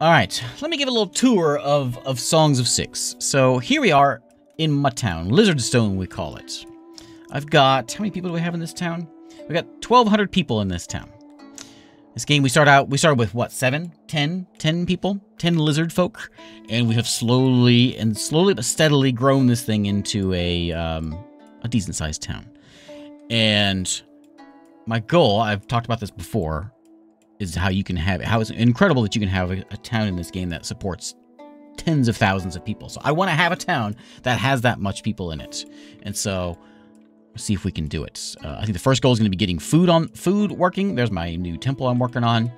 Alright, let me give a little tour of Songs of Syx. So here we are in my town. Lizardstone, we call it. I've got... How many people do we have in this town? We got 1,200 people in this town. This game, we started with, what, 10 people? 10 lizard folk? And we have slowly but steadily grown this thing into a decent-sized town. And my goal, I've talked about this before, is how you can have it. How it's incredible that you can have a town in this game that supports tens of thousands of people. So I want to have a town that has that much people in it. And so, let's see if we can do it. I think the first goal is going to be getting food working. There's my new temple I'm working on.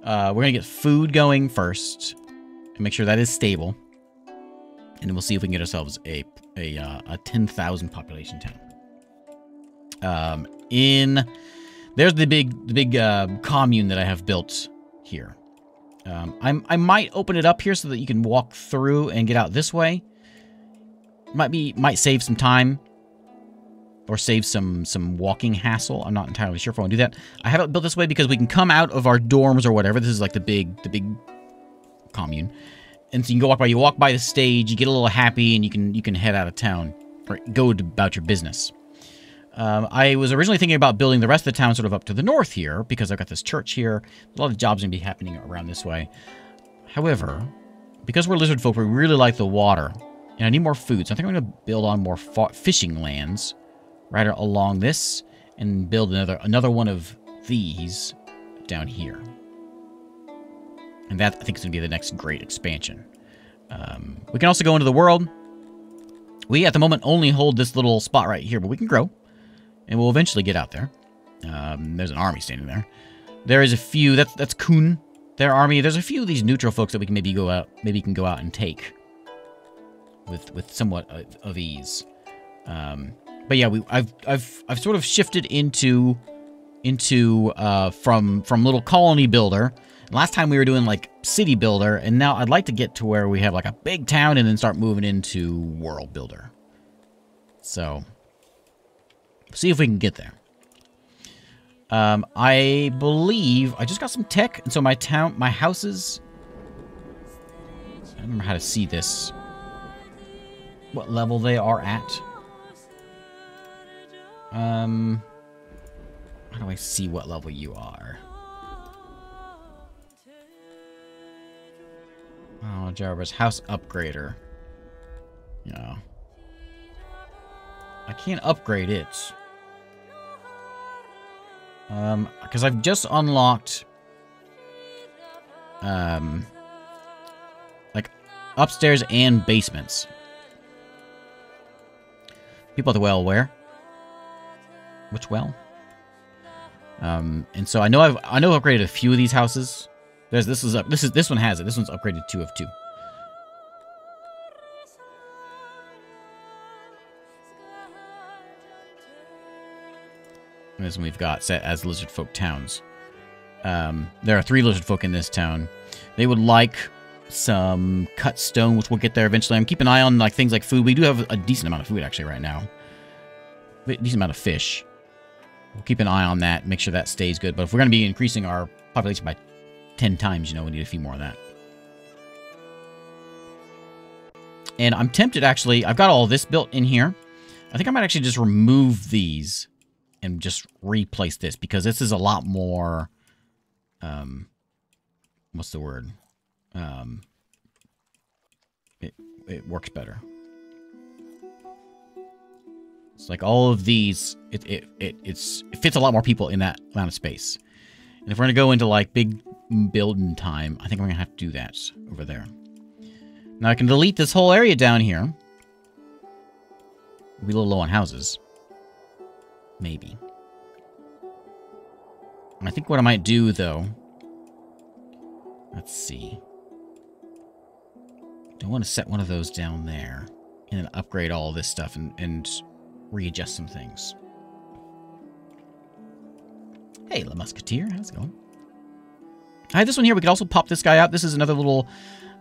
We're going to get food going first and make sure that is stable. And then we'll see if we can get ourselves a 10,000 population town. There's the big commune that I have built here. I might open it up here so that you can walk through and get out this way. Might save some time. Or save some walking hassle. I'm not entirely sure if I want to do that. I have it built this way because we can come out of our dorms or whatever. This is like the big commune. And so you can go walk by the stage, you get a little happy, and you can head out of town. Or go about your business. I was originally thinking about building the rest of the town sort of up to the north here, because I've got this church here. A lot of jobs are going to be happening around this way. However, because we're lizard folk, we really like the water. And I need more food, so I think I'm going to build on more fishing lands right along this, and build another one of these down here. And that, I think, is going to be the next great expansion. We can also go into the world. We, at the moment, only hold this little spot right here, but we can grow. And we'll eventually get out there. There's an army standing there. There is a few, that's Kun, their army. There's a few of these neutral folks that we can maybe go out and take. With somewhat of ease. But yeah, I've sort of shifted into from little colony builder. Last time we were doing like city builder, and now I'd like to get to where we have like a big town and then start moving into world builder. So, see if we can get there. I believe I just got some tech, and so my houses. I don't remember how to see this. What level they are at. How do I see what level you are? Oh, Jarvis, house upgrader. Yeah. I can't upgrade it. Because I've just unlocked... like, upstairs and basements. People at the well, where? Which well? And so I know I've upgraded a few of these houses. This one has it. This one's upgraded 2 of 2. And this one we've got set as lizard folk towns. There are 3 lizard folk in this town. They would like some cut stone, which we'll get there eventually. I'm keeping an eye on like things like food. We do have a decent amount of food actually right now. A decent amount of fish. We'll keep an eye on that, make sure that stays good. But if we're going to be increasing our population by 10 times, you know, we need a few more of that. And I'm tempted, actually, I've got all this built in here. I think I might actually just remove these and just replace this, because this is a lot more, what's the word? It works better. It's like all of these, it fits a lot more people in that amount of space. And if we're going to go into like big building time, I think we're going to have to do that over there. Now I can delete this whole area down here. We'll be a little low on houses. Maybe. I think what I might do though, let's see. I want to set one of those down there and then upgrade all this stuff and readjust some things. Hey, La Musketeer, how's it going? I have this one here. We could also pop this guy out. This is another little,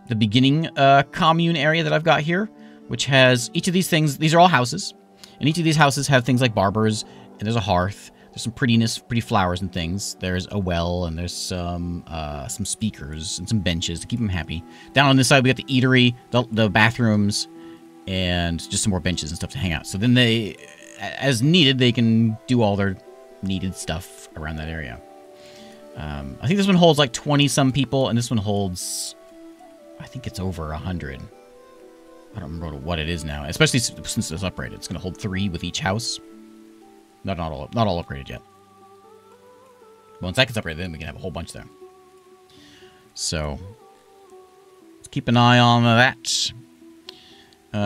the beginning commune area that I've got here, which has each of these things. These are all houses, and each of these houses have things like barbers, and there's a hearth. There's some prettiness, pretty flowers and things. There's a well, and there's some speakers and some benches to keep them happy. Down on this side, we got the eatery, the bathrooms, and just some more benches and stuff to hang out. So then they, as needed, they can do all their needed stuff around that area. I think this one holds like 20-some people, and this one holds, I think it's over 100. I don't remember what it is now, especially since it's upgraded. It's going to hold 3 with each house. Not all upgraded yet. Once that gets upgraded, then we can have a whole bunch there. So, let's keep an eye on that. We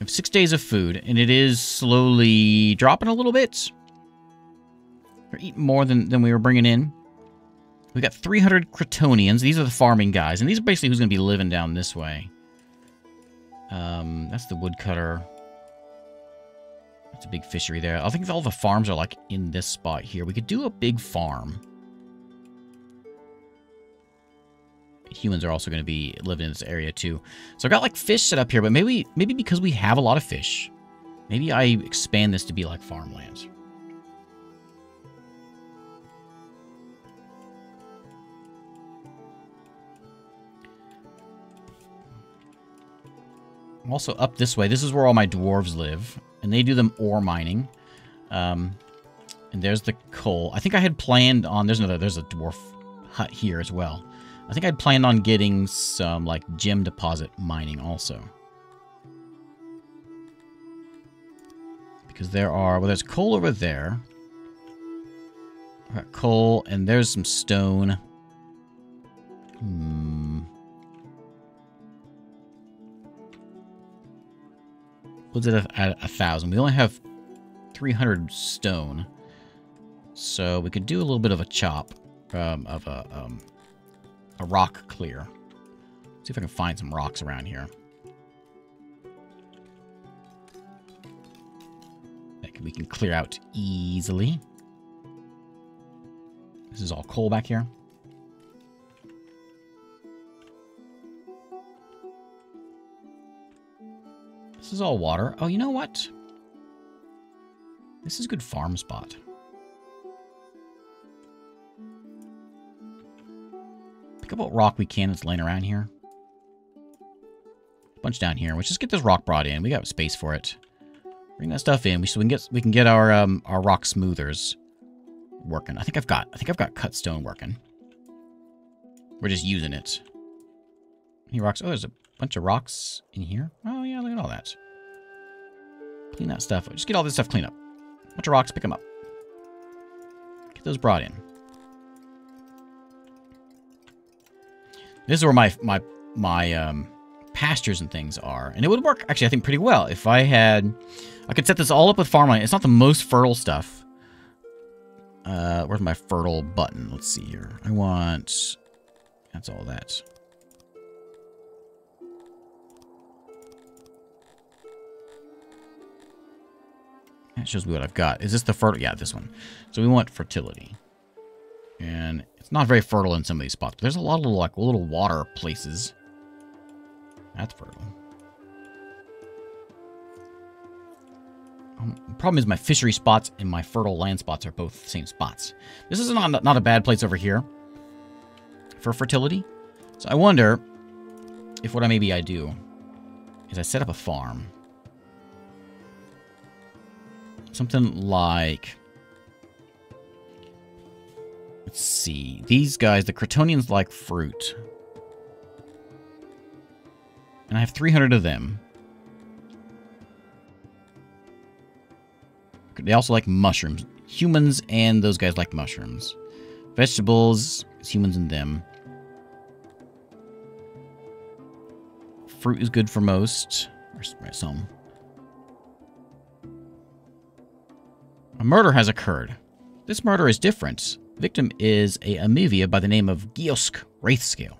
have 6 days of food, and it is slowly dropping a little bit. We're eating more than we were bringing in. We got 300 Cretonians. These are the farming guys, and these are basically who's going to be living down this way. That's the woodcutter. That's a big fishery there. I think all the farms are like in this spot here. We could do a big farm. Humans are also going to be living in this area too. So I've got like fish set up here, but maybe because we have a lot of fish, maybe I expand this to be like farmland. Also up this way, this is where all my dwarves live, and they do them ore mining. And there's the coal. I think I had planned on, there's a dwarf hut here as well. I think I'd planned on getting some like gem deposit mining also. Because there's coal over there. I've got coal, and there's some stone. What's it at 1,000? We only have 300 stone. So we could do a little bit of a chop of a rock clear. See if I can find some rocks around here. That we can clear out easily. This is all coal back here. This is all water. Oh, you know what? This is a good farm spot. Pick up what rock we can that's laying around here. A bunch down here. Let's just get this rock brought in. We got space for it. Bring that stuff in so we can get our rock smoothers working. I think I've got cut stone working. We're just using it. Any rocks? Oh, there's a bunch of rocks in here. Oh yeah, look at all that. Clean that stuff. Just get all this stuff cleaned up. Bunch of rocks, pick them up. Get those brought in. This is where my pastures and things are, and it would work actually I think pretty well if I could set this all up with farmland. It's not the most fertile stuff. Where's my fertile button? Let's see here. That's all that. That shows me what I've got. Is this the fertile? Yeah, this one. So we want fertility. And it's not very fertile in some of these spots. But there's a lot of little water places. That's fertile. The problem is my fishery spots and my fertile land spots are both the same spots. This is not a bad place over here for fertility. So I wonder if what I do is I set up a farm. Something like, let's see, these guys, the Cretonians like fruit. And I have 300 of them. They also like mushrooms. Humans and those guys like mushrooms. Vegetables, it's humans and them. Fruit is good for most. Or some. A murder has occurred. This murder is different. The victim is a Amivia by the name of Giosk Wraithscale.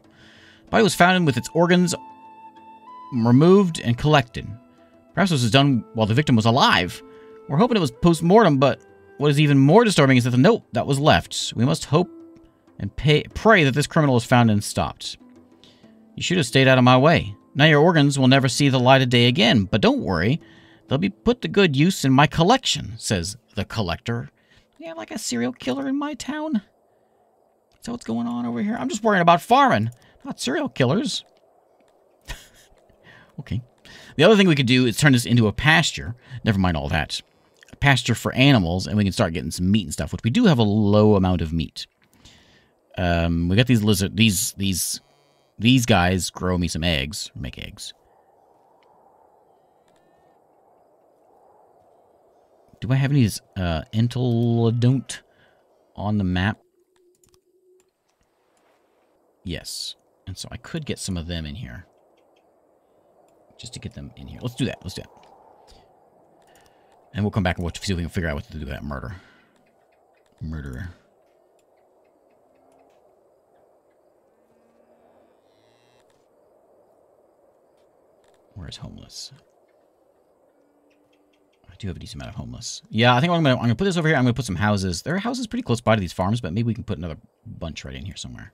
The body was found with its organs removed and collected. Perhaps this was done while the victim was alive. We're hoping it was post-mortem, but what is even more disturbing is that the note that was left. We must hope and pray that this criminal is found and stopped. You should have stayed out of my way. Now your organs will never see the light of day again, but don't worry. They'll be put to good use in my collection, says the collector. Yeah, like a serial killer in my town? Is that what's going on over here? I'm just worrying about farming, not serial killers. Okay. The other thing we could do is turn this into a pasture. Never mind all that. A pasture for animals, and we can start getting some meat and stuff, which we do have a low amount of meat. We got these lizard, these guys grow me some eggs, make eggs. Do I have any Entelodont on the map? Yes. And so I could get some of them in here. Just to get them in here. Let's do that. Let's do that. And we'll come back and we'll see if we can figure out what to do with that murderer. Where's homeless? I do have a decent amount of homeless. Yeah, I think I'm gonna put this over here. I'm gonna put some houses. There are houses pretty close by to these farms, but maybe we can put another bunch right in here somewhere.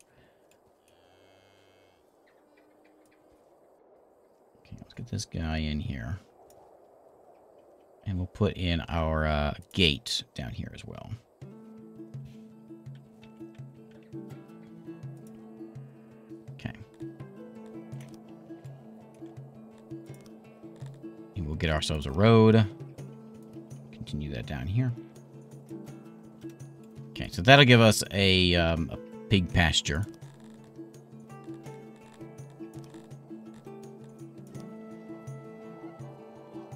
Okay, let's get this guy in here. And we'll put in our gate down here as well. Okay. And we'll get ourselves a road. Continue that down here. Okay, so that'll give us a pig pasture.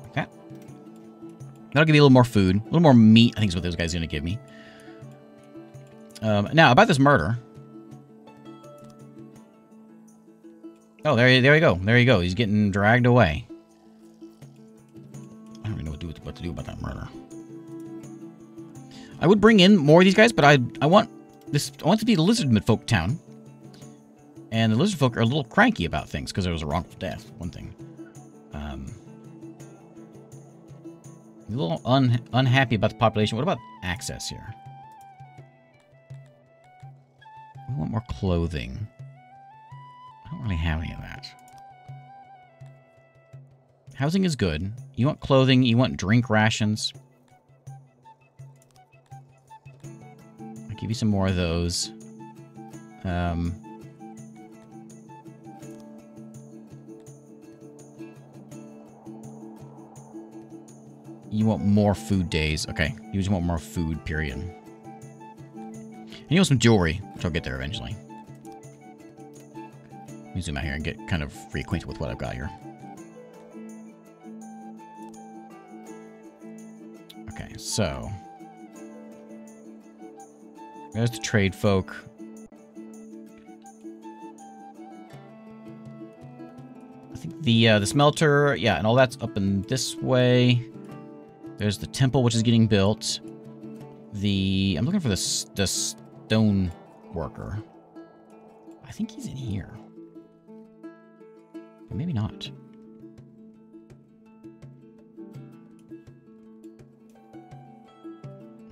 Like that. That'll give you a little more food, a little more meat. I think is what those guys are going to give me. Now about this murder. Oh, there you go. There you go. He's getting dragged away. I don't really know what to do about that murder. I would bring in more of these guys, but I want to be the lizard folk town. And the lizard folk are a little cranky about things because there was a wrongful death, one thing. A little unhappy about the population. What about access here? We want more clothing. I don't really have any of that. Housing is good. You want clothing, you want drink rations. I'll give you some more of those. You want more food days. Okay, you just want more food, period. And you want some jewelry, which I'll get there eventually. Let me zoom out here and get kind of reacquainted with what I've got here. Okay, so there's the trade folk. I think the smelter, yeah, and all that's up in this way. There's the temple, which is getting built. I'm looking for the stone worker. I think he's in here, but maybe not.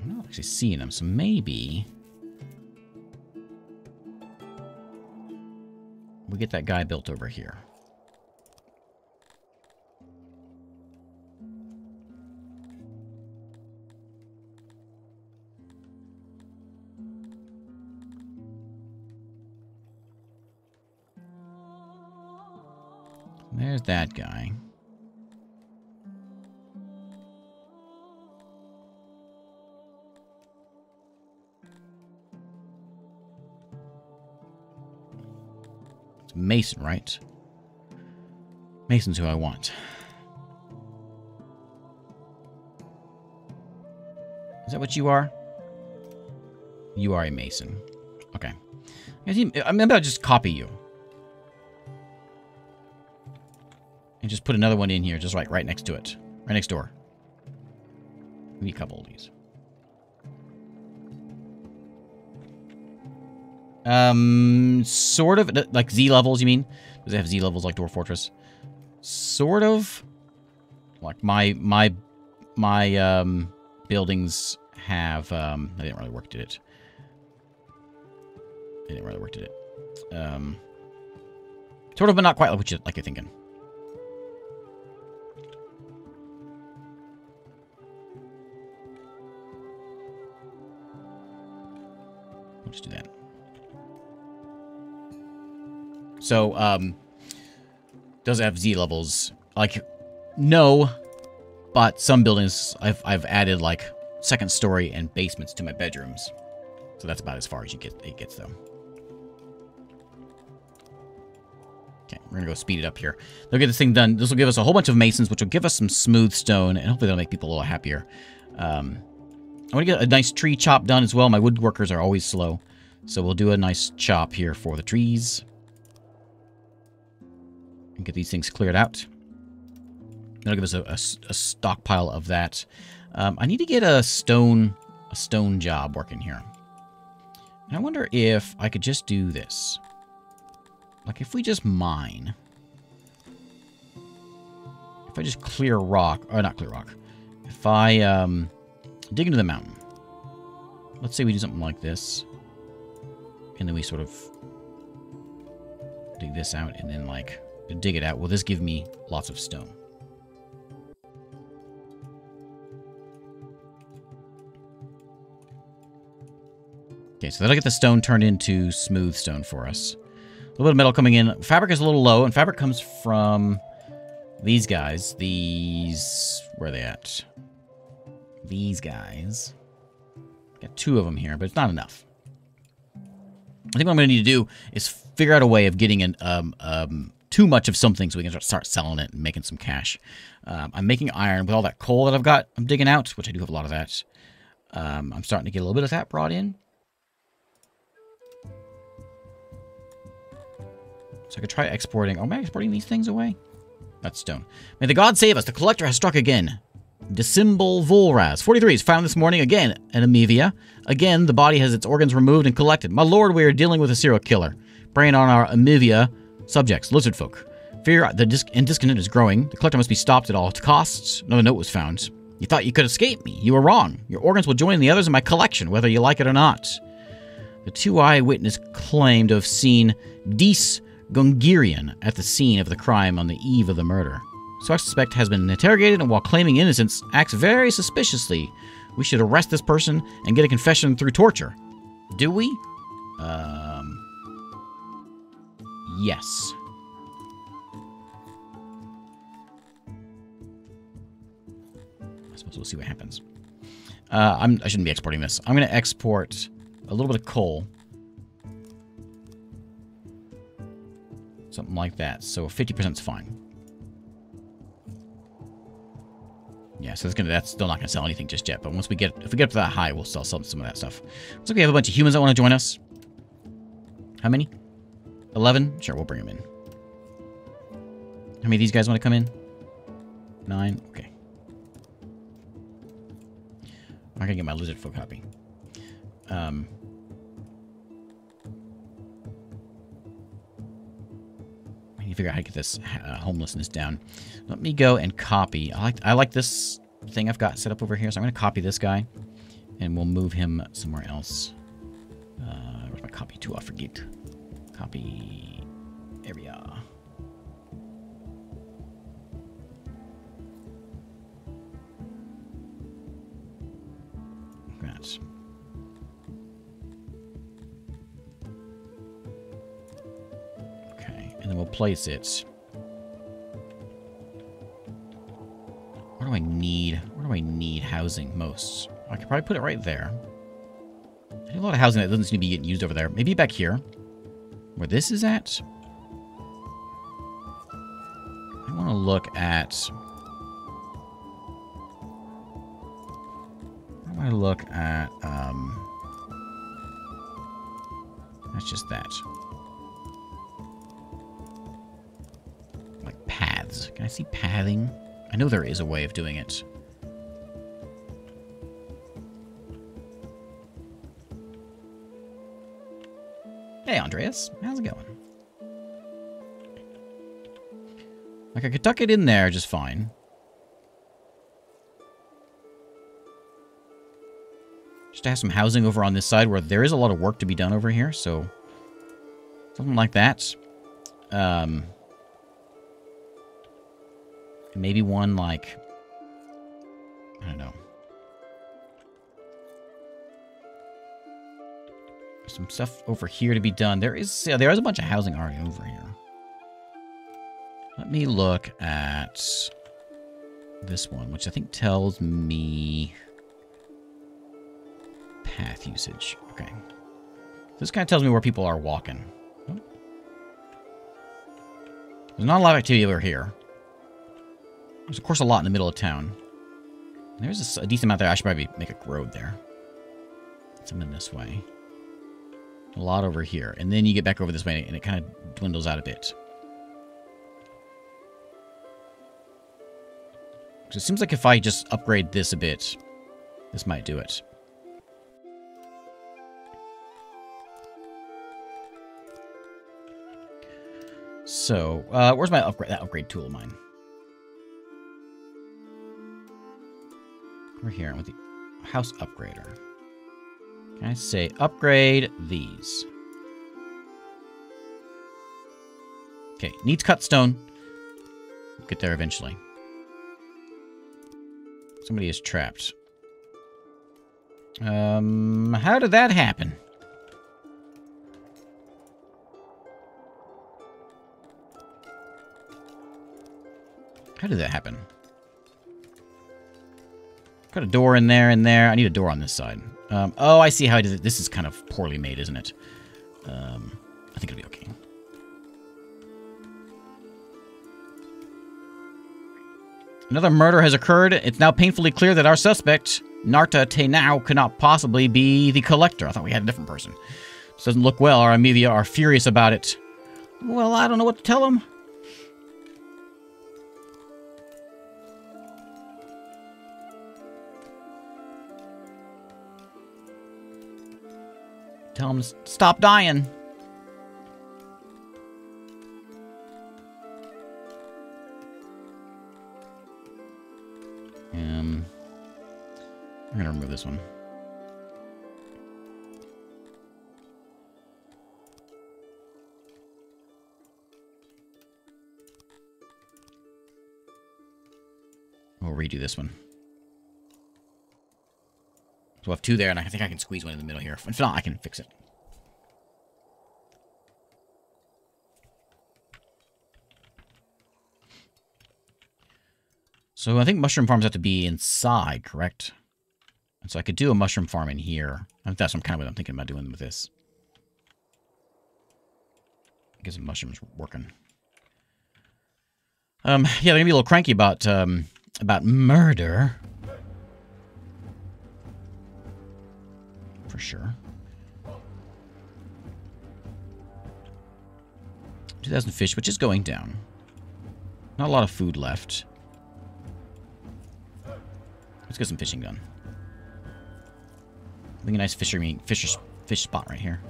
I'm not actually seeing him, so maybe we get that guy built over here. There's that guy. It's Mason, right? Mason's who I want. Is that what you are? You are a Mason. Okay. I'm about to just copy you. And just put another one in here, just right next to it. Right next door. Give me a couple of these. Sort of, like Z levels, you mean? Does it have Z levels like Dwarf Fortress? Sort of. Like my buildings have, I didn't really work, did it? I didn't really work, did it? Sort of, but not quite like what like you're thinking. So, does it have Z levels? Like, no, but some buildings I've added like second story and basements to my bedrooms. So that's about as far as it gets though. Okay, we're gonna go speed it up here. They'll get this thing done. This will give us a whole bunch of masons, which will give us some smooth stone, and hopefully that'll make people a little happier. I want to get a nice tree chop done as well. My woodworkers are always slow, so we'll do a nice chop here for the trees. And get these things cleared out. That'll give us a stockpile of that. I need to get a stone job working here. And I wonder if I could just do this. Like if we just mine. If I just clear rock, or not clear rock. If I dig into the mountain. Let's say we do something like this. And then we sort of dig this out and then like dig it out. Will this give me lots of stone? Okay, so that'll get the stone turned into smooth stone for us. A little bit of metal coming in. Fabric is a little low, and fabric comes from these guys. Where are they at? These guys. Got 2 of them here, but it's not enough. I think what I'm going to need to do is figure out a way of getting too much of something so we can start selling it and making some cash. I'm making iron with all that coal that I've got. I'm digging out, which I do have a lot of that. I'm starting to get a little bit of that brought in. So I could try exporting. Oh, am I exporting these things away? That's stone. May the gods save us. The collector has struck again. Decimble Volraz. 43 is found this morning again in Amevia. Again, the body has its organs removed and collected. My lord, we are dealing with a serial killer. Preying on our Amevia subjects, lizard folk. Fear and discontent is growing. The collector must be stopped at all costs. Another note was found. You thought you could escape me. You were wrong. Your organs will join the others in my collection, whether you like it or not. The 2 eyewitnesses claimed to have seen Dis Gungirian at the scene of the crime on the eve of the murder. Suspect has been interrogated and while claiming innocence, acts very suspiciously. We should arrest this person and get a confession through torture. Do we? Yes. I suppose we'll see what happens. I shouldn't be exporting this. I'm going to export a little bit of coal. Something like that. So 50% is fine. Yeah, so that's still not going to sell anything just yet. But if we get up to that high, we'll sell some of that stuff. Looks like we have a bunch of humans that want to join us. How many? 11? Sure, we'll bring them in. How many of these guys want to come in? 9? Okay. I'm going to get my lizard folk copy. I need to figure out how to get this homelessness down. Let me go and copy. I like this thing I've got set up over here, so I'm going to copy this guy, and we'll move him somewhere else. Where's my copy tool? I forget. Copy area. That. Okay, and then we'll place it. Where do I need? Where do I need housing most? I could probably put it right there. I have a lot of housing that doesn't seem to be getting used over there. Maybe back here, where this is at. I want to look at. I want to look at. That's just that. Like paths. Can I see pathing? I know there is a way of doing it. Hey, Andreas. How's it going? Like, I could tuck it in there just fine. Just to have some housing over on this side where there is a lot of work to be done over here, so... something like that. Maybe one, like... I don't know. Some stuff over here to be done. There is a bunch of housing already over here. Let me look at this one, which I think tells me path usage. Okay. This kind of tells me where people are walking. There's not a lot of activity over here. There's, of course, a lot in the middle of town. There's a decent amount there. I should probably make a road there. Some in this way. A lot over here. And then you get back over this way, and it kind of dwindles out a bit. So it seems like if I just upgrade this a bit, this might do it. So, where's my upgrade tool of mine? Over here with the house upgrader. Can I say upgrade these? Okay, needs cut stone. We'll get there eventually. Somebody is trapped. How did that happen? How did that happen? Got a door in there, I need a door on this side. Oh, I see how I did it. This is kind of poorly made, isn't it? I think it'll be okay. Another murder has occurred. It's now painfully clear that our suspect, Narta Tenau, could not possibly be the collector. I thought we had a different person. This doesn't look well. Our media are furious about it. Well, I don't know what to tell them. Tell him to stop dying. I'm gonna remove this one. We'll redo this one. So we'll have two there, and I think I can squeeze one in the middle here. If not, I can fix it. So I think mushroom farms have to be inside, correct? And so I could do a mushroom farm in here. I think that's kind of what I'm thinking about doing with this. Get some mushrooms working. Yeah, they're gonna be a little cranky about murder. For sure. 2,000 fish, which is going down. Not a lot of food left. Let's get some fishing done. I think a nice fish spot right here.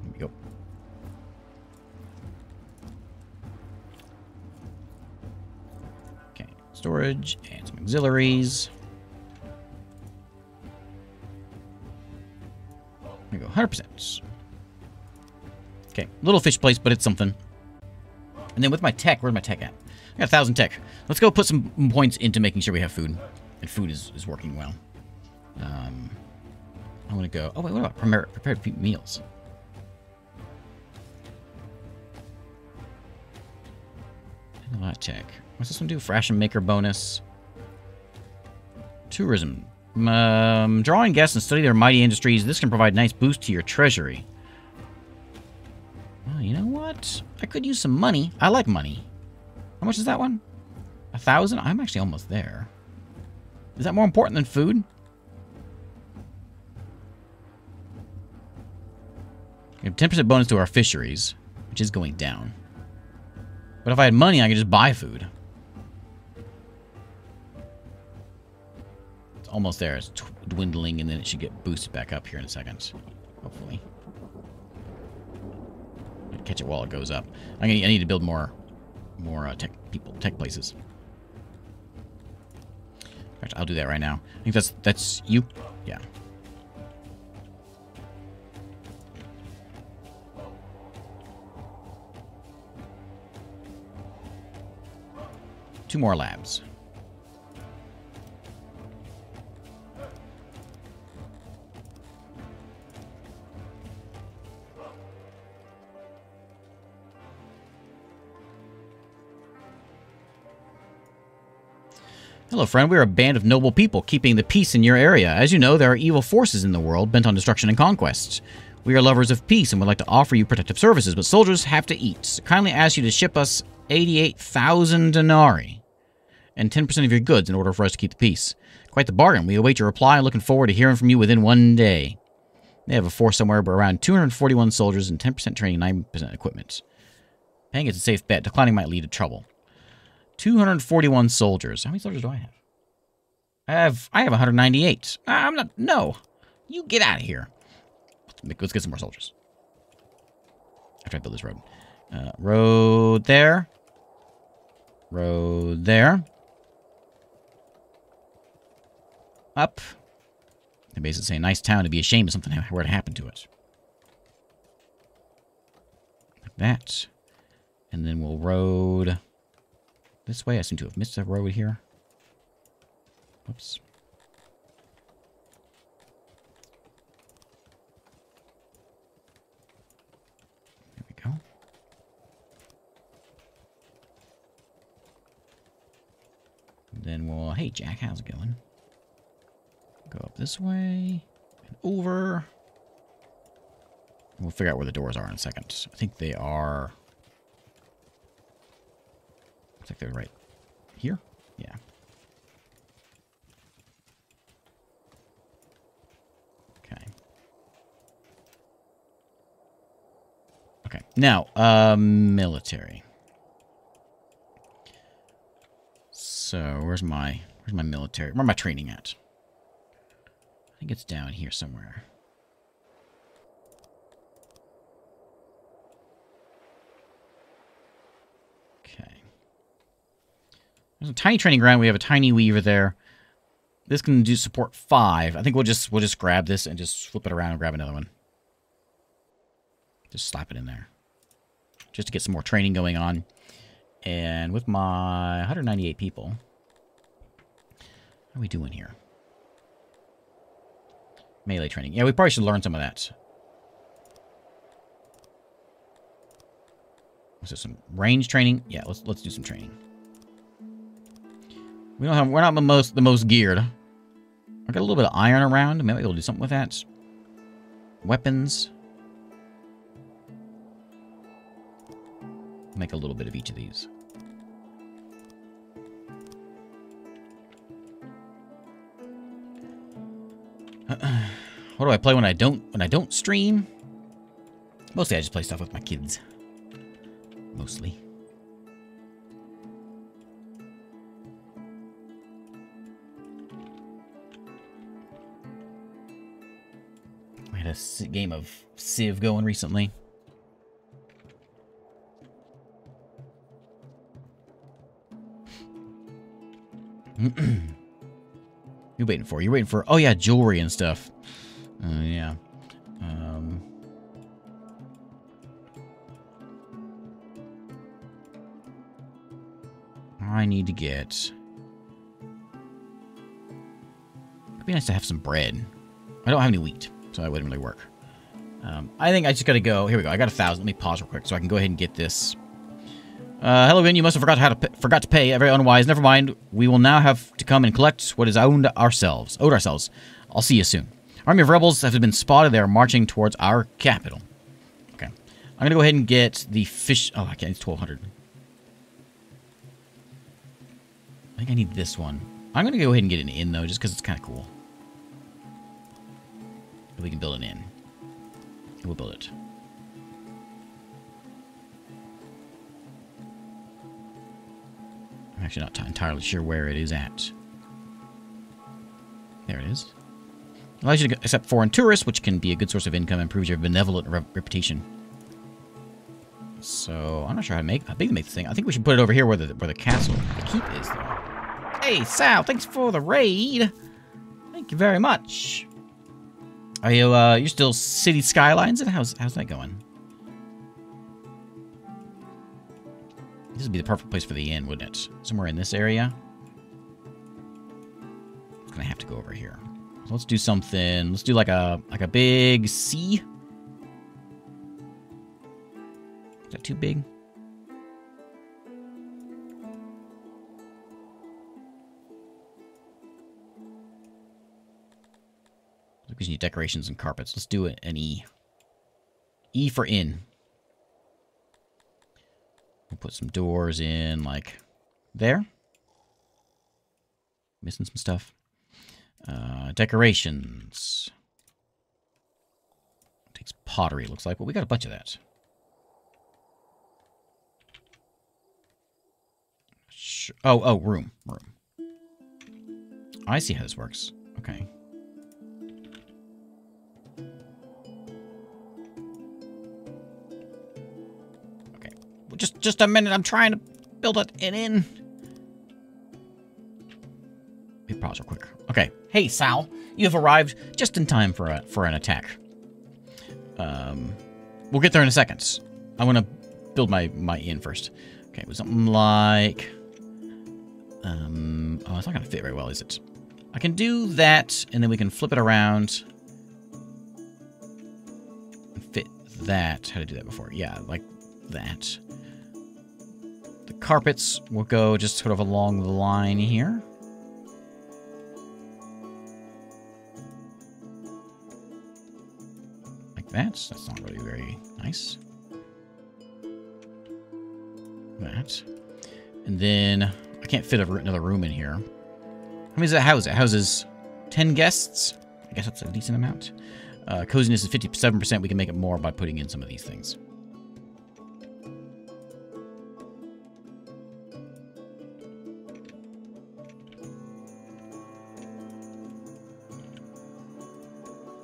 There we go. Okay, storage and some auxiliaries. There we go, 100%. Okay, little fish place, but it's something. And then with my tech, where's my tech at? I got 1,000 tech. Let's go put some points into making sure we have food. And food is working well. I want to go... Oh, wait, what about prepared meals? A lot of tech. What's this one do? Ration maker bonus. Tourism. Drawing guests and study their mighty industries. This can provide a nice boost to your treasury. Oh, you know what? I could use some money. I like money. How much is that one? 1,000? I'm actually almost there. Is that more important than food? We have 10% bonus to our fisheries, which is going down. But if I had money, I could just buy food. It's almost there. It's dwindling, and then it should get boosted back up here in a second. Hopefully. Catch it while it goes up. I need to build more tech places. In fact, I'll do that right now. I think that's you. Yeah. 2 more labs. Hello, friend. We are a band of noble people keeping the peace in your area. As you know, there are evil forces in the world bent on destruction and conquest. We are lovers of peace and would like to offer you protective services, but soldiers have to eat. So kindly ask you to ship us 88,000 denarii and 10% of your goods in order for us to keep the peace. Quite the bargain. We await your reply and looking forward to hearing from you within 1 day. They have a force somewhere but around 241 soldiers and 10% training, 9% equipment. Paying is a safe bet. Declining might lead to trouble. 241 soldiers. How many soldiers do I have? I have 198. I'm not... No. You get out of here. Let's get some more soldiers. After I build this road. Road there. Road there. Up. They basically say, nice town to be ashamed if something were to happen to it. Like that. And then we'll road... this way. I seem to have missed a road here. Oops. There we go. And then we'll... Hey, Jack, how's it going? Go up this way. And over. We'll figure out where the doors are in a second. I think they are... looks like they're right here. Yeah. Okay. Okay. Now, military. So, where's my military? Where am I training at? I think it's down here somewhere. Okay. There's a tiny training ground. We have a tiny weaver there. This can do support 5. I think we'll just grab this and just flip it around and grab another one. Just slap it in there. Just to get some more training going on. And with my 198 people, how are we doing here? Melee training. Yeah, we probably should learn some of that. Was there some range training? Yeah, let's do some training. We're not the most geared. I got a little bit of iron around. Maybe we'll do something with that. Weapons. Make a little bit of each of these. What do I play when I don't stream? Mostly I just play stuff with my kids. Mostly. We had a game of Civ going recently. You waiting for? You're waiting for... Oh, yeah, jewelry and stuff. Yeah. I need to get... It'd be nice to have some bread. I don't have any wheat, so that wouldn't really work. I think I just gotta go... Here we go. I got 1,000. Let me pause real quick so I can go ahead and get this... hello again. You must have forgot to pay. Very unwise. Never mind. We will now have to come and collect what is owed ourselves. I'll see you soon. Army of rebels have been spotted. They are marching towards our capital. Okay. I'm gonna go ahead and get the fish. Oh, I can't. It's 1,200. I think I need this one. I'm gonna go ahead and get an inn though, just because it's kind of cool. We can build an inn. We'll build it. I'm actually not entirely sure where it is at. There it is. Allows you to accept foreign tourists, which can be a good source of income and improves your benevolent reputation. So, I'm not sure how to make this thing. I think we should put it over here where the castle, the keep is, though. Hey, Sal, thanks for the raid. Thank you very much. Are you, you're still City Skylines? And how's that going? This would be the perfect place for the inn, wouldn't it? Somewhere in this area. I'm gonna have to go over here. So let's do something. Let's do like a big C. Is that too big? Because you need decorations and carpets. Let's do an E. E for inn. We'll put some doors in, like, there. Missing some stuff. Decorations. Takes pottery, looks like. But we got a bunch of that. Sure. Oh, room. I see how this works. Okay. Just a minute. I'm trying to build an inn. We pause real quick. Okay. Hey, Sal. You have arrived just in time for an attack. We'll get there in a second. I want to build my inn first. Okay, it was something like... oh, it's not going to fit very well, is it? I can do that, and then we can flip it around. Fit that. How to do that before? Yeah, like that. The carpets will go just sort of along the line here. Like that. That's not really very nice. That. And then I can't fit another room in here. How many does that house? It houses 10 guests. I guess that's a decent amount. Coziness is 57%. We can make it more by putting in some of these things.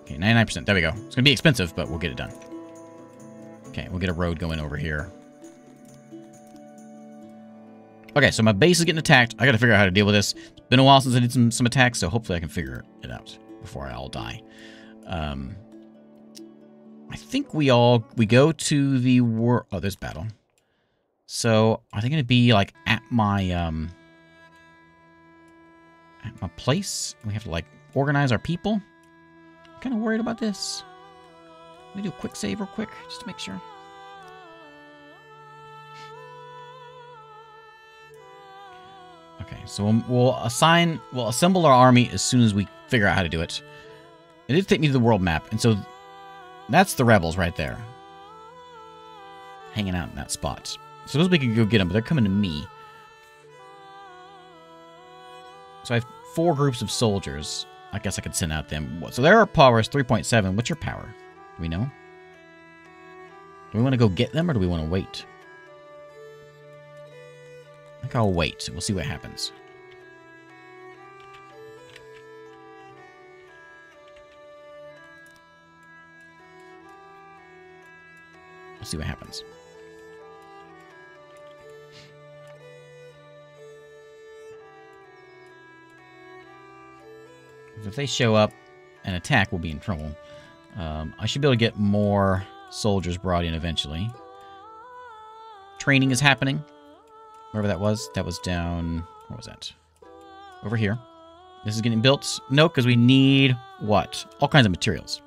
Okay, 99%. There we go. It's going to be expensive, but we'll get it done. Okay, we'll get a road going over here. Okay, so my base is getting attacked. I got to figure out how to deal with this. It's been a while since I did some attacks, so hopefully I can figure it out before I all die. I think we go to the war. Oh, there's battle. So are they going to be like at my place? We have to like organize our people. I'm kind of worried about this. Let me do a quick save real quick, just to make sure. Okay, so we'll assemble our army as soon as we figure out how to do it. It did take me to the world map, and so that's the rebels right there. Hanging out in that spot. Suppose we could go get them, but they're coming to me. So I have 4 groups of soldiers. I guess I could send out them. So their power is 3.7. What's your power? Do we know? Do we want to go get them, or do we want to wait? I think I'll wait. We'll see what happens. We'll see what happens. If they show up and attack, we'll be in trouble. I should be able to get more soldiers brought in eventually. Training is happening. Wherever that was down... What was that? Over here. This is getting built. No, because we need what? All kinds of materials.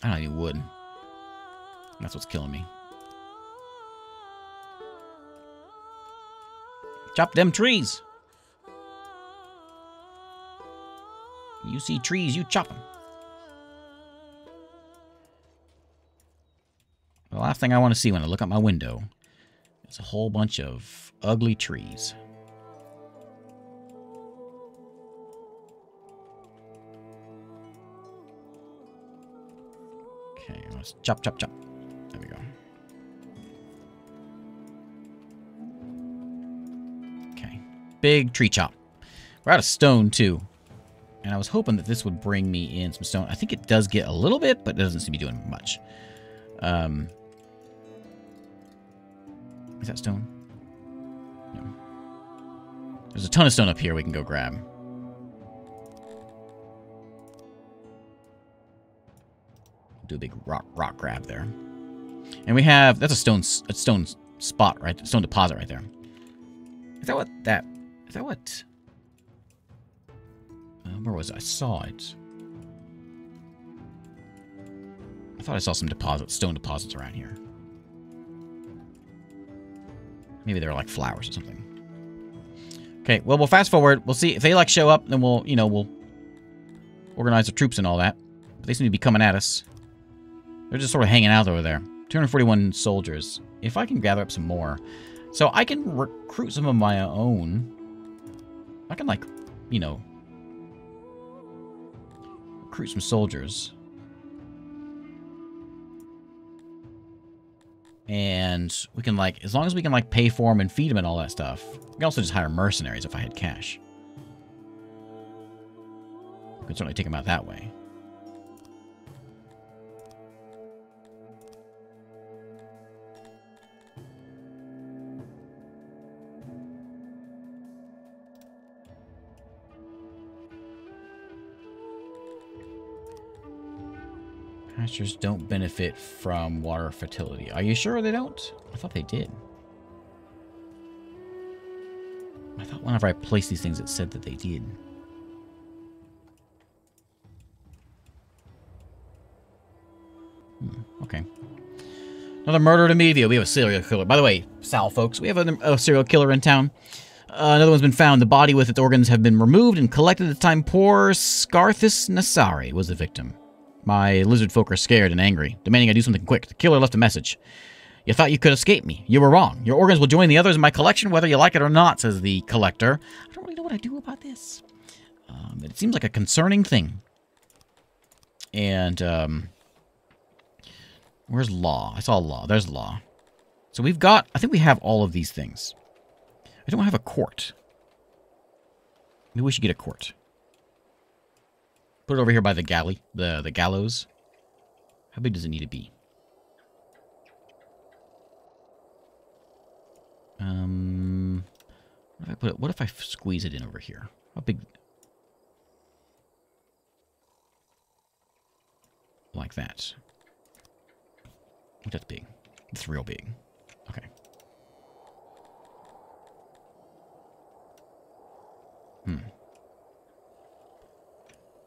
I don't need wood. That's what's killing me. Chop them trees! You see trees, you chop them. The last thing I want to see when I look out my window is a whole bunch of ugly trees. Okay, let's chop, chop, chop. There we go. Okay, big tree chop. We're out of stone, too. And I was hoping that this would bring me in some stone. I think it does get a little bit, but it doesn't seem to be doing much. Is that stone? No. There's a ton of stone up here we can go grab. Do a big rock grab there. And we have... That's a stone spot, right? Stone deposit right there. Is that what that... Is that what... where was it? I saw it. I thought I saw some deposits, stone deposits around here. Maybe they were like flowers or something. Okay, well, we'll fast forward. We'll see if they, like, show up, then we'll, you know, we'll organize the troops and all that. But they seem to be coming at us. They're just sort of hanging out over there. 241 soldiers. If I can gather up some more. So I can recruit some of my own. I can, like, you know, recruit some soldiers. And we can, like, as long as we can, like, pay for them and feed them and all that stuff. We can also just hire mercenaries if I had cash. We could certainly take them out that way. Pastures don't benefit from water fertility. Are you sure they don't? I thought they did. I thought whenever I placed these things, it said that they did. Okay. Another murder to media. We have a serial killer. By the way, Sal, folks, we have a serial killer in town. Another one's been found. The body with its organs have been removed and collected at the time. Poor Scarthus Nassari was the victim. My lizard folk are scared and angry, demanding I do something quick. The killer left a message. You thought you could escape me. You were wrong. Your organs will join the others in my collection, whether you like it or not, says the collector. I don't really know what I do about this. It seems like a concerning thing. And, where's law? I saw law. There's law. So we've got... I think we have all of these things. I don't have a court. Maybe we should get a court. Put it over here by the galley, the gallows. How big does it need to be? What if I put it? What if I squeeze it in over here? How big? Like that. That's big. It's real big. Okay. Of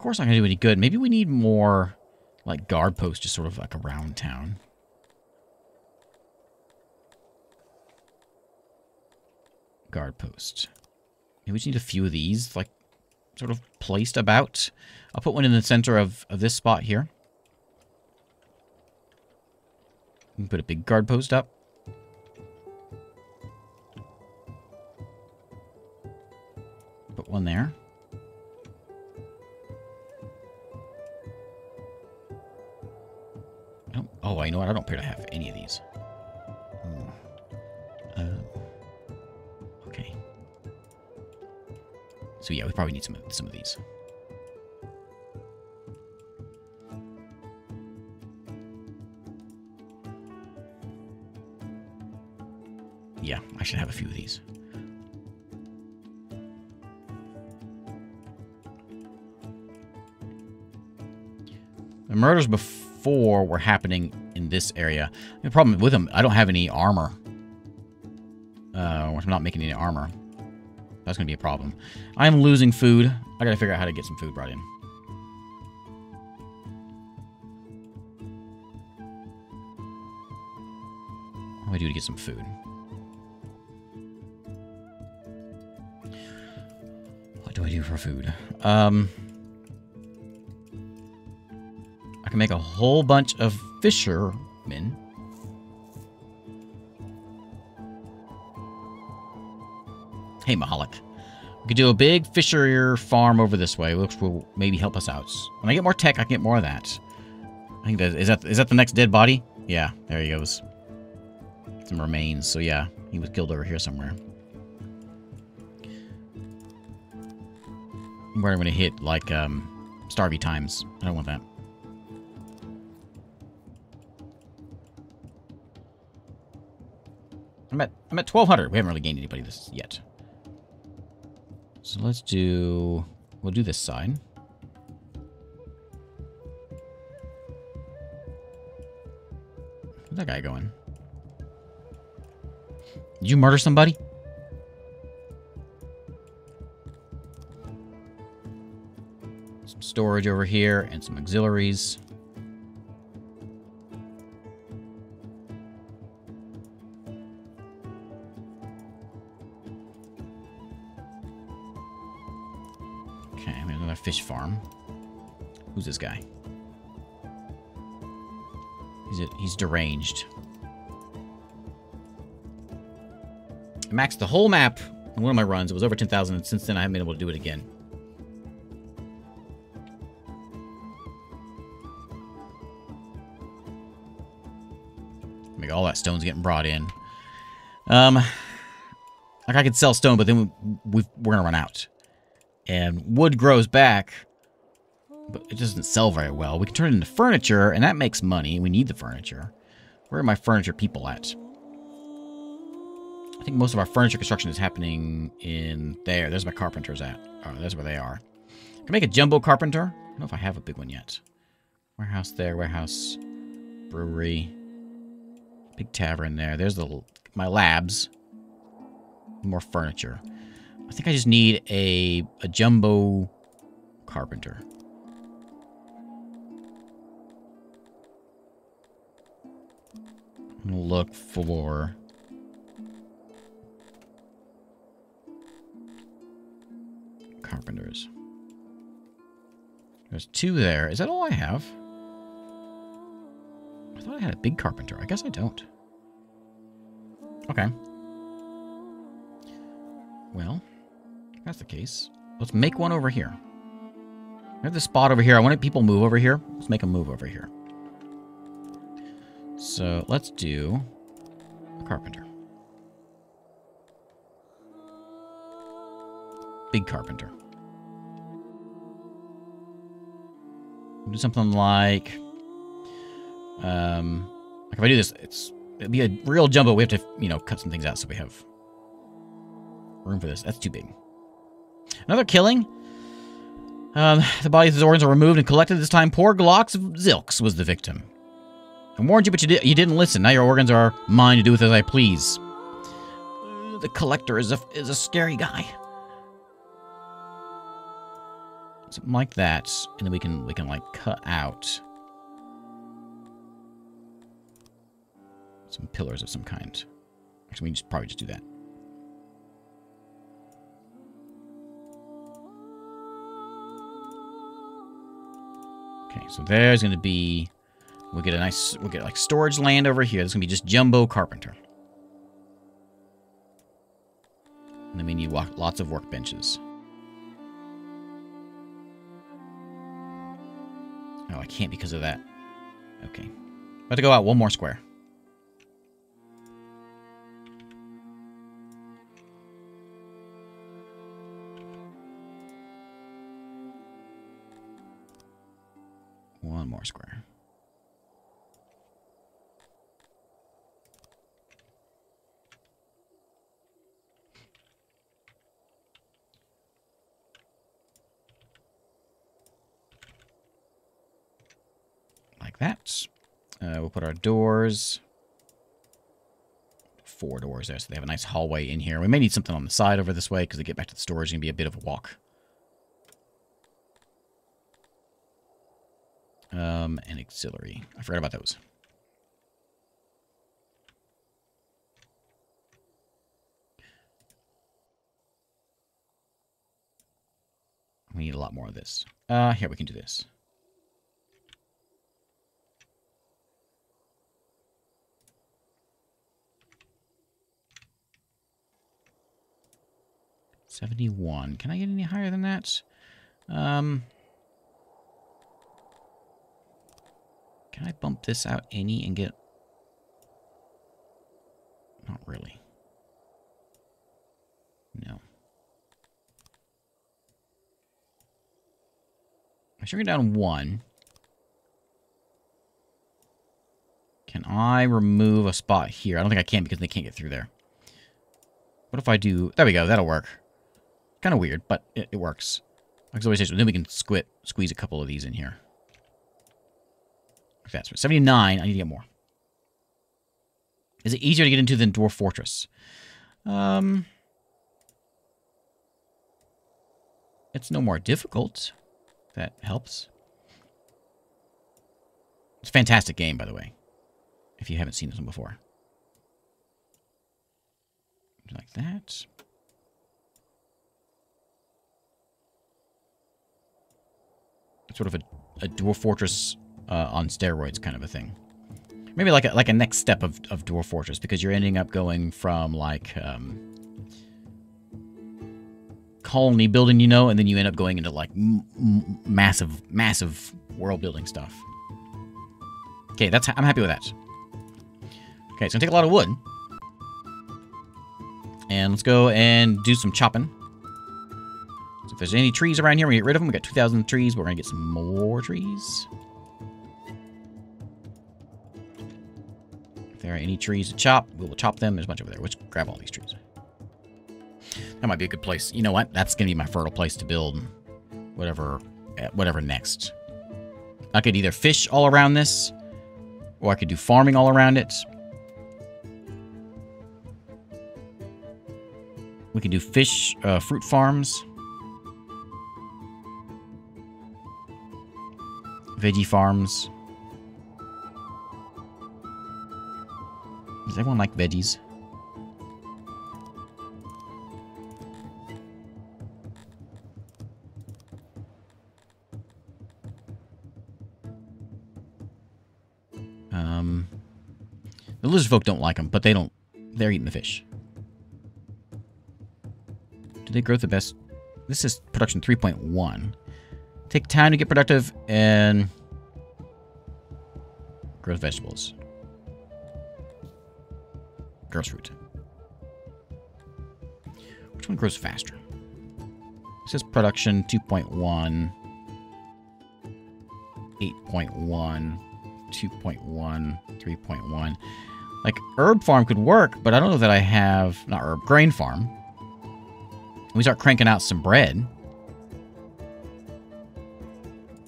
course not going to do any good. Maybe we need more, like, guard posts just sort of, like, around town. Guard post. Maybe we just need a few of these, like, sort of placed about. I'll put one in the center of this spot here. We can put a big guard post up. Put one there. Oh, you know what? I don't appear to have any of these. Okay. So yeah, we probably need some of these. Yeah, I should have a few of these. The murders before were happening in this area. The problem with them, I don't have any armor. I'm not making any armor. That's going to be a problem. I'm losing food. I got to figure out how to get some food brought in. What do I do to get some food? What do I do for food? I can make a whole bunch of fishermen. Hey, Mahalik. We could do a big fisher farm over this way, which will maybe help us out. When I get more tech, I can get more of that. I think that is that the next dead body? Yeah, there he goes. Some remains. So yeah, he was killed over here somewhere. Where I'm gonna hit like Starvey times. I don't want that. I'm at 1200. We haven't really gained anybody this yet. So let's do... We'll do this side. Where's that guy going? Did you murder somebody? Some storage over here and some auxiliaries. Okay, we have another fish farm. Who's this guy? He's deranged. I maxed the whole map on one of my runs. It was over 10,000, and since then I haven't been able to do it again. Make all that stone's getting brought in. Like I could sell stone, but then we're gonna run out. And wood grows back, but it doesn't sell very well. We can turn it into furniture, and that makes money. We need the furniture. Where are my furniture people at? I think most of our furniture construction is happening in there. There's my carpenters at. Oh, that's where they are. I can make a jumbo carpenter. I don't know if I have a big one yet. Warehouse there, warehouse, brewery, big tavern there. There's my labs. More furniture. I think I just need a jumbo carpenter. I'm gonna look for carpenters. There's 2 there. Is that all I have? I thought I had a big carpenter. I guess I don't. Okay. Well, if that's the case, let's make one over here. I have this spot over here. I want people move over here. Let's make them move over here. So let's do a carpenter. Big carpenter. We'll do something like if I do this, it'd be a real jumbo. We have to, cut some things out so we have room for this. That's too big. Another killing. The bodies of his organs are removed and collected. This time, poor songsofsyx was the victim. I warned you, but you didn't listen. Now your organs are mine to do with as I please. The collector is a scary guy. Something like that, and then we can like cut out some pillars of some kind. Actually, we can probably just do that. Okay, so there's going to be, we'll get like storage land over here. There's going to be just jumbo carpenter. And then we need lots of workbenches. Oh, I can't because of that. Okay. I have to go out one more square. One more square. Like that. We'll put our doors. 4 doors there, so they have a nice hallway in here. We may need something on the side over this way, because to get back to the storage is going to be a bit of a walk. And auxiliary. I forgot about those. We need a lot more of this. Here, we can do this. $71. Can I get any higher than that? Can I bump this out any and get... Not really. No. I shrink it down 1. Can I remove a spot here? I don't think I can because they can't get through there. What if I do... There we go. That'll work. Kind of weird, but it works. Auxiliary station. Then we can squeeze a couple of these in here. Like that. So 79. I need to get more. Is it easier to get into than Dwarf Fortress? It's no more difficult. That helps. It's a fantastic game, by the way, if you haven't seen this one before. Like that. It's sort of a Dwarf Fortress on steroids kind of a thing. Maybe like a next step of Dwarf Fortress, because you're ending up going from like colony building, you know, and then you end up going into like massive world building stuff. Okay, I'm happy with that. Okay, it's gonna take a lot of wood. And let's go and do some chopping. So if there's any trees around here, we get rid of them. We got 2,000 trees, but we're gonna get some more trees. If there are any trees to chop, we will chop them. There's a bunch over there. Let's grab all these trees. That might be a good place. You know what? That's gonna be my fertile place to build whatever next. I could either fish all around this, or I could do farming all around it. We could do fish, fruit farms. Veggie farms. Does everyone like veggies? The lizard folk don't like them, but they're eating the fish. Do they grow the best? This is production 3.1. Take time to get productive and grow vegetables. Grows fruit. Which one grows faster? It says production 2.1, 8.1, 2.1, 3.1. Like, herb farm could work, but I don't know that I have... Not herb, grain farm. We start cranking out some bread.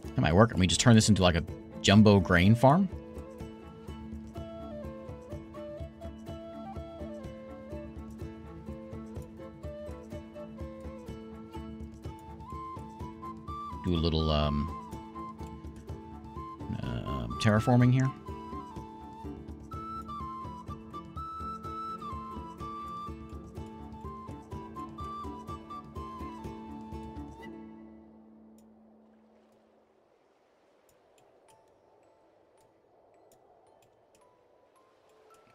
That might work. And we just turn this into like a jumbo grain farm. Do a little terraforming here.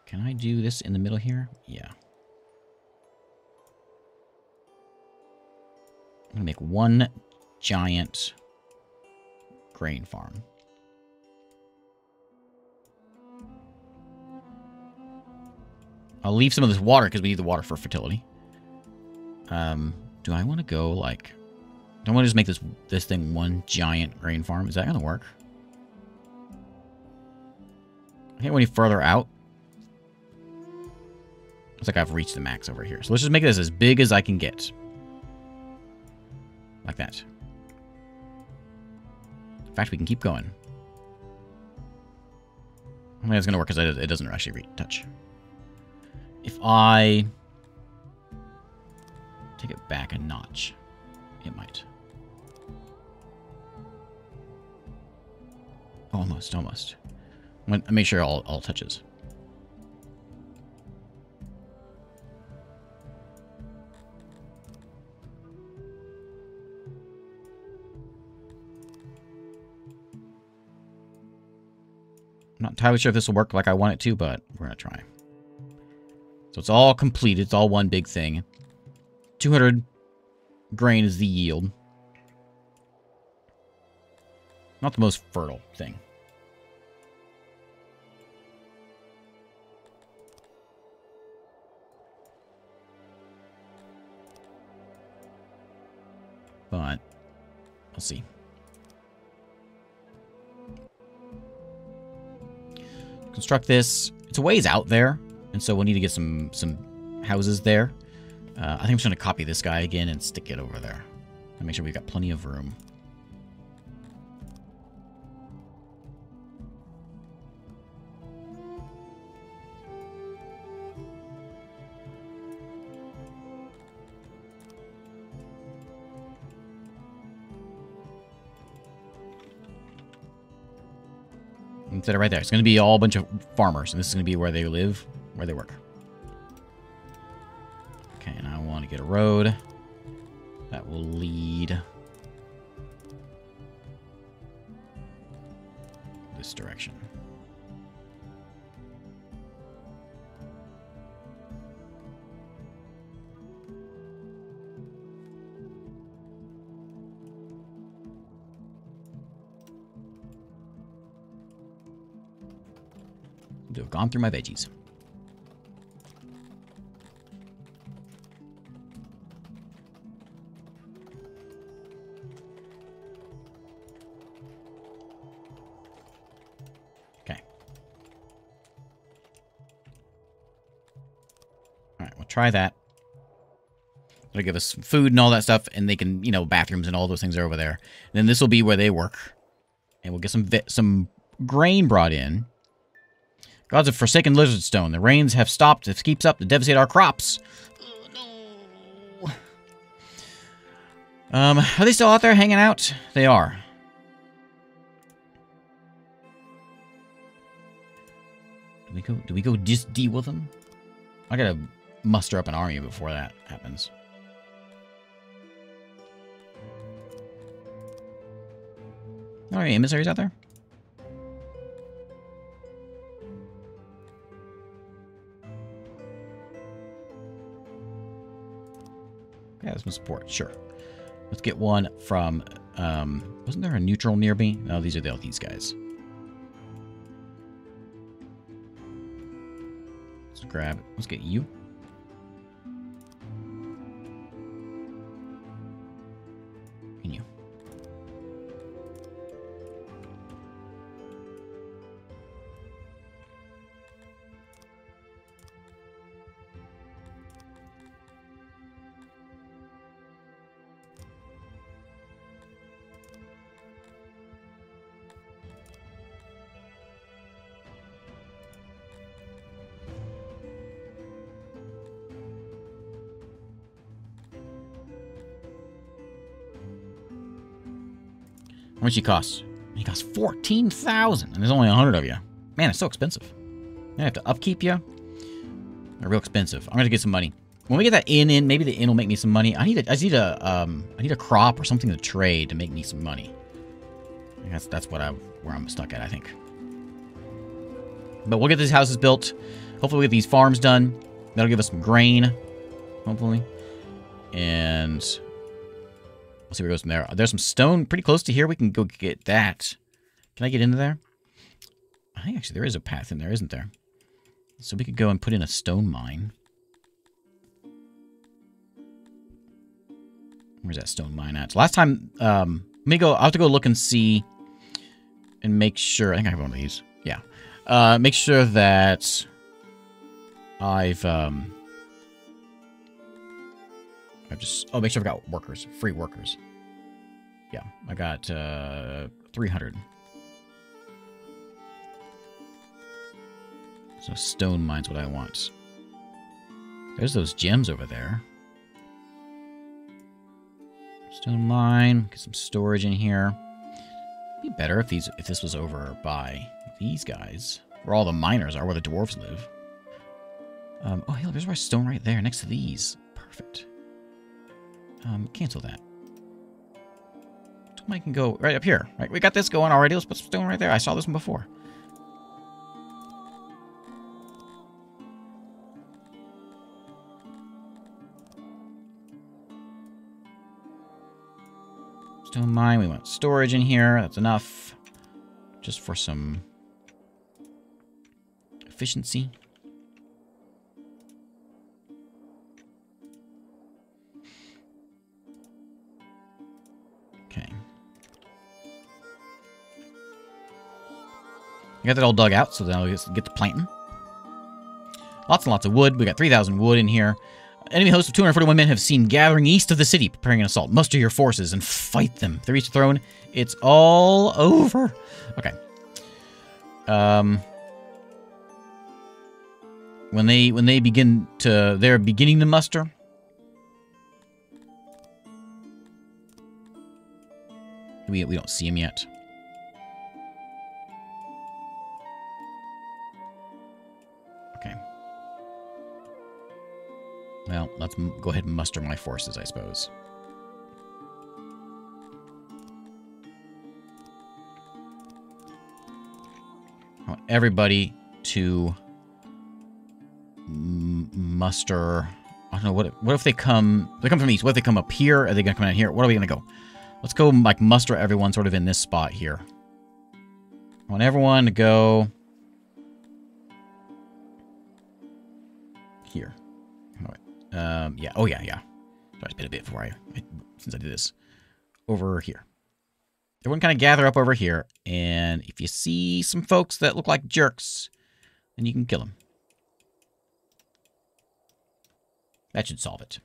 Can I do this in the middle here? Yeah. I'm gonna make one giant grain farm. I'll leave some of this water because we need the water for fertility. Do I want to go like... Do I want to just make this thing one giant grain farm? Is that gonna work? I can't go any further out. Looks like I've reached the max over here. So let's just make this as big as I can get. Like that. In fact, we can keep going. I think it's going to work because it doesn't actually touch. If I take it back a notch, it might. Almost, almost. I'm going to make sure all touches. I'm not entirely sure if this will work like I want it to, but we're going to try. So it's all complete. It's all one big thing. 200 grain is the yield. Not the most fertile thing. But we'll see. Construct this. It's a ways out there, and so we'll need to get some houses there. I think I'm just going to copy this guy again and stick it over there. And make sure we've got plenty of room. Instead of right there. It's going to be all a bunch of farmers, and this is going to be where they live, where they work. Okay, and I want to get a road that will lead this direction. To have gone through my veggies. Okay. Alright, we'll try that. They'll give us some food and all that stuff, and they can, you know, bathrooms and all those things are over there. And then this will be where they work. And we'll get some grain brought in. Gods of forsaken lizard stone. The rains have stopped. If it keeps up to devastate our crops. Oh, no. Are they still out there hanging out? They are. Do we go just deal with them? I gotta muster up an army before that happens. Are there any emissaries out there? Yeah, there's some support. Sure. Let's get one from, wasn't there a neutral near me? No, these are these guys. Let's grab it. Let's get you. And you. How much he costs? He costs 14,000, and there's only 100 of you. Man, it's so expensive. I have to upkeep you. They're real expensive. I'm gonna get some money. When we get that inn in, maybe the inn will make me some money. I need a crop or something to trade to make me some money. That's where I'm stuck at, I think. But we'll get these houses built. Hopefully we'll get these farms done. That'll give us some grain, hopefully. And we'll see where it goes from there. There's some stone pretty close to here. We can go get that. Can I get into there? I think actually there is a path in there, isn't there? So we could go and put in a stone mine. Where's that stone mine at? So last time, let me go. I'll have to go look and see and make sure. I think I have one of these. Yeah. Make sure that I've make sure I've got workers, free workers. Yeah, I got 300. So stone mine's what I want. There's those gems over there. Stone mine, get some storage in here. It'd be better if this was over by these guys, where all the miners are, where the dwarves live. Oh, hey, look, there's our stone right there, next to these. Perfect. Cancel that. I can go right up here. Right, we got this going already. Let's put some stone right there. I saw this one before. Stone mine. We want storage in here. That's enough. Just for some efficiency. Okay. I got that all dug out, so then I'll get to planting. Lots and lots of wood. We got 3,000 wood in here. Enemy hosts of 241 men have seen gathering east of the city, preparing an assault. Muster your forces and fight them. They're each thrown. It's all over. Okay. When they begin to, they're beginning to muster. We don't see them yet. Well, let's go ahead and muster my forces, I suppose. I want everybody to muster. I don't know, what if they come... They come from east. What if they come up here? Are they going to come down here? Where are we going to go? Let's go, like, muster everyone sort of in this spot here. I want everyone to go... here. Yeah. Oh, yeah. So I spent a bit before since I did this. Over here. Everyone kind of gather up over here. And if you see some folks that look like jerks, then you can kill them. That should solve it.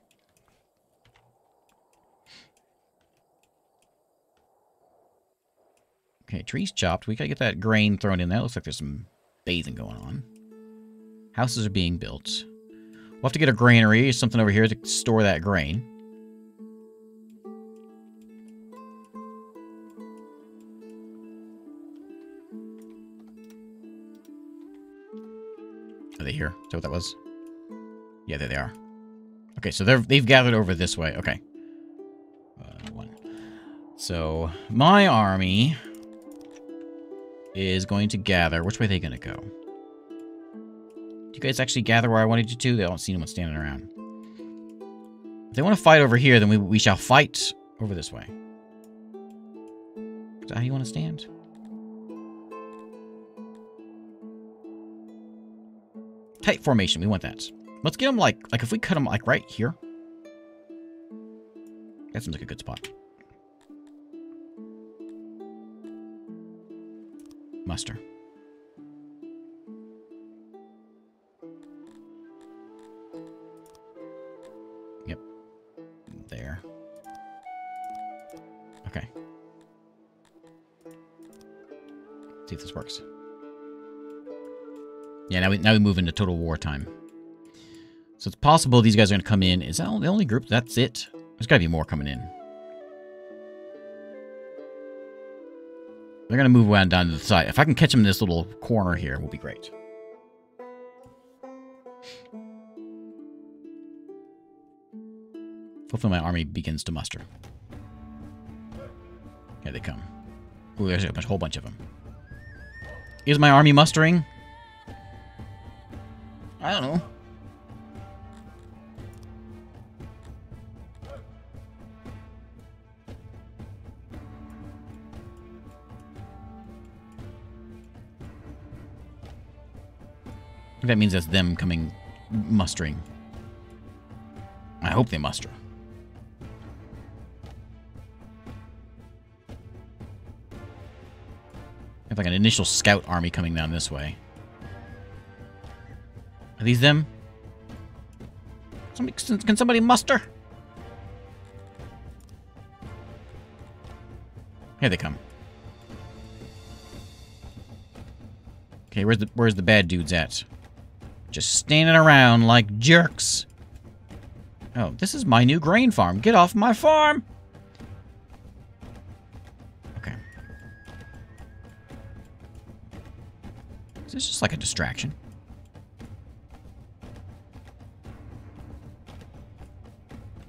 Okay, trees chopped. We gotta get that grain thrown in there. Looks like there's some bathing going on. Houses are being built. We'll have to get a granary or something over here to store that grain. Are they here? Is that what that was? Yeah, there they are. Okay, so they've gathered over this way. Okay. One. So, my army is going to gather. Which way are they going to go? Do you guys actually gather where I wanted you to? They don't see anyone standing around. If they want to fight over here, then we shall fight over this way. Is that how you want to stand? Tight formation. We want that. Let's get them like if we cut them like right here. That seems like a good spot. Muster. Yep. There. Okay. See if this works. Yeah, now we move into total wartime. So it's possible these guys are going to come in. Is that the only group? That's it? There's got to be more coming in. They're going to move around down to the side. If I can catch them in this little corner here, will be great. Hopefully my army begins to muster. Here they come. Ooh, there's a whole bunch of them. Is my army mustering? I don't know. I think that means that's them coming mustering. I hope they muster. I have like an initial scout army coming down this way. Are these them? Can somebody muster? Here they come. Okay, where's the bad dudes at? Just standing around like jerks. Oh, this is my new grain farm. Get off my farm! Okay. Is this just like a distraction?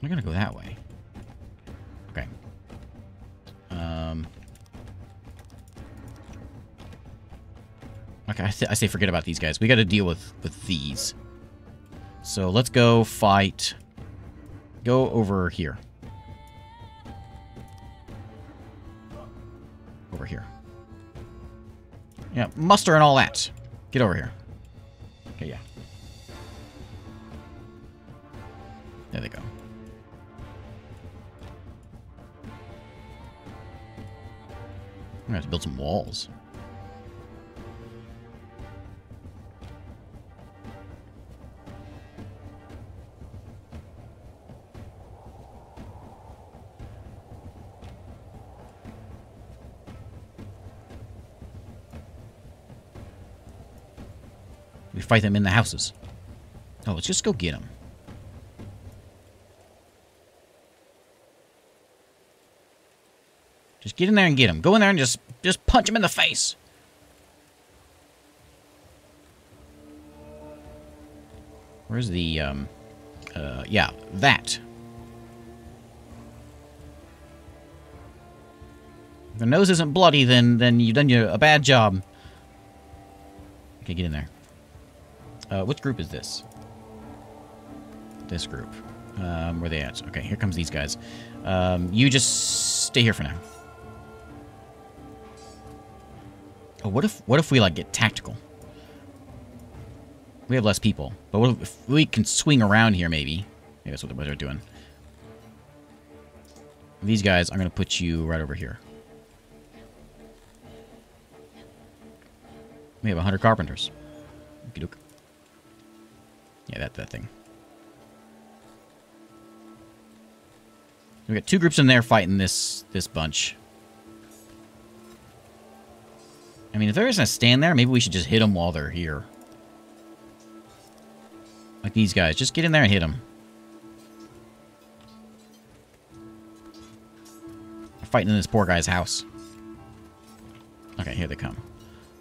I'm gonna go that way. Okay. Okay, I say forget about these guys. We got to deal with these. So let's go fight. Go over here. Over here. Yeah, muster and all that. Get over here. Okay, yeah. There they go. I'm gonna have to build some walls. We fight them in the houses. Oh, let's just go get them. Just get in there and get them. Go in there and just punch them in the face. Where's the Yeah, that. If the nose isn't bloody, then you've done a bad job. Okay, get in there. Which group is this? This group. Where are they at? Okay, here comes these guys. You just stay here for now. Oh, what if we, like, get tactical? We have less people. But what if we can swing around here, maybe? Maybe that's what they're doing. These guys, I'm going to put you right over here. We have 100 carpenters. Okey-doke. Yeah, that thing. We got 2 groups in there fighting this bunch. I mean, if they're just gonna stand there, maybe we should just hit them while they're here. Like these guys. Just get in there and hit them. They're fighting in this poor guy's house. Okay, here they come.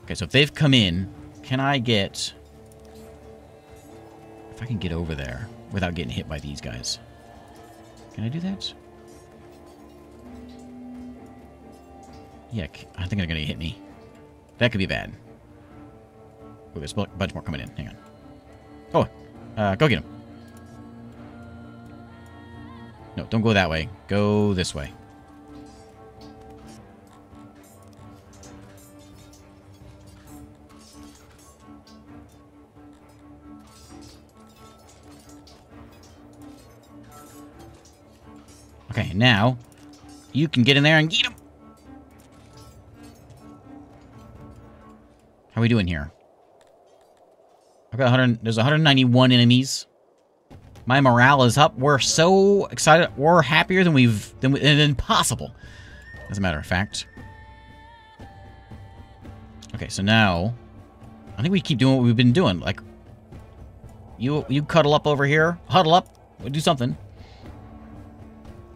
Okay, so if they've come in, can I get... If I can get over there without getting hit by these guys. Can I do that? Yeah, I think they're going to hit me. That could be bad. Oh, there's a bunch more coming in. Hang on. Oh, go get him. No, don't go that way. Go this way. Okay, now you can get in there and get him. How are we doing here? I've got 100. There's 191 enemies. My morale is up. We're so excited. We're happier than possible. As a matter of fact. Okay, so now I think we keep doing what we've been doing. Like you cuddle up over here, huddle up, we'll do something.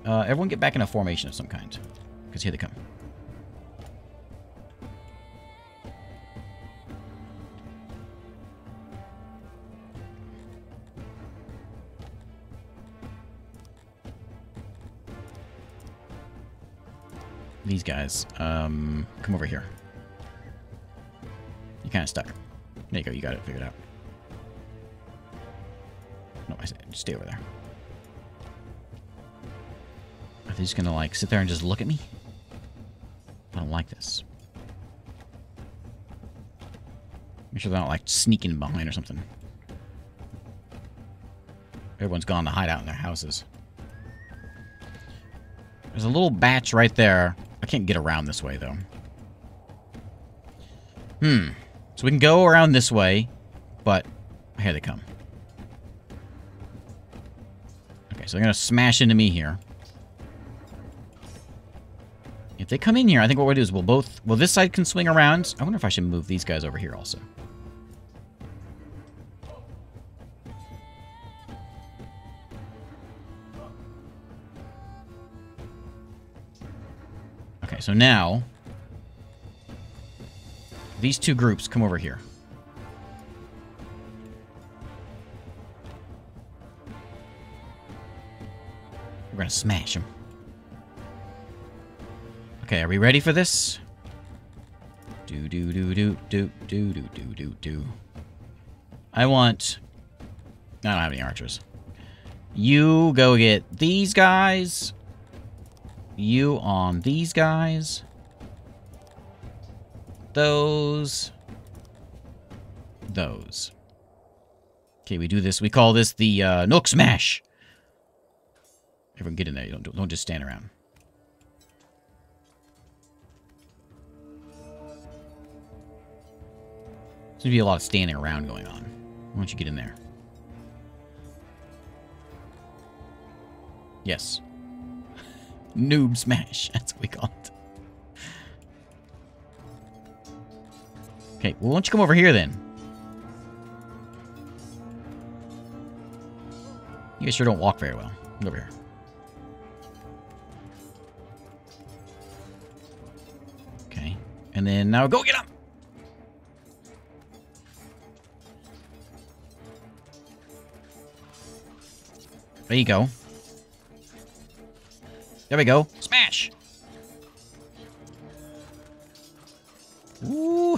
Everyone get back in a formation of some kind, because here they come. These guys, come over here. You're kind of stuck. There you go, you got it figured out. No, I said, just stay over there. Are they just gonna, like, sit there and just look at me? I don't like this. Make sure they're not, like, sneaking behind or something. Everyone's gone to hide out in their houses. There's a little batch right there. I can't get around this way, though. So we can go around this way, but here they come. Okay, so they're gonna smash into me here. If they come in here, I think what we'll do is well, this side can swing around. I wonder if I should move these guys over here also. Okay, so now these 2 groups come over here. We're gonna smash them. Okay, are we ready for this? Do. I don't have any archers. You go get these guys. You on these guys. Those. Okay, we do this. We call this the Nook Smash. Everyone get in there. You don't just stand around. Seems to be a lot of standing around going on. Why don't you get in there? Yes. Noob Smash. That's what we call it. Okay, well, why don't you come over here then? You guys sure don't walk very well. Come over here. Okay. And then now go get him! There you go. There we go. Smash! Ooh.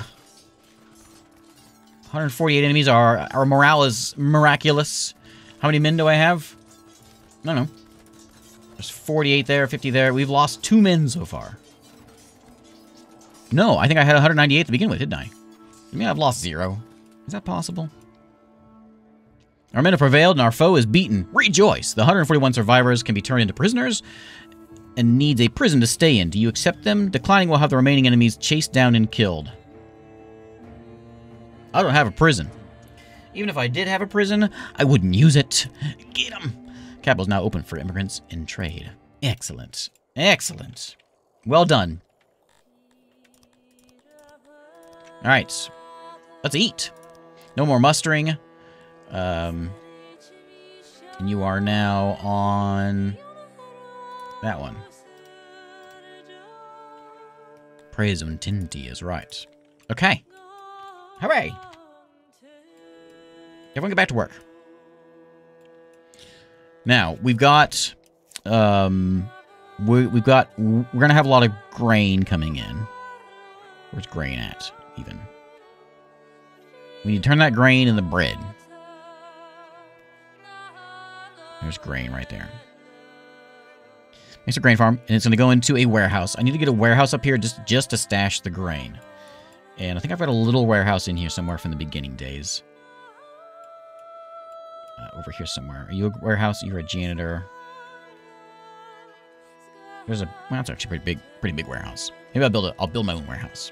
148 enemies. Our morale is miraculous. How many men do I have? I don't know. There's 48 there, 50 there. We've lost 2 men so far. No, I think I had 198 to begin with, didn't I? I mean, I've lost 0. Is that possible? Our men have prevailed and our foe is beaten. Rejoice! The 141 survivors can be turned into prisoners and needs a prison to stay in. Do you accept them? Declining will have the remaining enemies chased down and killed. I don't have a prison. Even if I did have a prison, I wouldn't use it. Get them! Capital is now open for immigrants and trade. Excellent. Excellent. Well done. Alright. Let's eat. No more mustering. And you are now on that one. Praise on Tinti is right. Okay. Hooray! Everyone get back to work. Now, we've got we're gonna have a lot of grain coming in. Where's grain at, even? We need to turn that grain into bread. There's grain right there. Makes a grain farm, and it's going to go into a warehouse. I need to get a warehouse up here just to stash the grain. And I think I've got a little warehouse in here somewhere from the beginning days. Over here somewhere. Are you a warehouse? You're a janitor. There's a... Well, that's actually a pretty big warehouse. Maybe I'll build my own warehouse.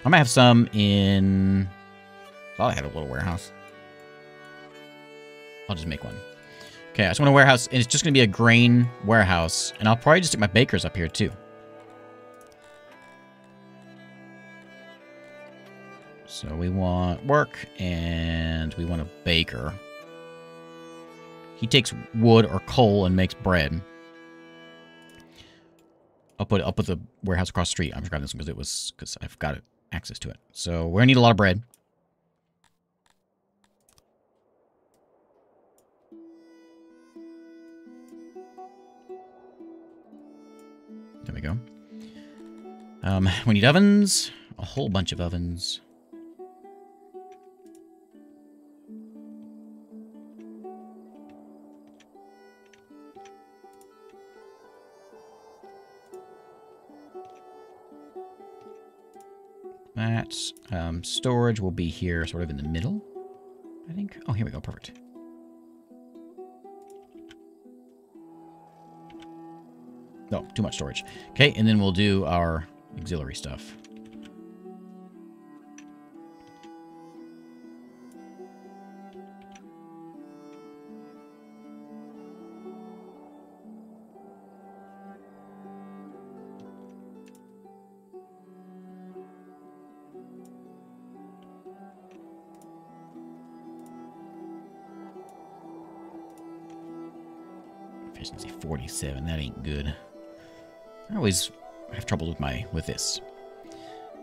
I might have some in... I thought I had a little warehouse. I'll just make one. Okay, I just want a warehouse, and it's just going to be a grain warehouse. And I'll probably just stick my bakers up here, too. So we want work, and we want a baker. He takes wood or coal and makes bread. I'll put the warehouse across the street. I'm just grabbing this one because I've got access to it. So we're going to need a lot of bread. There we go. We need ovens. A whole bunch of ovens. That storage will be here sort of in the middle, I think. Oh, here we go. Perfect. No, too much storage. Okay, and then we'll do our auxiliary stuff. Efficiency 47. That ain't good. I always have trouble with this.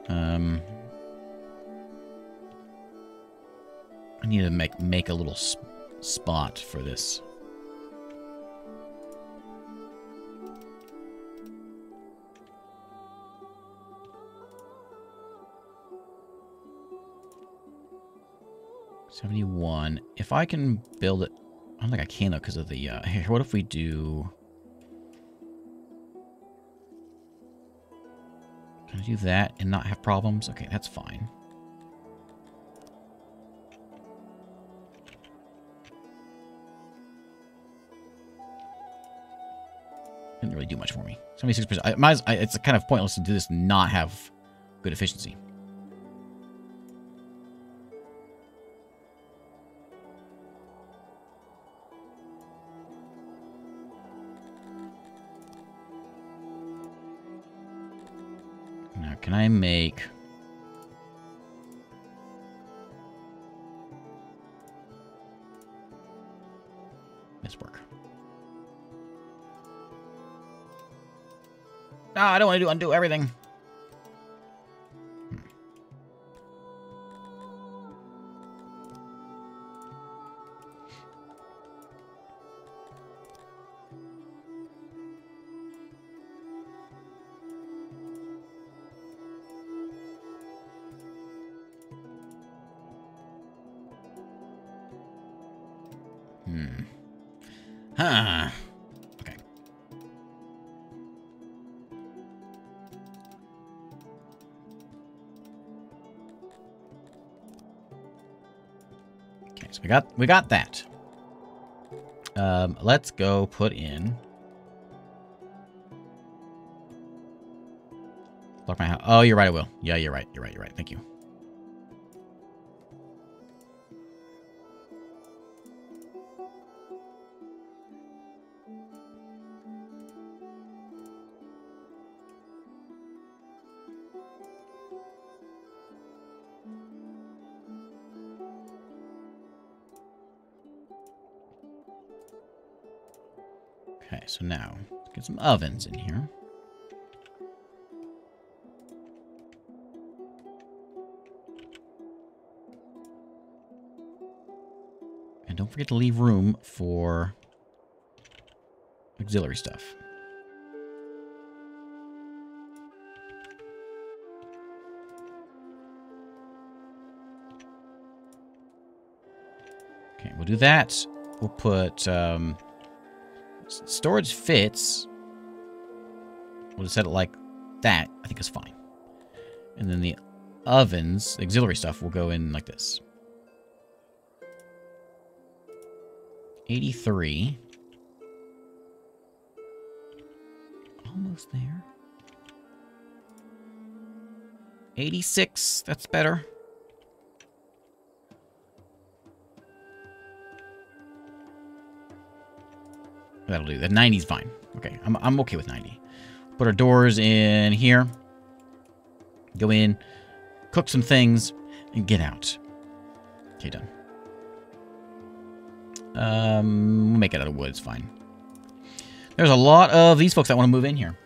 I need to make a little spot for this. $71. If I can build it, I don't think I can though because of the. Here, what if we do? Can I do that and not have problems? Okay, that's fine. Didn't really do much for me. 76%. It's kind of pointless to do this and not have good efficiency. Now, can I make... this work? No, I don't want to undo everything. Huh. Okay. Okay, so we got that. Let's go put in. Lock my house. Oh, you're right, I will. Yeah, you're right. You're right. You're right. Thank you. Okay, so now let's get some ovens in here. And don't forget to leave room for auxiliary stuff. Okay, we'll do that. We'll put storage fits. We'll just set it like that. I think it's fine. And then the ovens, auxiliary stuff, will go in like this. 83. Almost there. 86. That's better. That'll do. That 90's fine. Okay, I'm okay with 90. Put our doors in here. Go in, cook some things, and get out. Okay, done. We'll make it out of wood. It's fine. There's a lot of these folks that want to move in here.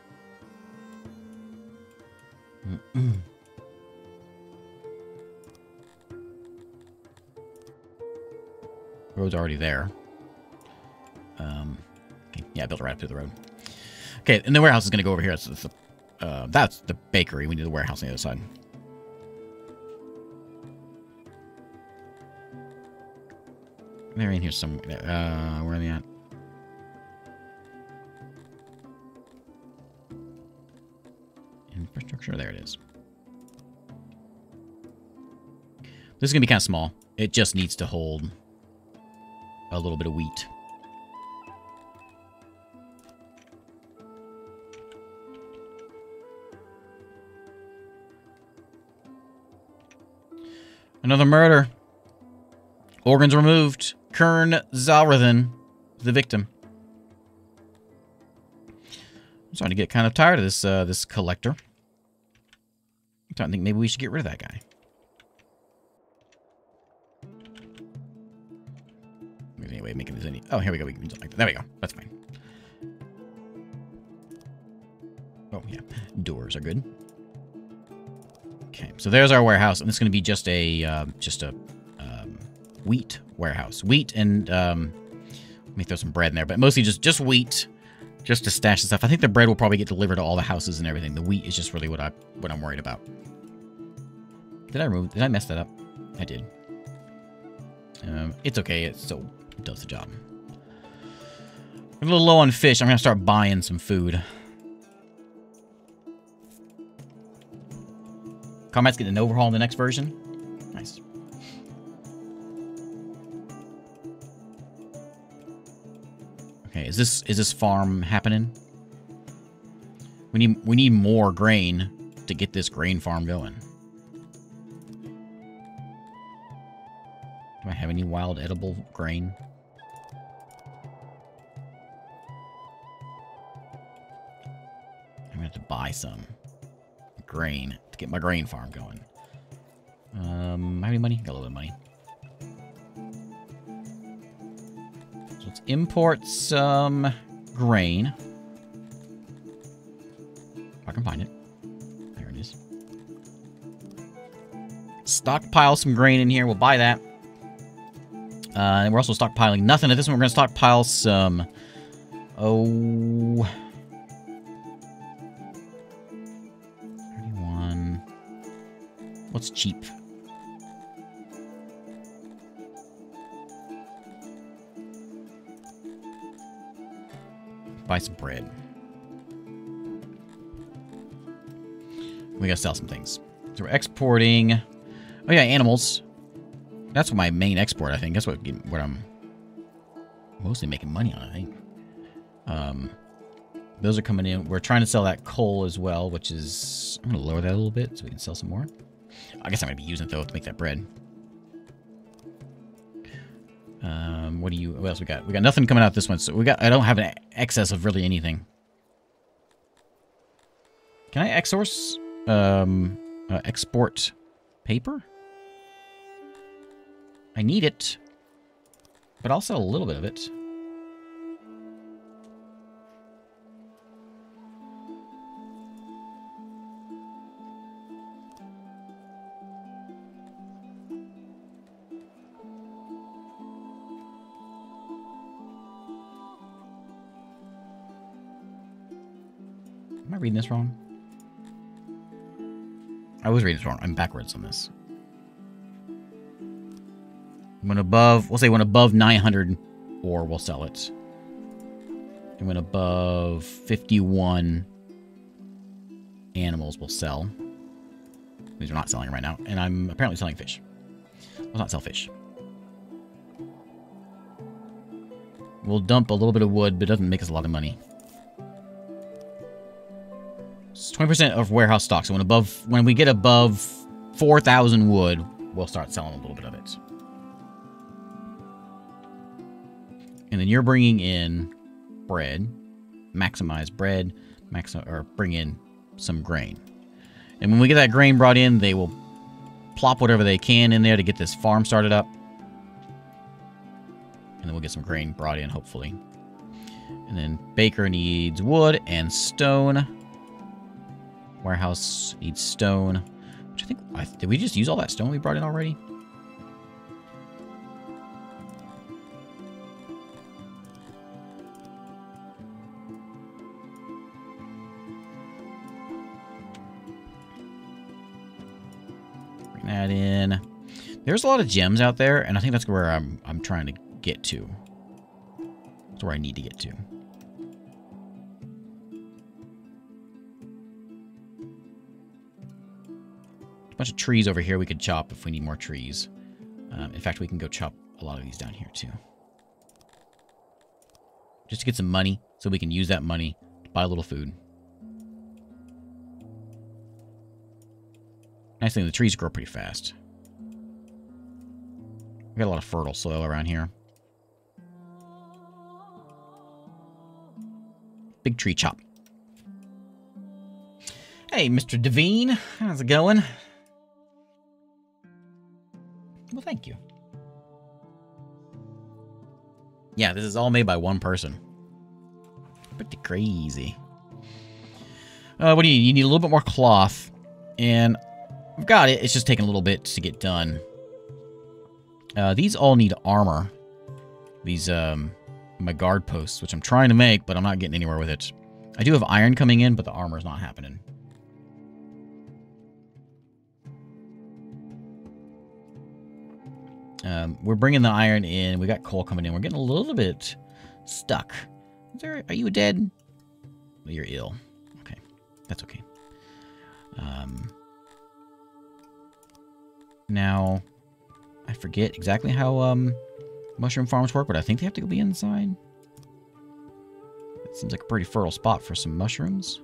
Road's already there. Okay, yeah, I built it right up to the road. Okay, and the warehouse is going to go over here. That's the bakery. We need the warehouse on the other side. They're in here somewhere. Where are they at? Infrastructure. There it is. This is going to be kind of small. It just needs to hold a little bit of wheat. Another murder. Organs removed. Kern Zalrathan, the victim. I'm starting to get kind of tired of this collector. I'm starting to think maybe we should get rid of that guy. Anyway, making this any. Oh, here we go. We can do something like that. There we go. That's fine. Oh yeah, doors are good. Okay, so there's our warehouse, and it's going to be just a wheat warehouse. Wheat and let me throw some bread in there, but mostly just wheat, just to stash the stuff. I think the bread will probably get delivered to all the houses and everything. The wheat is just really what I'm worried about. Did I mess that up? I did. It's okay. It still does the job. I'm a little low on fish. I'm gonna start buying some food. Combat's getting an overhaul in the next version. Nice. Okay, is this farm happening? We need more grain to get this grain farm going. Do I have any wild edible grain? I'm gonna have to buy some grain to get my grain farm going. How many money? Got a little bit of money. So let's import some grain. If I can find it. There it is. Stockpile some grain in here. We'll buy that. And we're also stockpiling nothing at this one. We're going to stockpile some... Oh... 31... What's cheap? Buy some bread. We gotta sell some things. So we're exporting. Oh yeah, animals. That's my main export, I think. That's what I'm mostly making money on, I think. Those are coming in. We're trying to sell that coal as well, which is... I'm going to lower that a little bit so we can sell some more. I guess I'm going to be using it, though, to make that bread. What else we got? We got nothing coming out this one, so I don't have an excess of really anything. Can I export paper? I need it, but I'll sell a little bit of it. Am I reading this wrong? I was reading this wrong. I'm backwards on this. When above, we'll say when above 900 ore, we'll sell it. And when above 51 animals, we'll sell. These are not selling right now. And I'm apparently selling fish. We'll not sell fish. We'll dump a little bit of wood, but it doesn't make us a lot of money. It's 20% of warehouse stock. So when we get above 4,000 wood, we'll start selling a little bit of it. And then you're bringing in bread, maximize bread, or bring in some grain. And when we get that grain brought in, they will plop whatever they can in there to get this farm started up. And then we'll get some grain brought in, hopefully. And then Baker needs wood and stone. Warehouse needs stone. Which I think... did we just use all that stone we brought in already? Bring that in. There's a lot of gems out there, and I think that's where I'm trying to get to. That's where I need to get to. A bunch of trees over here we could chop if we need more trees. In fact, we can go chop a lot of these down here, too. Just to get some money, so we can use that money to buy a little food. Nice thing, the trees grow pretty fast. We got a lot of fertile soil around here. Big tree chop. Hey, Mr. Devine. How's it going? Well, thank you. Yeah, this is all made by one person. Pretty crazy. What do you need? You need a little bit more cloth. And I've got it. It's just taking a little bit to get done. These all need armor. These, my guard posts, which I'm trying to make, but I'm not getting anywhere with it. I do have iron coming in, but the armor's not happening. We're bringing the iron in. We got coal coming in. We're getting a little bit stuck. Are you dead? You're ill. Okay. That's okay. Now, I forget exactly how mushroom farms work, but I think they have to be inside. That seems like a pretty fertile spot for some mushrooms.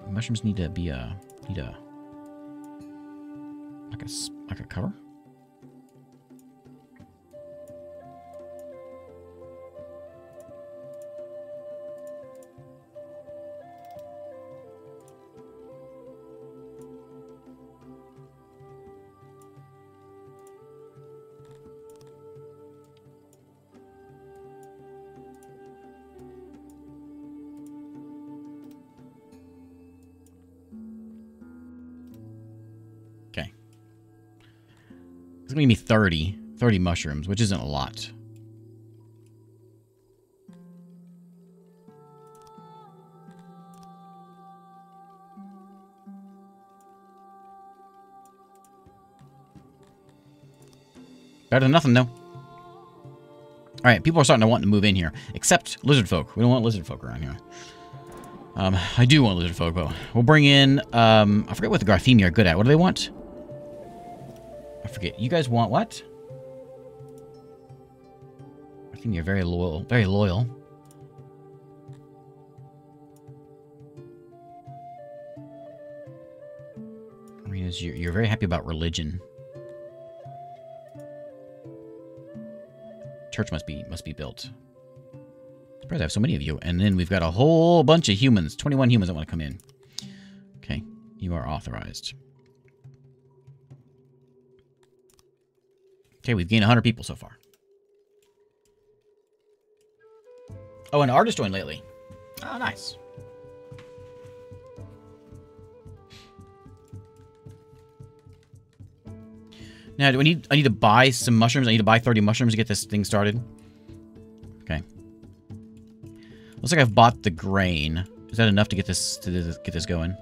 Mushrooms need to be like a cover. It's going to give me 30 mushrooms, which isn't a lot. Better than nothing, though. Alright, people are starting to want to move in here. Except lizard folk. We don't want lizard folk around here. I do want lizard folk, but we'll bring in, I forget what the Garthemi are good at. What do they want? I forget. You guys want what? Garthemi are very loyal. Very loyal. Arenas, you're very happy about religion. Church must be built. Surprised I have so many of you. And then we've got a whole bunch of humans. 21 humans that want to come in. Okay. You are authorized. Okay, we've gained 100 people so far. Oh, an artist joined lately. Oh, nice. Now, I need to buy some mushrooms. I need to buy 30 mushrooms to get this thing started. Okay. Looks like I've bought the grain. Is that enough to get this going?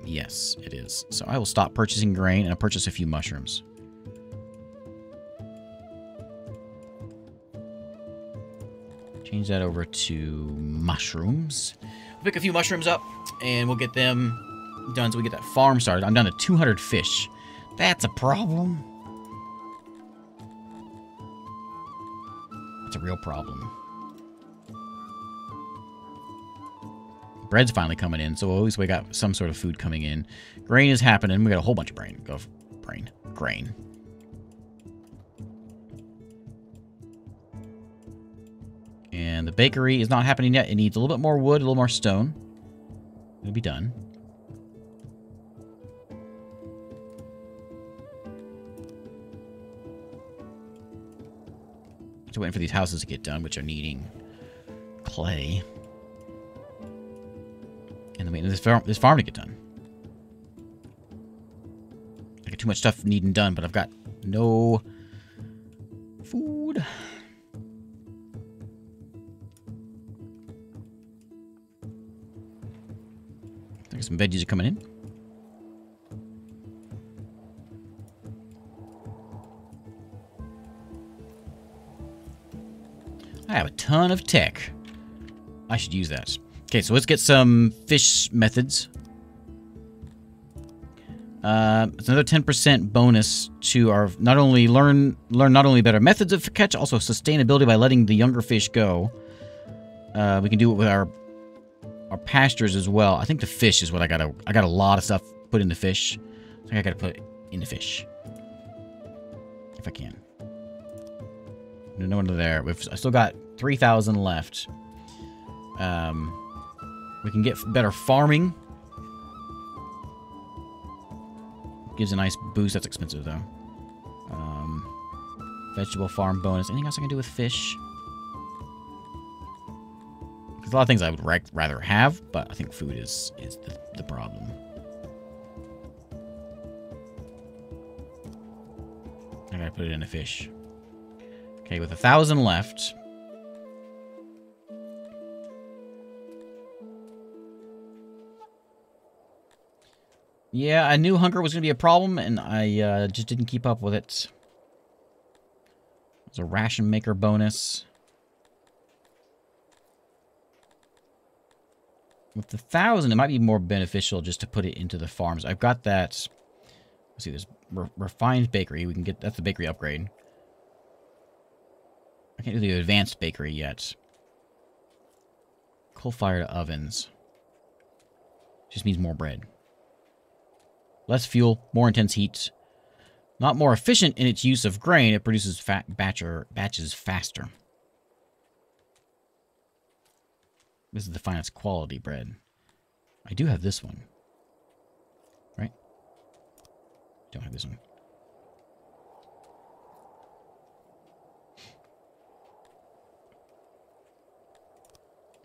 Yes, it is. So I will stop purchasing grain and I'll purchase a few mushrooms. Change that over to mushrooms. We'll pick a few mushrooms up and we'll get them done so we get that farm started. I'm down to 200 fish. That's a problem. That's a real problem. Bread's finally coming in, so at least we got some sort of food coming in. Grain is happening. We got a whole bunch of grain. Grain. And the bakery is not happening yet. It needs a little bit more wood, a little more stone. It'll be done. Still waiting for these houses to get done, which are needing clay. And then waiting for this farm to get done. I got too much stuff needing done, but I've got no food. I think some veggies are coming in. I have a ton of tech. I should use that. Okay, so let's get some fish methods. It's another 10% bonus to our not only learn not only better methods of catch, also sustainability by letting the younger fish go. We can do it with our pastures as well. I think the fish is what I got a lot of stuff put into fish. I think I gotta put into fish. If I can. No one there. I still got 3,000 left. We can get better farming. Gives a nice boost. That's expensive, though. Vegetable farm bonus. Anything else I can do with fish? There's a lot of things I would rather have, but I think food is the problem. I gotta put it in a fish. Okay, with 1,000 left. Yeah, I knew hunger was going to be a problem, and I just didn't keep up with it. There's a ration maker bonus. With the 1,000, it might be more beneficial just to put it into the farms. I've got that. Let's see, there's refined bakery. We can get that's the bakery upgrade. I can't do the advanced bakery yet. Coal-fired ovens. Just means more bread. Less fuel, more intense heat. Not more efficient in its use of grain. It produces batches faster. This is the finest quality bread. I do have this one. Right? Don't have this one.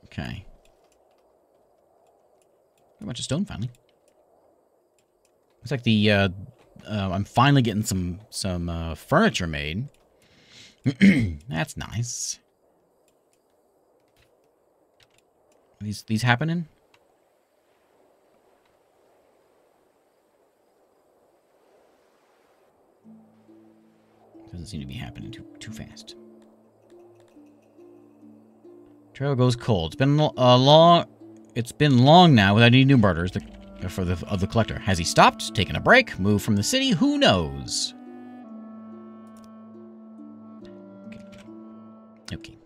Okay. A bunch of stone finally. Looks like the I'm finally getting some furniture made. That's nice. Are these happening? Doesn't seem to be happening too fast. Trail goes cold. It's been long now without any new murders of the collector. Has he stopped? Taken a break? Moved from the city? Who knows? Okay.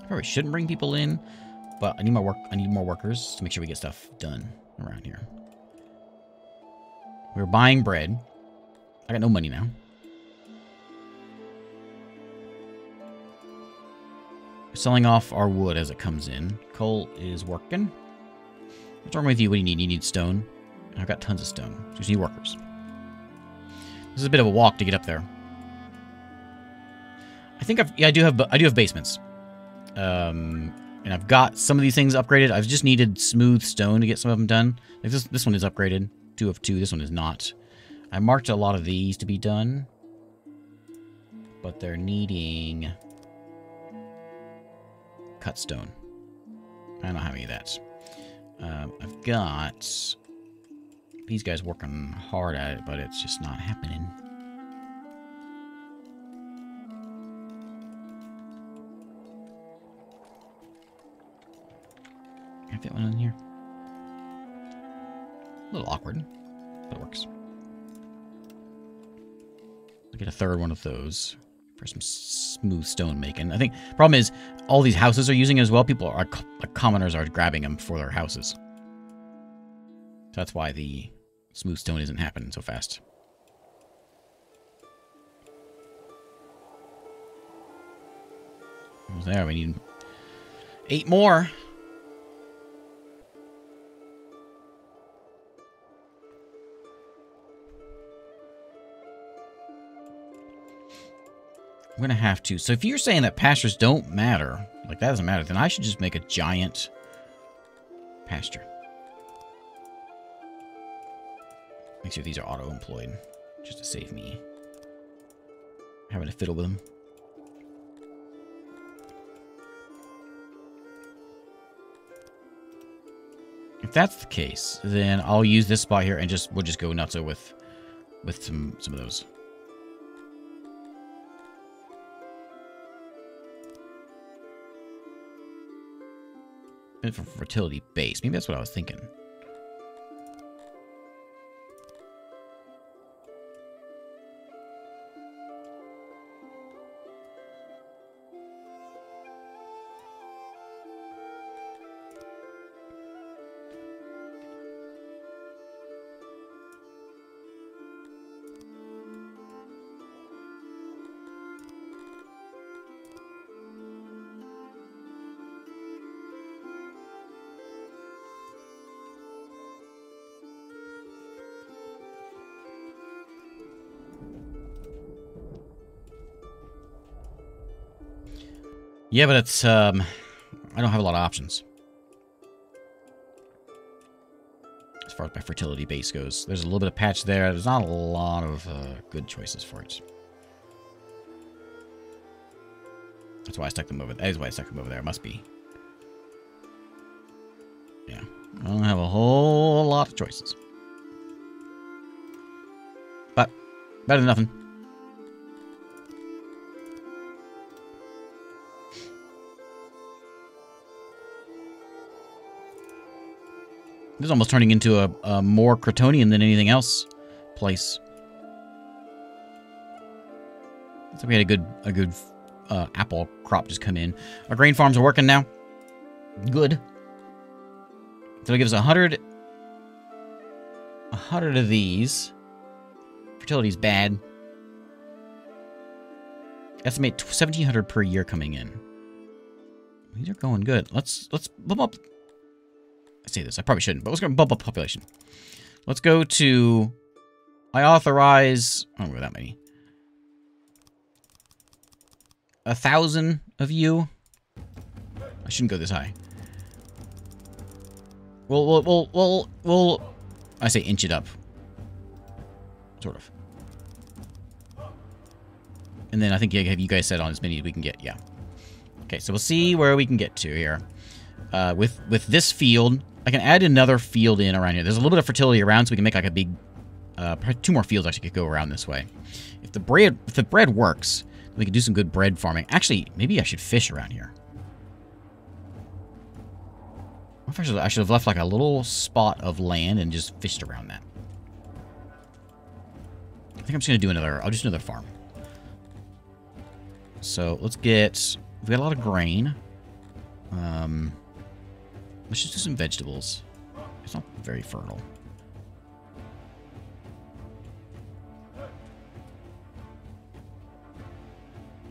Probably shouldn't bring people in, but I need more workers to make sure we get stuff done around here. We're buying bread. I got no money now. We're selling off our wood as it comes in. Coal is working. What's wrong with you? What do you need? You need stone. I've got tons of stone. So you just need workers. This is a bit of a walk to get up there. I think I do have basements. And I've got some of these things upgraded. I've just needed smooth stone to get some of them done. Like this one is upgraded. 2 of 2. This one is not. I marked a lot of these to be done. But they're needing cut stone. I don't have any of that. I've got these guys working hard at it, but it's just not happening. Can I fit one in here? A little awkward, but it works. I'll get a third one of those for some smooth stone making. I think the problem is all these houses are using it as well. People are, like commoners are grabbing them for their houses. So that's why the smooth stone isn't happening so fast. Almost there. We need 8 more. I'm going to have to. So if you're saying that pastures don't matter, like that doesn't matter, then I should just make a giant pasture. Make sure these are auto-employed, just to save me having to fiddle with them. If that's the case, then I'll use this spot here and we'll just go nutso with some of those. For fertility base. Maybe that's what I was thinking. Yeah, but it's, I don't have a lot of options. As far as my fertility base goes. There's a little bit of patch there. There's not a lot of good choices for it. That's why I stuck them over there. That is why I stuck them over there. It must be. Yeah. I don't have a whole lot of choices. But, better than nothing. This is almost turning into a more Crotonian than anything else place. So we had a good apple crop just come in. Our grain farms are working now. Good. So it gives 100 of these. Fertility's bad. Estimate 1,700 per year coming in. These are going good. Let's bump up. I say this, I probably shouldn't, but let's go bump up population. Let's go to. I authorize. I don't know that many. 1,000 of you. I shouldn't go this high. We'll I say inch it up. Sort of. And then I think you guys said on as many as we can get, yeah. Okay, so we'll see where we can get to here. With this field, I can add another field in around here. There's a little bit of fertility around, so we can make like a big... probably 2 more fields actually could go around this way. If the bread works, then we can do some good bread farming. Actually, maybe I should fish around here. I should have left like a little spot of land and just fished around that. I think I'm just going to do another... I'll just do another farm. So, let's get... We've got a lot of grain. Let's just do some vegetables. It's not very fertile.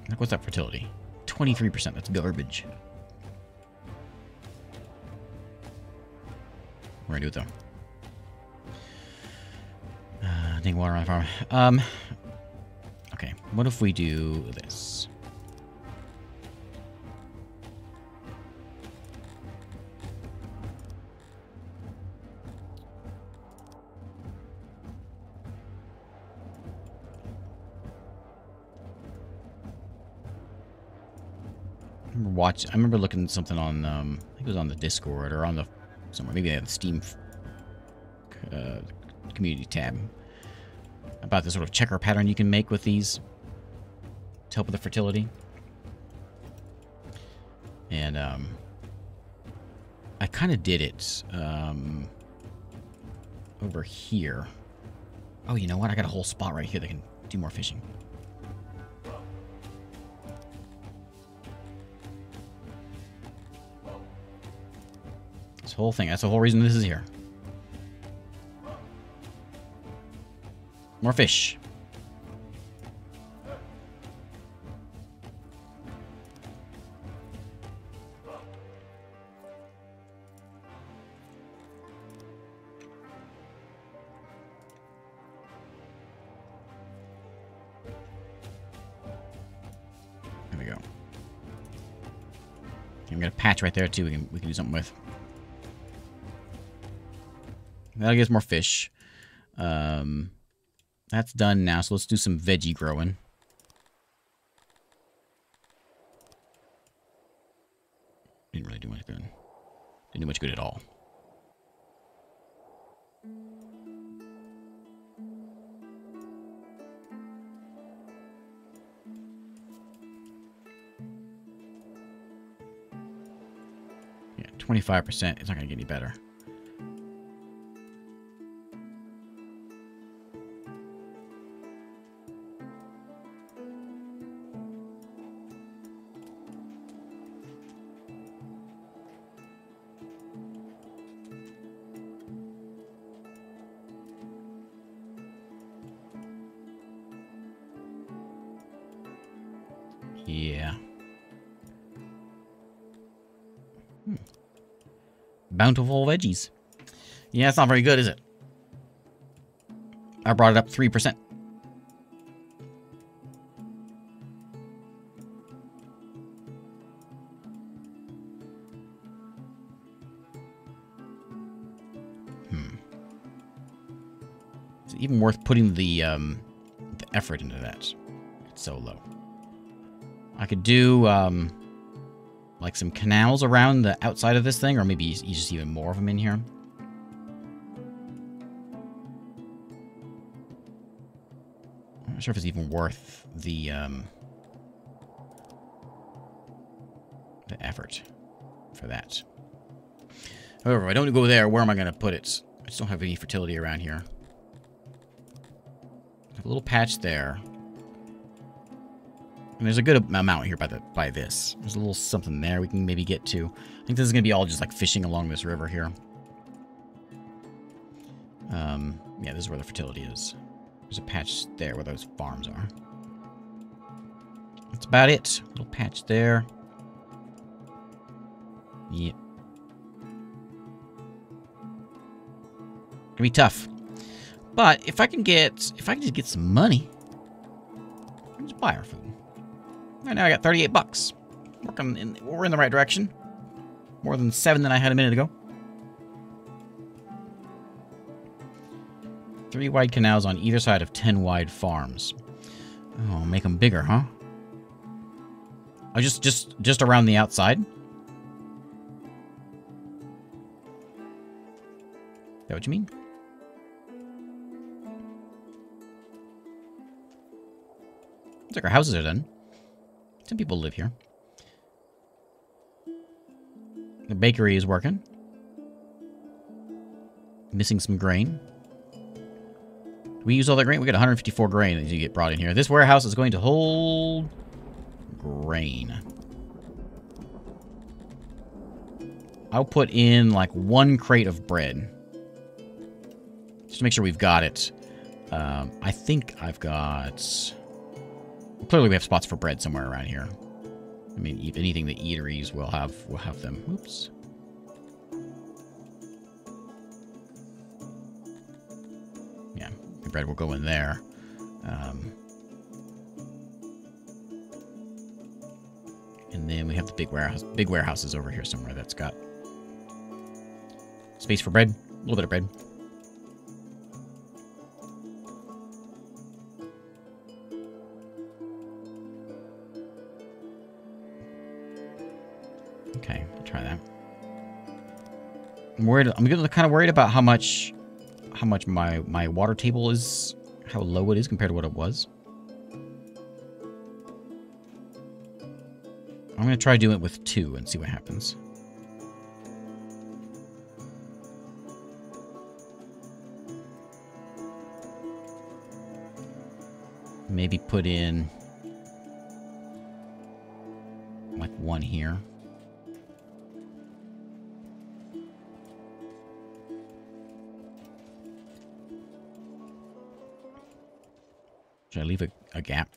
Like, what's that fertility? 23%. That's garbage. We're gonna do it though. Take water on the farm. Okay. What if we do this? I remember looking at something on, I think it was on the Discord or on the, somewhere, maybe on the Steam community tab, about the sort of checker pattern you can make with these to help with the fertility. And, I kind of did it, over here. Oh, you know what? I got a whole spot right here that can do more fishing. Whole thing. That's the whole reason this is here. More fish. There we go. I'm gonna patch right there too. We can do something with. That'll get us more fish. That's done now, so let's do some veggie growing. Didn't really do much good. Didn't do much good at all. Yeah, 25%. It's not going to get any better. Yeah. Bountiful veggies. Yeah, it's not very good, is it? I brought it up 3%. Is it even worth putting the effort into that? It's so low. I could do, like some canals around the outside of this thing, or maybe you just even more of them in here. I'm not sure if it's even worth the effort for that. However, if I don't go there, where am I going to put it? I just don't have any fertility around here. I have a little patch there. And there's a good amount here by this. There's a little something there we can maybe get to. I think this is going to be all just like fishing along this river here. Yeah, this is where the fertility is. There's a patch there where those farms are. That's about it. Little patch there. Yep. Gonna be tough. But if I can just get some money, I can just buy our food. Right now I got 38 bucks. We're in the right direction. More than 7 than I had a minute ago. 3 wide canals on either side of 10 wide farms. Oh, make them bigger, huh? Oh, just around the outside? Is that what you mean? Looks like our houses are done. Some people live here. The bakery is working. Missing some grain. Did we use all that grain? We got 154 grain that you get brought in here. This warehouse is going to hold grain. I'll put in like 1 crate of bread. Just to make sure we've got it. I think I've got... Clearly we have spots for bread somewhere around here. I mean, anything the eateries will have them. Oops. Yeah, the bread will go in there. And then we have the big warehouse. Big warehouse is over here somewhere that's got space for bread. A little bit of bread. Okay, I'll try that. I'm kind of worried about how much my water table is, how low it is compared to what it was. I'm going to try doing it with 2 and see what happens. Maybe put in like 1 here. Should I leave a gap?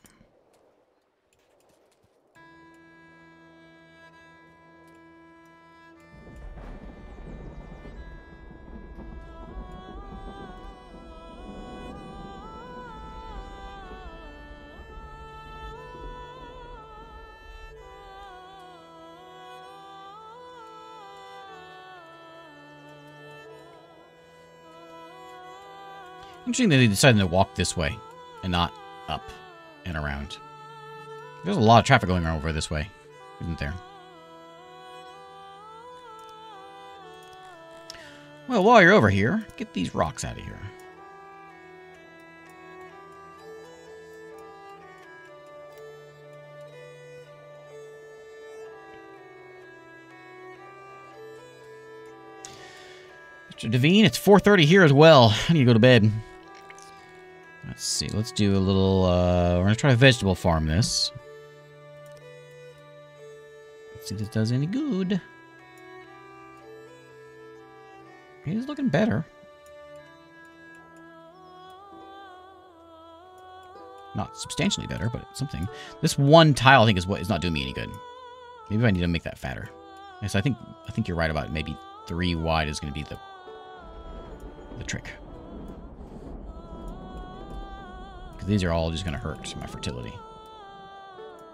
Interesting that they decided to walk this way and not up and around. There's a lot of traffic going over this way, isn't there? Well, while you're over here, get these rocks out of here. Mr. Devine, it's 4:30 here as well. I need to go to bed. Let's see. Let's do a little... we're going to try to vegetable farm this. Let's see if this does any good. It is looking better. Not substantially better, but something. This 1 tile, I think, is what is not doing me any good. Maybe I need to make that fatter. Yes, I think you're right about it. Maybe 3 wide is going to be the trick. Because these are all just going to hurt my fertility.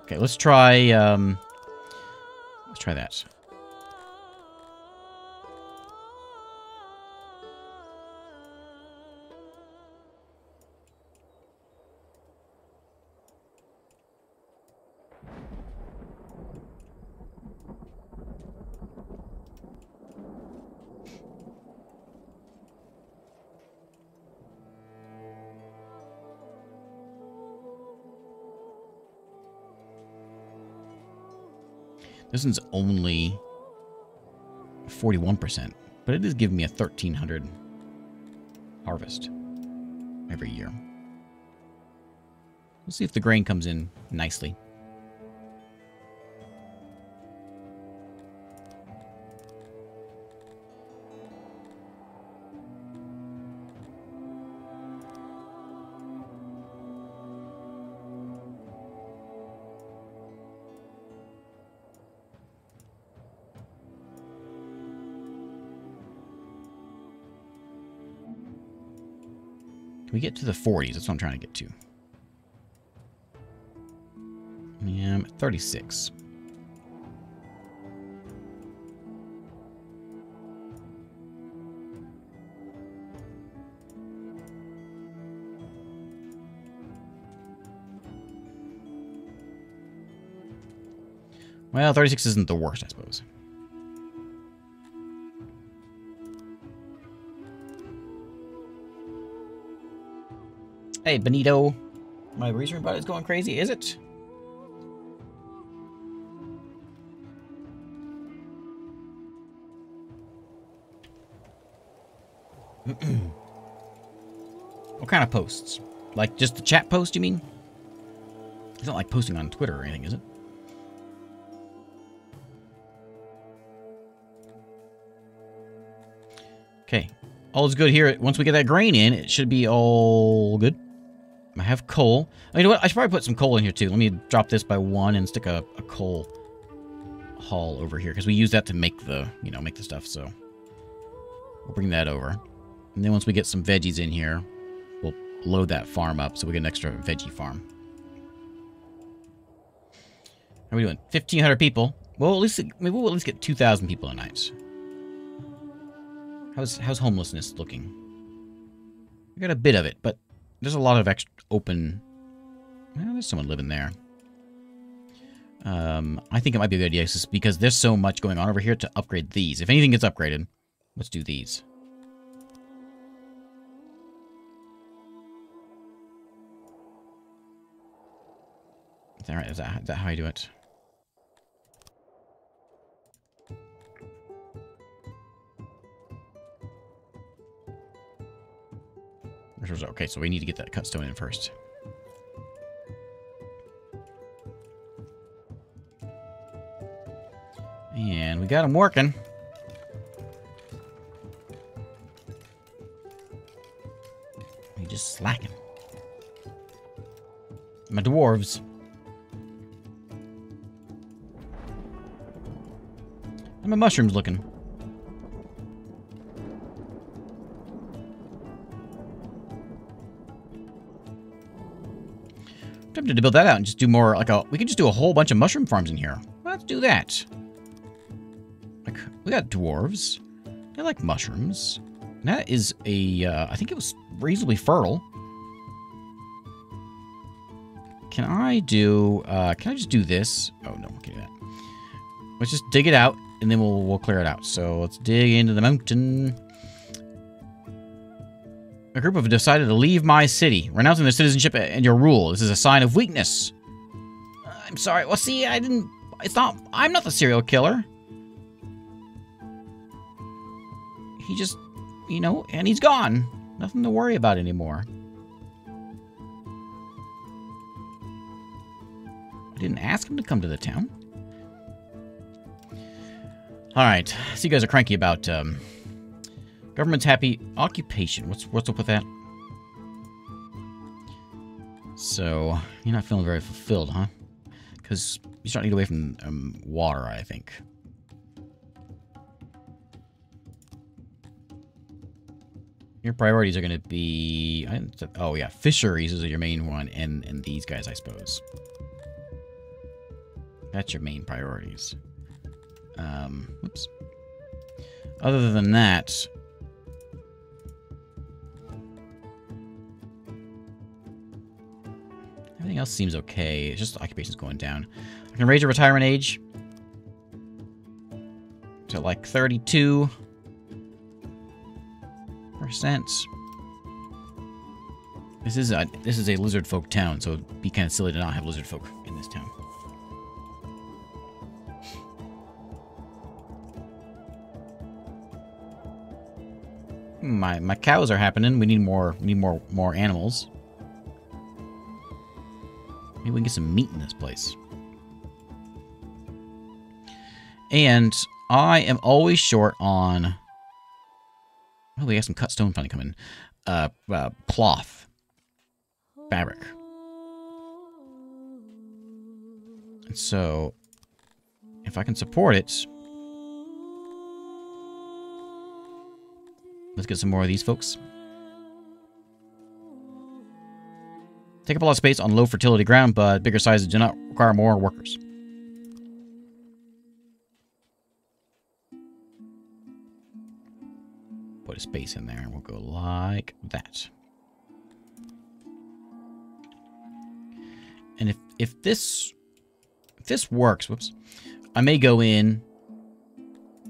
Okay, let's try that. This one's only 41%, but it is giving me a 1,300 harvest every year. We'll see if the grain comes in nicely. Can we get to the 40s? That's what I'm trying to get to. Yeah, I'm at 36. Well, 36 isn't the worst, I suppose. Hey, Benito. My research body's going crazy, is it? What kind of posts? Like just the chat post, you mean? It's not like posting on Twitter or anything, is it? Okay. All is good here. Once we get that grain in, it should be all good. I have coal. Oh, you know what? I should probably put some coal in here, too. Let me drop this by 1 and stick a coal haul over here. Because we use that to make the, make the stuff, so. We'll bring that over. And then once we get some veggies in here, we'll load that farm up so we get an extra veggie farm. How are we doing? 1,500 people. Well, maybe we'll at least get 2,000 people tonight. How's homelessness looking? We got a bit of it, but there's a lot of extra open. Well, there's someone living there. I think it might be a good idea just because there's so much going on over here to upgrade these. If anything gets upgraded, let's do these. Is that right? Is that how you do it? Okay, so we need to get that cut stone in first. And we got them working. We just slacking. My dwarves. How my mushrooms looking? I'm tempted to build that out and just do more like we could just do a whole bunch of mushroom farms in here. Let's do that. Like, we got dwarves. They like mushrooms. And that is a, I think it was reasonably fertile. Can I just do this? Oh, no, we can't do that. Let's just dig it out, and then we'll clear it out. So let's dig into the mountain. A group have decided to leave my city, renouncing their citizenship and your rule. This is a sign of weakness. I'm sorry. Well, see, I'm not the serial killer. He just, and he's gone. Nothing to worry about anymore. I didn't ask him to come to the town. Alright, so you guys are cranky about, government's happy. Occupation. What's up with that? So, you're not feeling very fulfilled, huh? Because you're starting to get away from water, I think. Your priorities are going to be... oh, yeah. Fisheries is your main one, and these guys, I suppose. That's your main priorities. Whoops. Other than that... everything else seems okay. It's just occupation's going down. I can raise your retirement age to like 32%. This is a lizard folk town, so it'd be kind of silly to not have lizard folk in this town. My cows are happening. We need more animals. Maybe we can get some meat in this place. And I am always short on... oh, we got some cut stone finally coming. Cloth. Fabric. And so, if I can support it... let's get some more of these folks. Take up a lot of space on low fertility ground, but bigger sizes do not require more workers. Put a space in there, and we'll go like that. And if this works, whoops, I may go in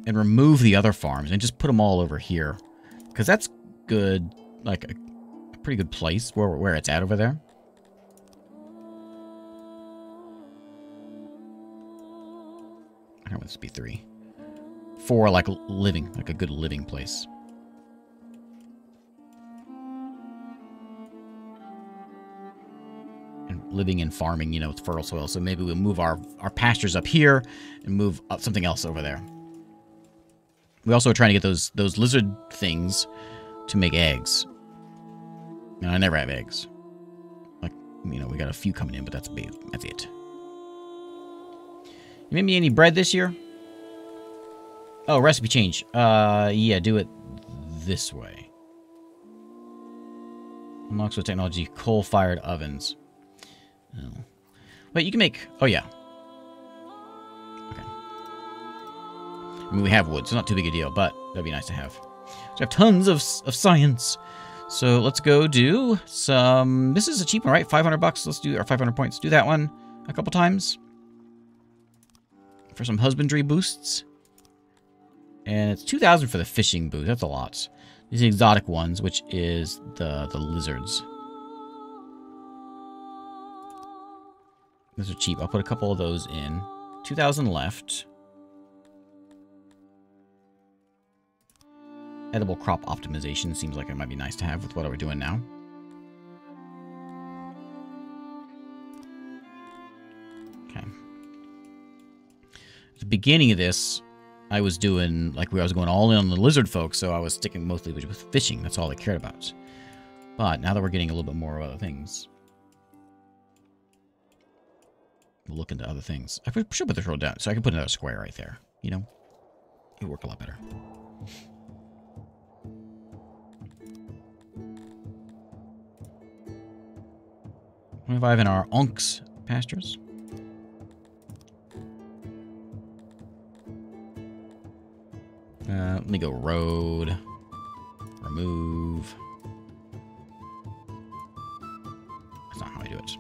and remove the other farms and just put them all over here. Because that's good, like a pretty good place where it's at over there. I don't want this to be 3. 4, like living, like a good living place. And living and farming, you know, it's fertile soil. So maybe we'll move our pastures up here and move up something else over there. We also are trying to get those lizard things to make eggs. And I never have eggs. Like, you know, we got a few coming in, but that's it. You made me any bread this year? Oh, recipe change. Yeah, do it this way. Unlocks with technology, coal-fired ovens. Oh. Wait, you can make... Oh, yeah. Okay. I mean, we have wood, so not too big a deal, but that'd be nice to have. So we have tons of science. So let's go do some... This is a cheap one, right? 500 bucks. Let's do... Or 500 points. Do that one a couple times. For some husbandry boosts. And it's 2,000 for the fishing boost. That's a lot. These exotic ones, which is the lizards. Those are cheap. I'll put a couple of those in. 2,000 left. Edible crop optimization seems like it might be nice to have with what we're doing now. Okay. At the beginning of this, I was doing, like, I was going all in on the lizard folk, so I was sticking mostly with fishing. That's all I cared about. But now that we're getting a little bit more of other things, we'll look into other things. I should put this road down, so I can put another square right there. You know? It would work a lot better. $25 in our onks pastures. Let me go road. Remove. That's not how I do it.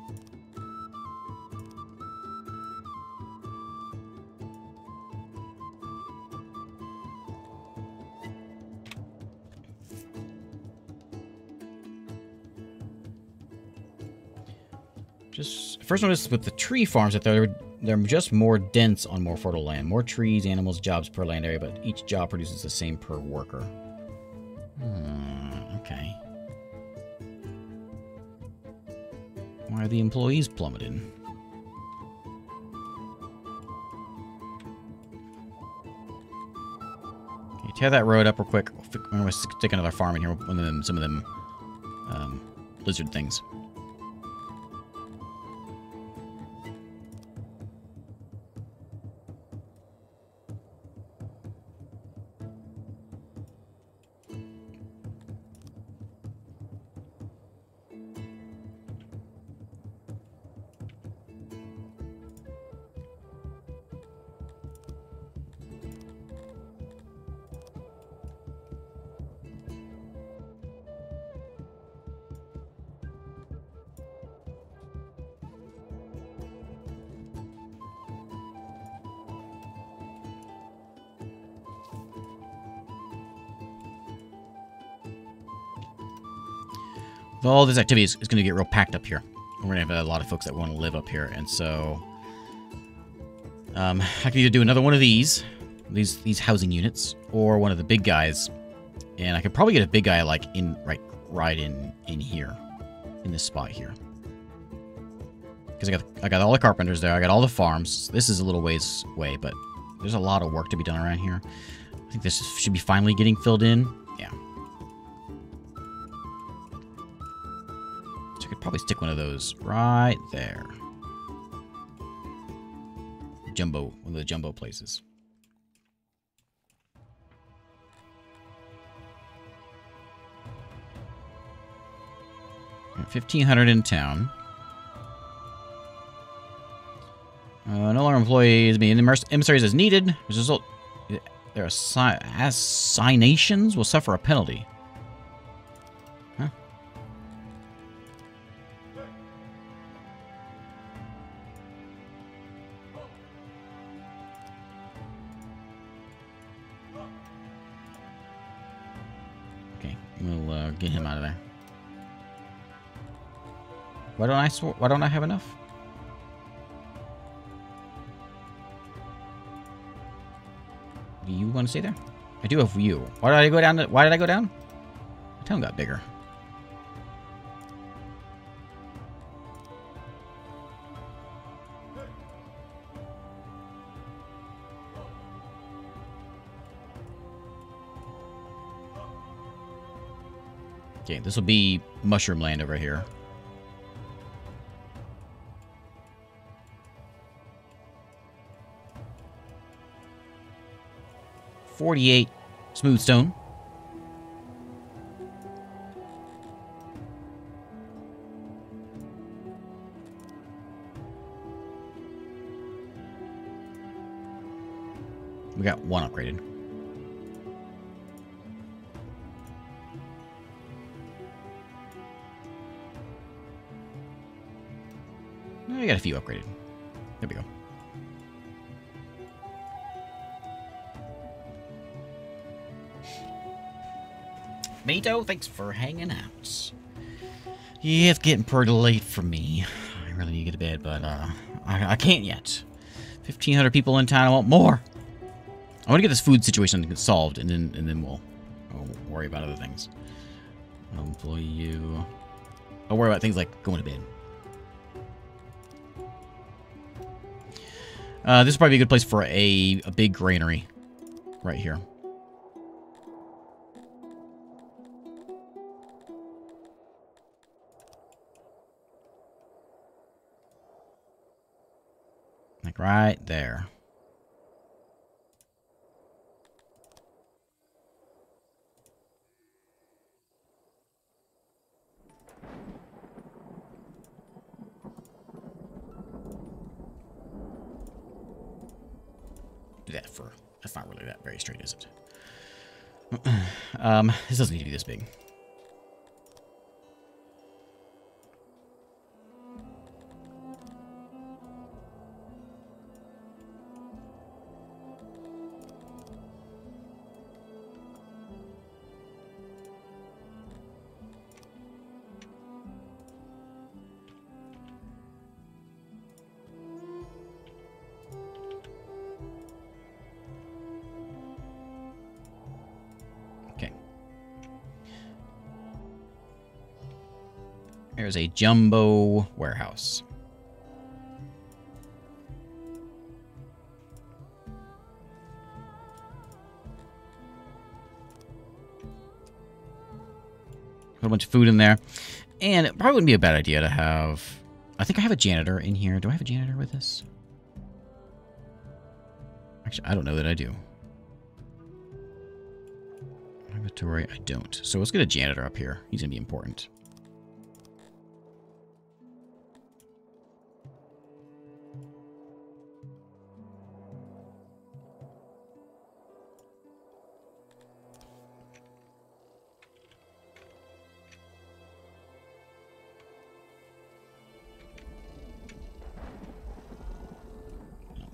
Just first notice with the tree farms that they're just more dense on more fertile land. More trees, animals, jobs per land area, but each job produces the same per worker. Okay. Why are the employees plummeted? Okay, tear that road up real quick. I'm going to stick another farm in here. Some of them lizard things. All this activity is going to get real packed up here. We're going to have a lot of folks that want to live up here, and so I can either do another one of these housing units, or one of the big guys, and I could probably get a big guy like right in here, in this spot here, because I got all the carpenters there, I got all the farms. This is a little ways away, but there's a lot of work to be done around here. I think this should be finally getting filled in. Yeah. I could probably stick one of those right there. One of the jumbo places. 1,500 in town. No longer employees being emissaries as needed. As a result, their assignations will suffer a penalty. Huh? Get him out of there. Why don't I have enough? Do you want to stay there? I do have you. Why did I go down? Why did I go down? My town got bigger. Okay, this will be mushroom land over here. $48 smooth stone. We got one upgraded. We got a few upgraded. There we go. Mito, thanks for hanging out. Yeah, it's getting pretty late for me. I really need to get to bed, but I can't yet. 1,500 people in town. I want more. I want to get this food situation solved, and then we'll worry about other things. I'll employ you. I'll worry about things like going to bed. This is probably a good place for a big granary right here. Like right there. Do that for... That's not really that very straight, is it? This doesn't need to be this big. There's a jumbo warehouse. Put a bunch of food in there. And it probably wouldn't be a bad idea to have... I think I have a janitor in here. Do I have a janitor with this? Actually, I don't know that I do. Inventory, I don't. So let's get a janitor up here. He's going to be important.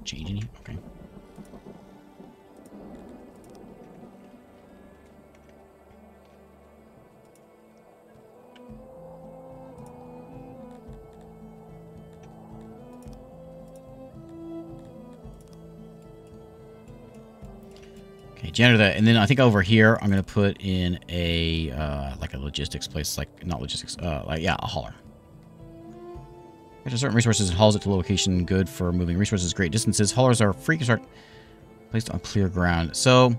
Change any? Okay. Okay, janitor that, and then I think over here I'm gonna put in a like a logistics place, like not logistics, like yeah, a hauler. After certain resources, it hauls it to a location good for moving resources great distances. Haulers are free to start placed on clear ground. So,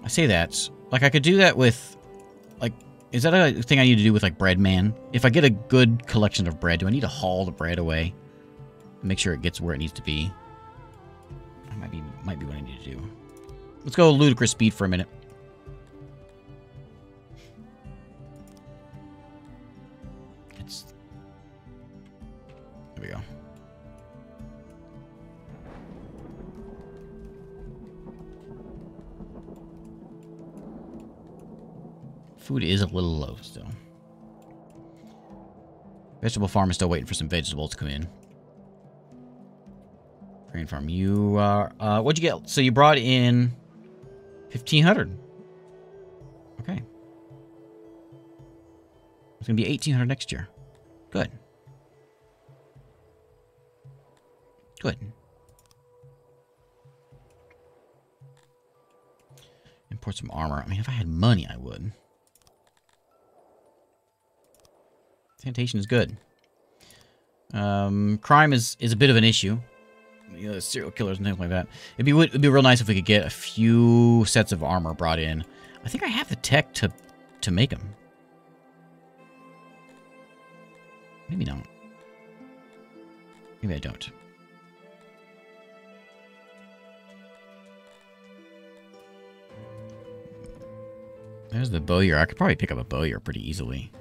I say that. Like, I could do that with, like, is that a thing I need to do with, like, bread man? If I get a good collection of bread, do I need to haul the bread away? Make sure it gets where it needs to be. That might be what I need to do. Let's go ludicrous speed for a minute. There we go. Food is a little low still. Vegetable farm is still waiting for some vegetables to come in. Grain farm, you are... what'd you get? So you brought in 1,500. Okay. It's going to be 1,800 next year. Good. Good. Import some armor. I mean, if I had money, I would. Sanitation is good. Crime is a bit of an issue. You know, serial killers and things like that. It'd be real nice if we could get a few sets of armor brought in. I think I have the tech to make them. Maybe not. Maybe I don't. There's the bowyer. I could probably pick up a bowyer pretty easily.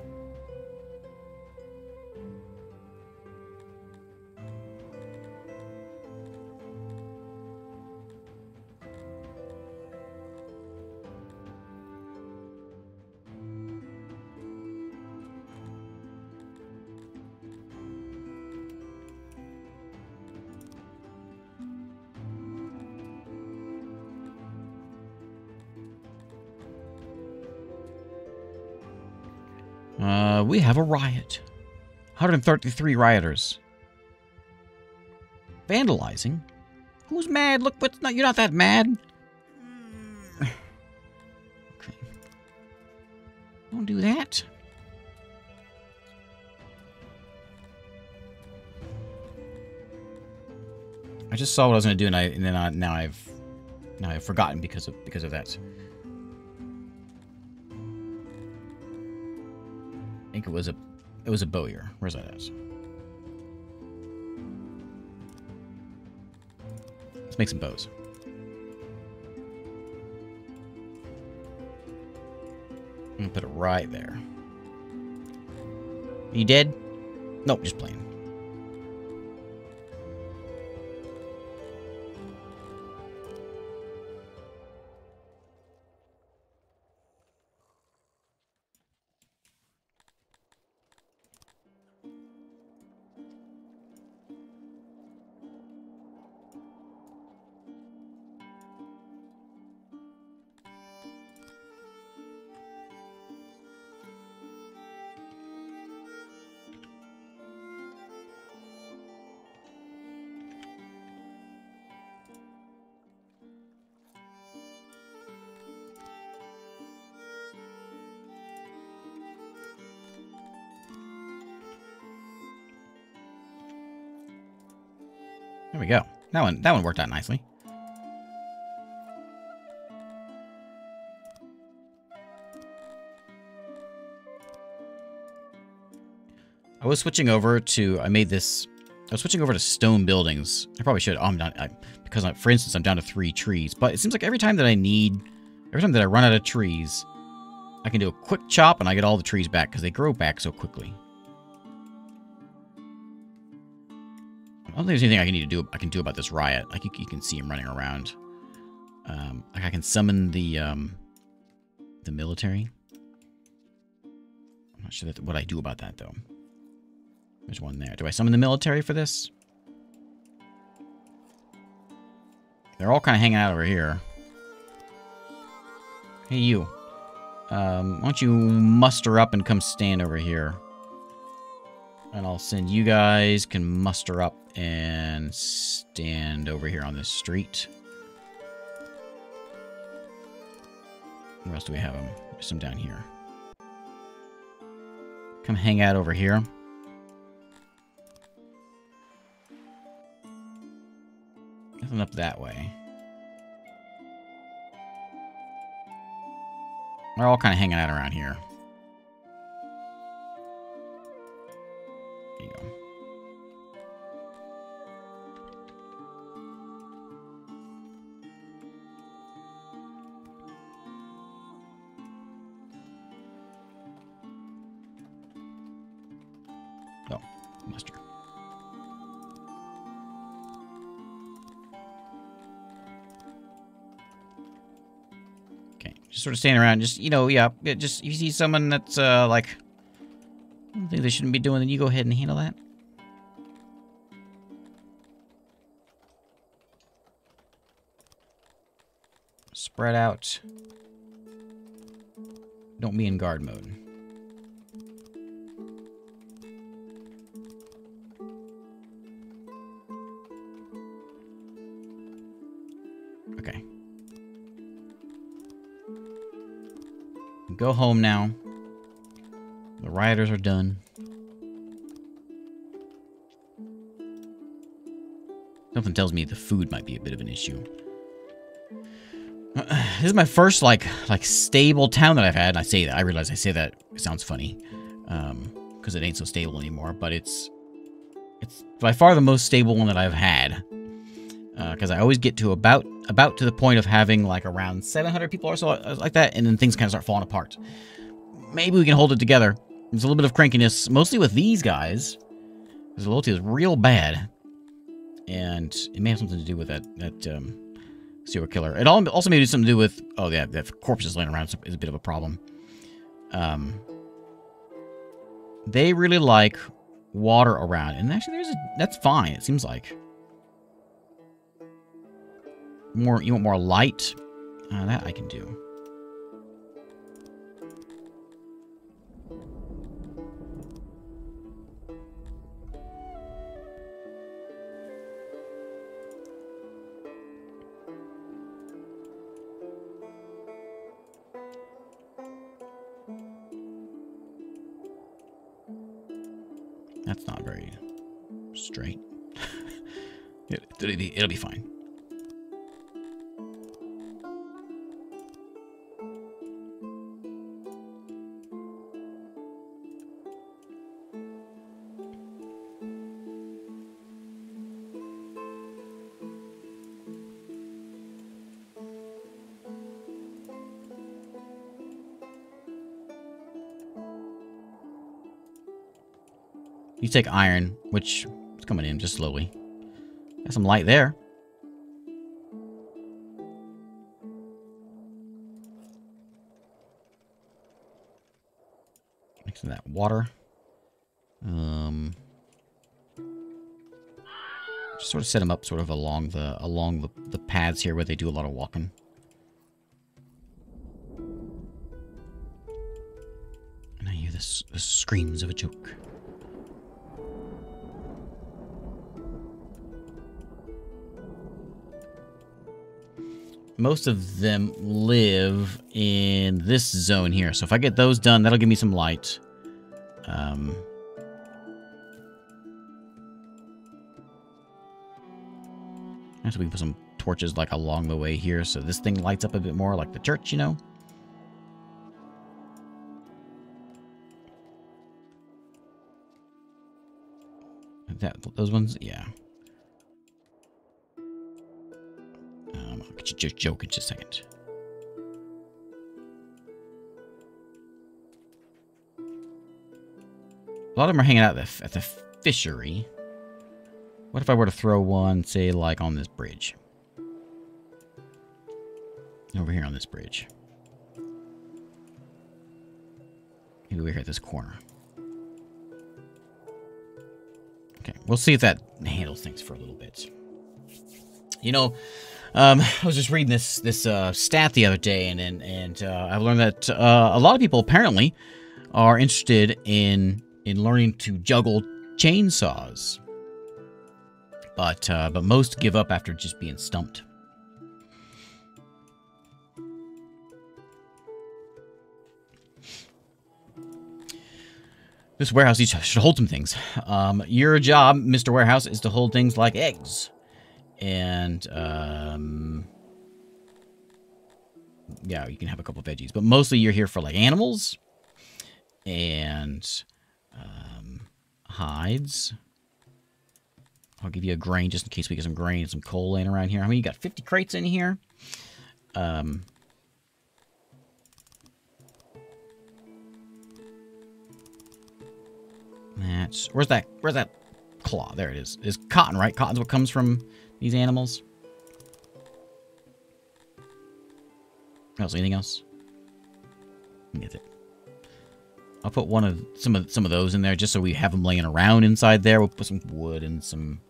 We have a riot. 133 rioters. Vandalizing? Who's mad? Look, you're not that mad. Okay. Don't do that. I just saw what I was going to do, and now I've forgotten because of that. I think it was a bowyer. Where's that at? Let's make some bows. I'm gonna put it right there. Are you dead? Nope, just playing. There we go. That one worked out nicely. I was switching over to stone buildings. I probably should. Oh, I'm not, because for instance, I'm down to 3 trees. But it seems like every time that I run out of trees, I can do a quick chop and I get all the trees back because they grow back so quickly. I don't think there's anything I can do about this riot. Like you can see him running around. Like I can summon the military. I'm not sure what I do about that though. There's one there. Do I summon the military for this? They're all kind of hanging out over here. Hey you. Why don't you muster up and come stand over here? And I'll send you guys can muster up and stand over here on this street. Where else do we have them? There's some down here. Come hang out over here. Nothing up that way. They're all kind of hanging out around here. There you go. Oh, muster. Just sort of standing around, just, you know, yeah, just, if you see someone that's, like, I don't think they shouldn't be doing, then you go ahead and handle that. Spread out. Don't be in guard mode. Go home now. The rioters are done. Something tells me the food might be a bit of an issue. This is my first, like stable town that I've had. And I say that. I realize I say that. It sounds funny. Because it ain't so stable anymore. But it's by far the most stable one that I've had. Because I always get to about to the point of having, like, around 700 people or so like that. And then things kind of start falling apart. Maybe we can hold it together. There's a little bit of crankiness. Mostly with these guys. Because the loyalty is real bad. And it may have something to do with that serial killer. It also may have something to do with... Oh, yeah, that corpses laying around is a bit of a problem. They really like water around. And actually, that's fine, it seems like. You want more light? That I can do. That's not very straight. It'll be fine. You take iron, which is coming in just slowly. Got some light there. Mixing that water. Just sort of set them up sort of along the paths here where they do a lot of walking. And I hear the screams of a joke. Most of them live in this zone here. So if I get those done, that'll give me some light. So we can put some torches like along the way here. So this thing lights up a bit more like the church, you know? Those ones? Yeah. I'll get you just joke in just a second. A lot of them are hanging out at the fishery. What if I were to throw one, say, like on this bridge? Over here on this bridge. Maybe we're here at this corner. Okay, we'll see if that handles things for a little bit. You know, I was just reading this stat the other day, and I've learned that a lot of people apparently are interested in learning to juggle chainsaws, but most give up after just being stumped. This warehouse should hold some things. Your job, Mr. Warehouse, is to hold things like eggs. And, yeah, you can have a couple of veggies. But mostly you're here for, like, animals. And, hides. I'll give you a grain just in case we get some grain and some coal laying around here. How many? You got 50 crates in here. Where's that claw? There it is. It's cotton, right? Cotton's what comes from these animals. Anything else? That's it. I'll put some of those in there just so we have them laying around inside there. We'll put some wood and some.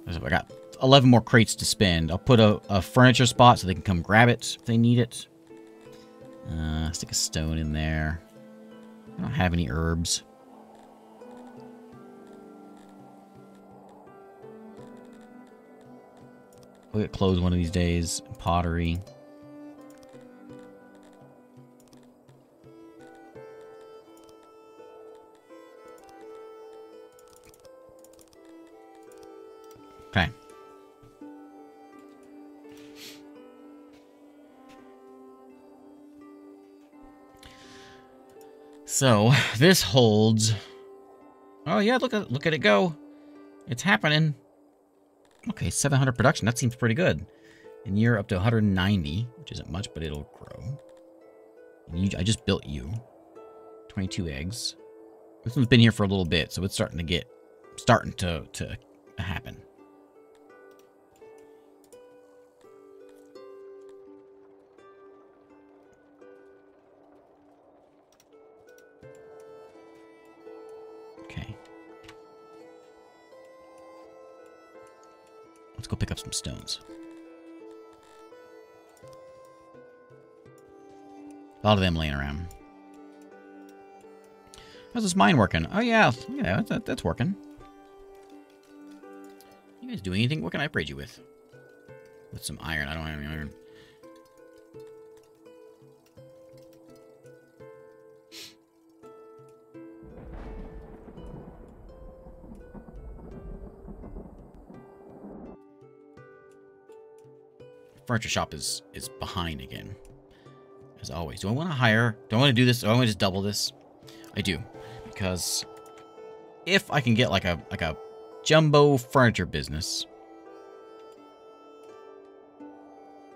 I got 11 more crates to spend. I'll put a furniture spot so they can come grab it if they need it. Stick a stone in there. I don't have any herbs. We'll get clothes one of these days. Pottery. Okay. So, this holds... Oh, yeah, look at it go. It's happening. Okay, 700 production. That seems pretty good. And you're up to 190, which isn't much, but it'll grow. And I just built you. 22 eggs. This one's been here for a little bit, so it's starting to happen. Okay. Let's go pick up some stones. A lot of them laying around. How's this mine working? Oh, yeah. Yeah, that's working. You guys do anything? What can I upgrade you with? With some iron. I don't have any iron. Furniture shop is behind again. As always. Do I want to hire? Do I want to do this? Do I want to just double this? I do. Because if I can get like a jumbo furniture business,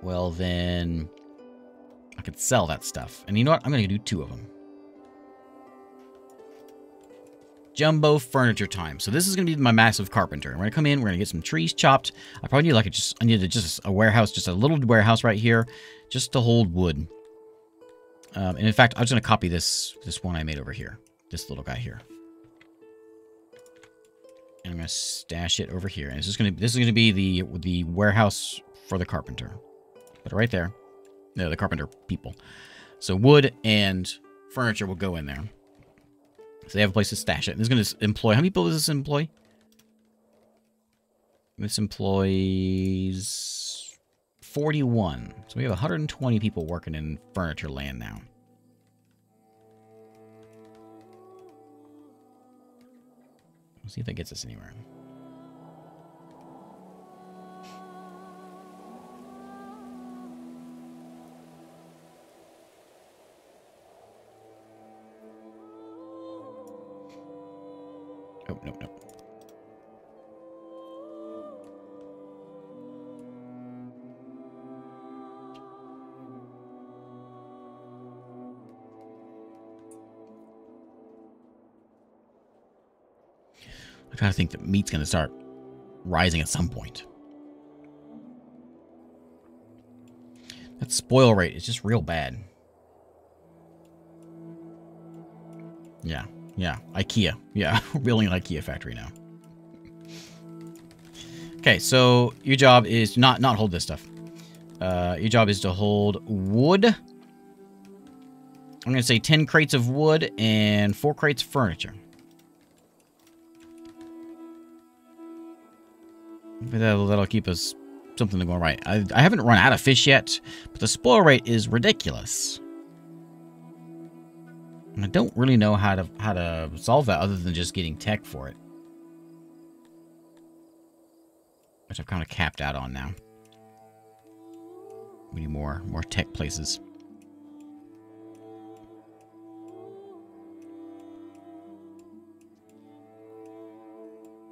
well then I could sell that stuff. And you know what? I'm going to do 2 of them. Jumbo furniture time. So this is going to be my massive carpenter. We're going to come in. We're going to get some trees chopped. I probably need I need just a warehouse, just a little warehouse right here, just to hold wood. And in fact, I'm just going to copy this one I made over here. This little guy here. And I'm going to stash it over here. And this is going to be the warehouse for the carpenter. Put it right there. No, the carpenter people. So wood and furniture will go in there. So they have a place to stash it. And this is going to employ... How many people does this employ? This employs 41. So we have 120 people working in furniture land now. Let's see if that gets us anywhere. Oh, nope. I kind of think that meat's going to start rising at some point. That spoil rate is just real bad. Yeah. IKEA. Yeah, we're building an IKEA factory now. Okay, so your job is not hold this stuff. Your job is to hold wood. I'm going to say 10 crates of wood and 4 crates of furniture. That'll keep us something to go right. I haven't run out of fish yet, but the spoil rate is ridiculous. And I don't really know how to solve that other than just getting tech for it. Which I've kind of capped out on now. We need more tech places.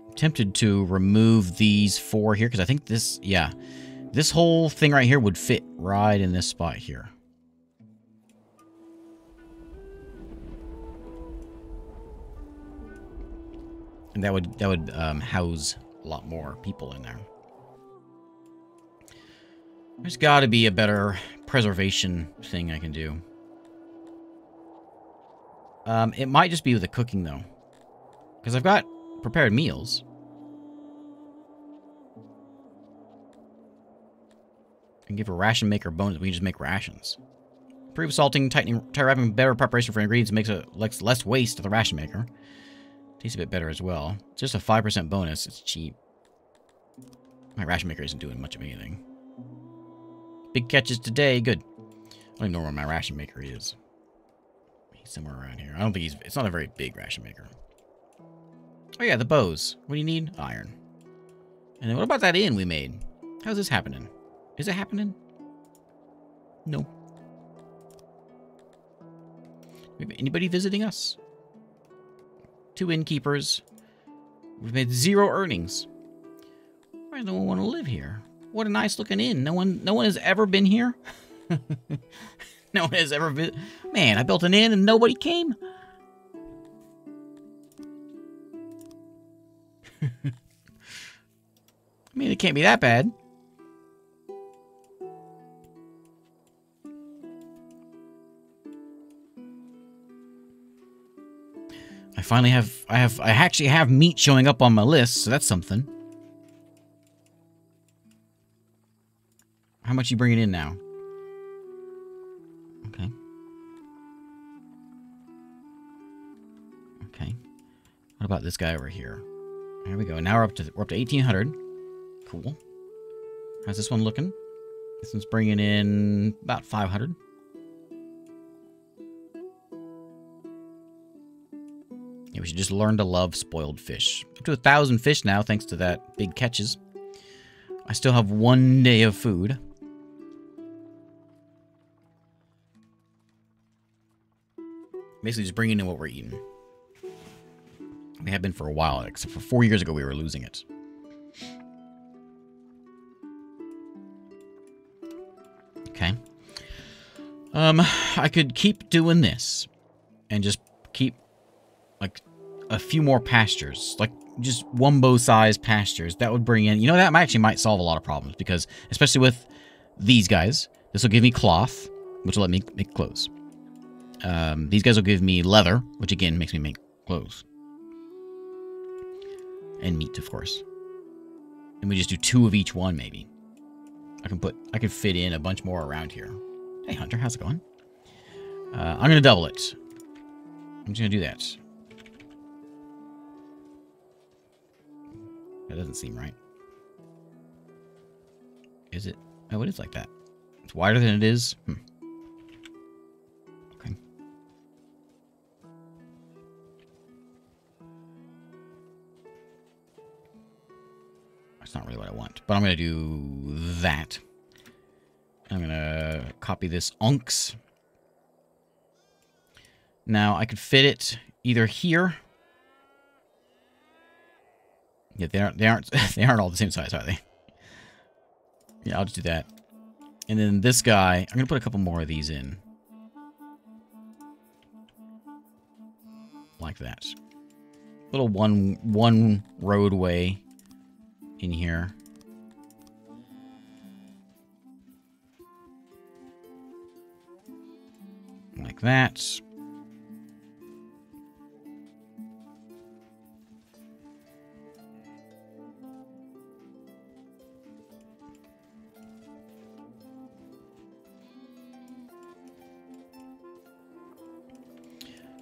I'm tempted to remove these 4 here because I think this whole thing right here would fit right in this spot here. And that would house a lot more people in there. There's got to be a better preservation thing I can do. It might just be with the cooking, though. Because I've got prepared meals. I can give a ration maker bonus. We can just make rations. Improve salting, tightening, wrapping, better preparation for ingredients makes it less waste to the ration maker. Tastes a bit better as well. Just a 5% bonus. It's cheap. My ration maker isn't doing much of anything. Big catches today. Good. I don't even know where my ration maker is. He's somewhere around here. I don't think it's not a very big ration maker. Oh yeah, the bows. What do you need? Iron. And then what about that inn we made? How's this happening? Is it happening? No. Anybody visiting us? 2 innkeepers. We've made 0 earnings. Why does no one want to live here? What a nice looking inn. No one has ever been here. No one has ever been. Man, I built an inn and nobody came. I mean, it can't be that bad. I actually have meat showing up on my list, so that's something. How much you bringing in now? Okay. Okay. What about this guy over here? There we go. Now we're up to 1,800. Cool. How's this one looking? This one's bringing in about 500. Yeah, we should just learn to love spoiled fish. Up to 1,000 fish now, thanks to that big catches. I still have 1 day of food. Basically just bringing in what we're eating. We have been for a while, except for 4 years ago we were losing it. Okay. I could keep doing this. And just keep, like, a few more pastures. Like, just wumbo-sized pastures. That would bring in... You know, that actually might solve a lot of problems. Because, especially with these guys, this will give me cloth, which will let me make clothes. These guys will give me leather, which again makes me make clothes. And meat, of course. And we just do 2 of each one, maybe. I can fit in a bunch more around here. Hey, Hunter, how's it going? I'm going to double it. I'm just going to do that. That doesn't seem right. Is it? Oh, it is like that. It's wider than it is. Okay. That's not really what I want. But I'm going to do that. I'm going to copy this onks. Now, I could fit it either here. Yeah, they aren't all the same size, are they? Yeah, I'll just do that. And then this guy, I'm going to put a couple more of these in. Like that. Little one roadway in here. Like that.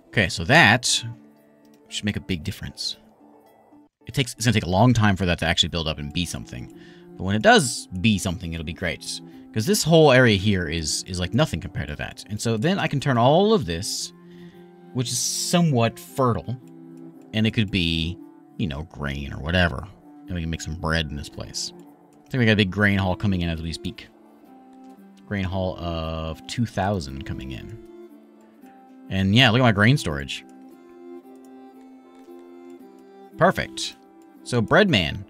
Okay, so that should make a big difference. It's going to take a long time for that to actually build up and be something. But when it does be something, it'll be great. Because this whole area here is like nothing compared to that. And so then I can turn all of this, which is somewhat fertile, and it could be, you know, grain or whatever. And we can make some bread in this place. I think we got a big grain haul coming in as we speak. Grain haul of 2,000 coming in. And yeah, look at my grain storage. Perfect. So, bread man.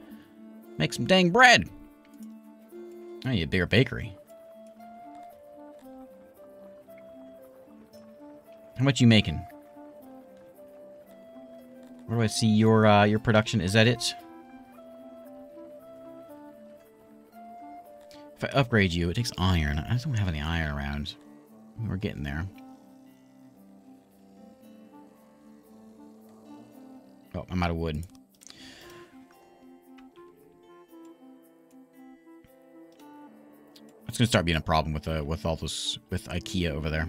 Make some dang bread. I need a bigger bakery. How much you making? Where do I see your production? Is that it? If I upgrade you, it takes iron. I just don't have any iron around. We're getting there. Oh, I'm out of wood. It's gonna start being a problem with all this with IKEA over there.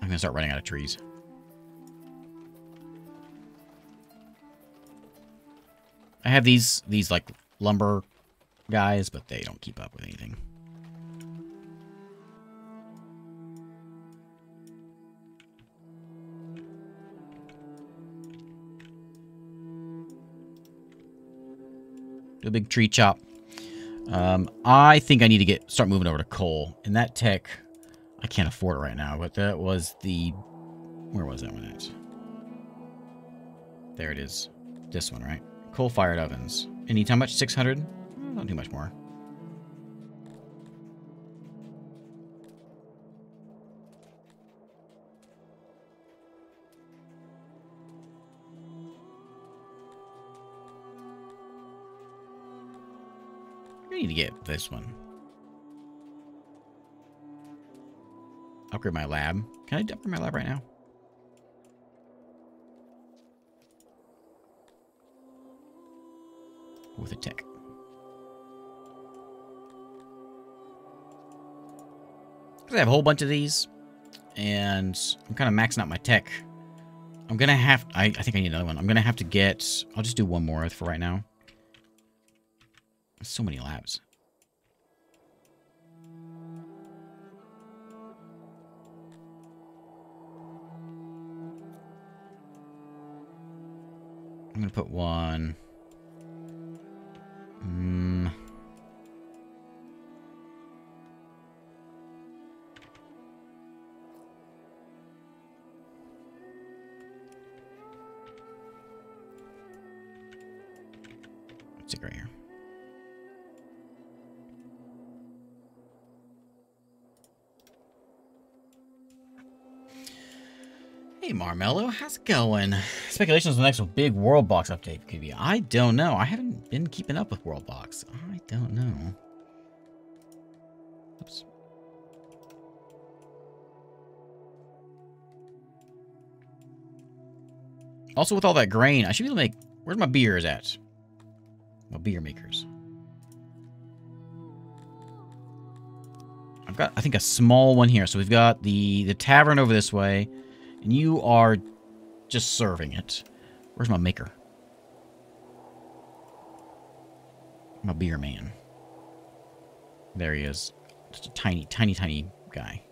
I'm gonna start running out of trees. I have these like lumber guys, but they don't keep up with anything. Do a big tree chop. I think I need to start moving over to coal. And that tech, I can't afford it right now, but that was the... Where was that one at? There it is. This one, right? Coal-fired ovens. And need how much? 600? Not too much more. I need to get this one. Upgrade my lab. Can I upgrade my lab right now? With a tech. Because I have a whole bunch of these. And I'm kind of maxing out my tech. I'm going to have... I think I need another one. I'm going to have to get... I'll just do one more for right now. So many labs. I'm going to put one... Let's see right here. Hey Marmello, how's it going? Speculations on the next big World Box update could be. I don't know. I haven't been keeping up with World Box. I don't know. Oops. Also, with all that grain, I should be able to make... Where's my beers at? My beer makers. I've got, I think, a small one here. So we've got the tavern over this way. And you are just serving it. Where's my maker? My beer man. There he is. Just a tiny, tiny, tiny guy.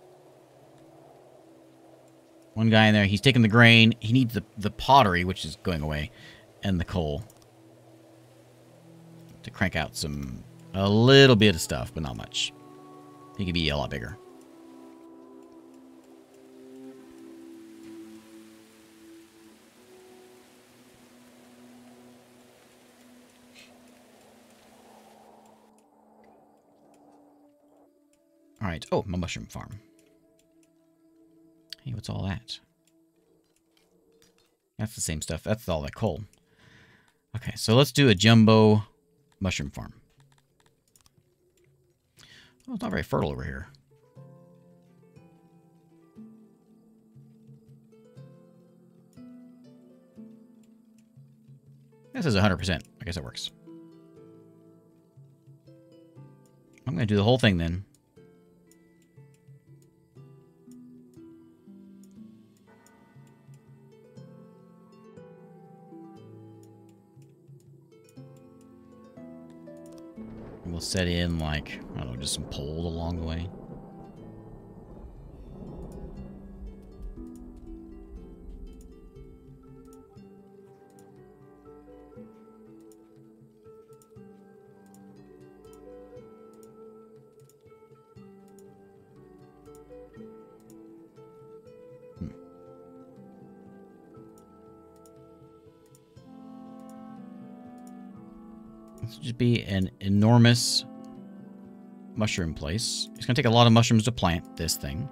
One guy in there. He's taking the grain. He needs the pottery, which is going away. And the coal. To crank out a little bit of stuff, but not much. He could be a lot bigger. Alright. Oh, my mushroom farm. Hey, what's all that? That's the same stuff. That's all that coal. Okay, so let's do a jumbo mushroom farm. Oh, it's not very fertile over here. This is 100%. I guess it works. I'm going to do the whole thing then. We'll set in, like, I don't know, just some poles along the way. This would just be an enormous mushroom place. It's going to take a lot of mushrooms to plant this thing.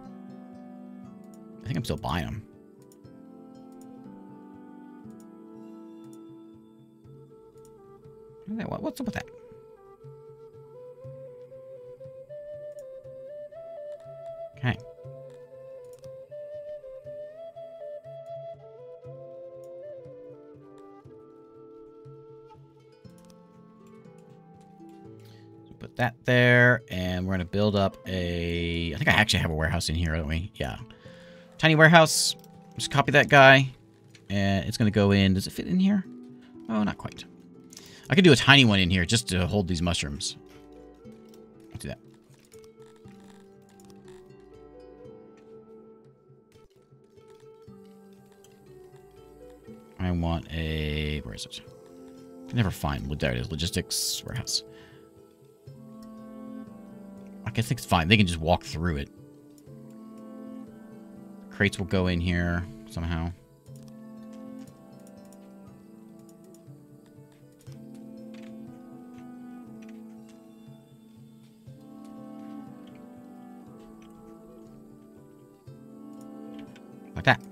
I think I'm still buying them. What's up with that? Okay. Put that there, and we're going to build up a... I think I actually have a warehouse in here, don't we? Yeah. Tiny warehouse. Just copy that guy, and it's going to go in... Does it fit in here? Oh, not quite. I could do a tiny one in here just to hold these mushrooms. Let's do that. I want a... Where is it? Can never find. There it is. Logistics warehouse. I guess it's fine. They can just walk through it. Crates will go in here somehow. Like that. Then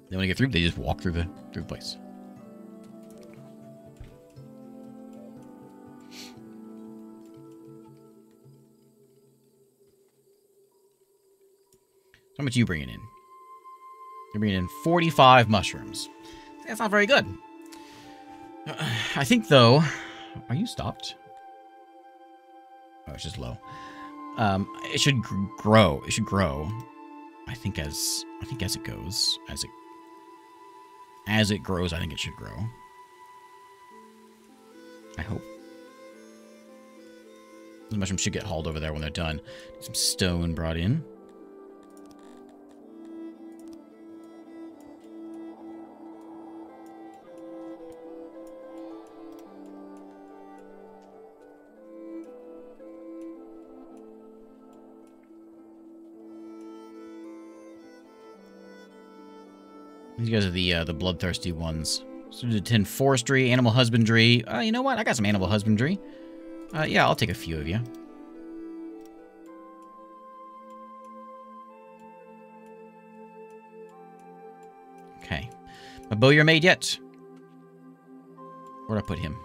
when they get through, they just walk through the place. How much are you bringing in? You're bringing in 45 mushrooms. That's not very good. I think, though... Are you stopped? Oh, it's just low. It should grow. It should grow. I think as it goes. As it grows, I think it should grow. I hope. The mushrooms should get hauled over there when they're done. Some stone brought in. These guys are the bloodthirsty ones. So we did 10 forestry, animal husbandry. You know what? I got some animal husbandry. Yeah, I'll take a few of you. Okay. My bowyer made yet? Where'd I put him?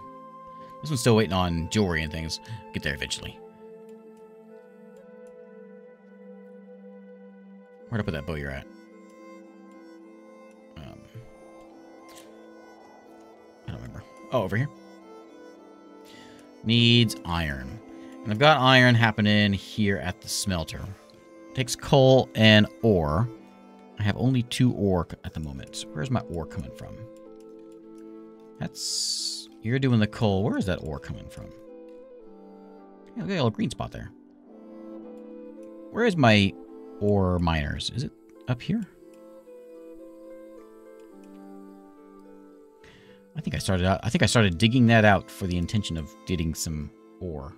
This one's still waiting on jewelry and things. Get there eventually. Where'd I put that bowyer at? I don't remember. Oh, over here. Needs iron. And I've got iron happening here at the smelter. Takes coal and ore. I have only 2 ore at the moment. Where's my ore coming from? That's... You're doing the coal. Where is that ore coming from? Yeah, look at a little green spot there. Where is my ore miners? Is it up here? I think I started digging that out for the intention of getting some ore.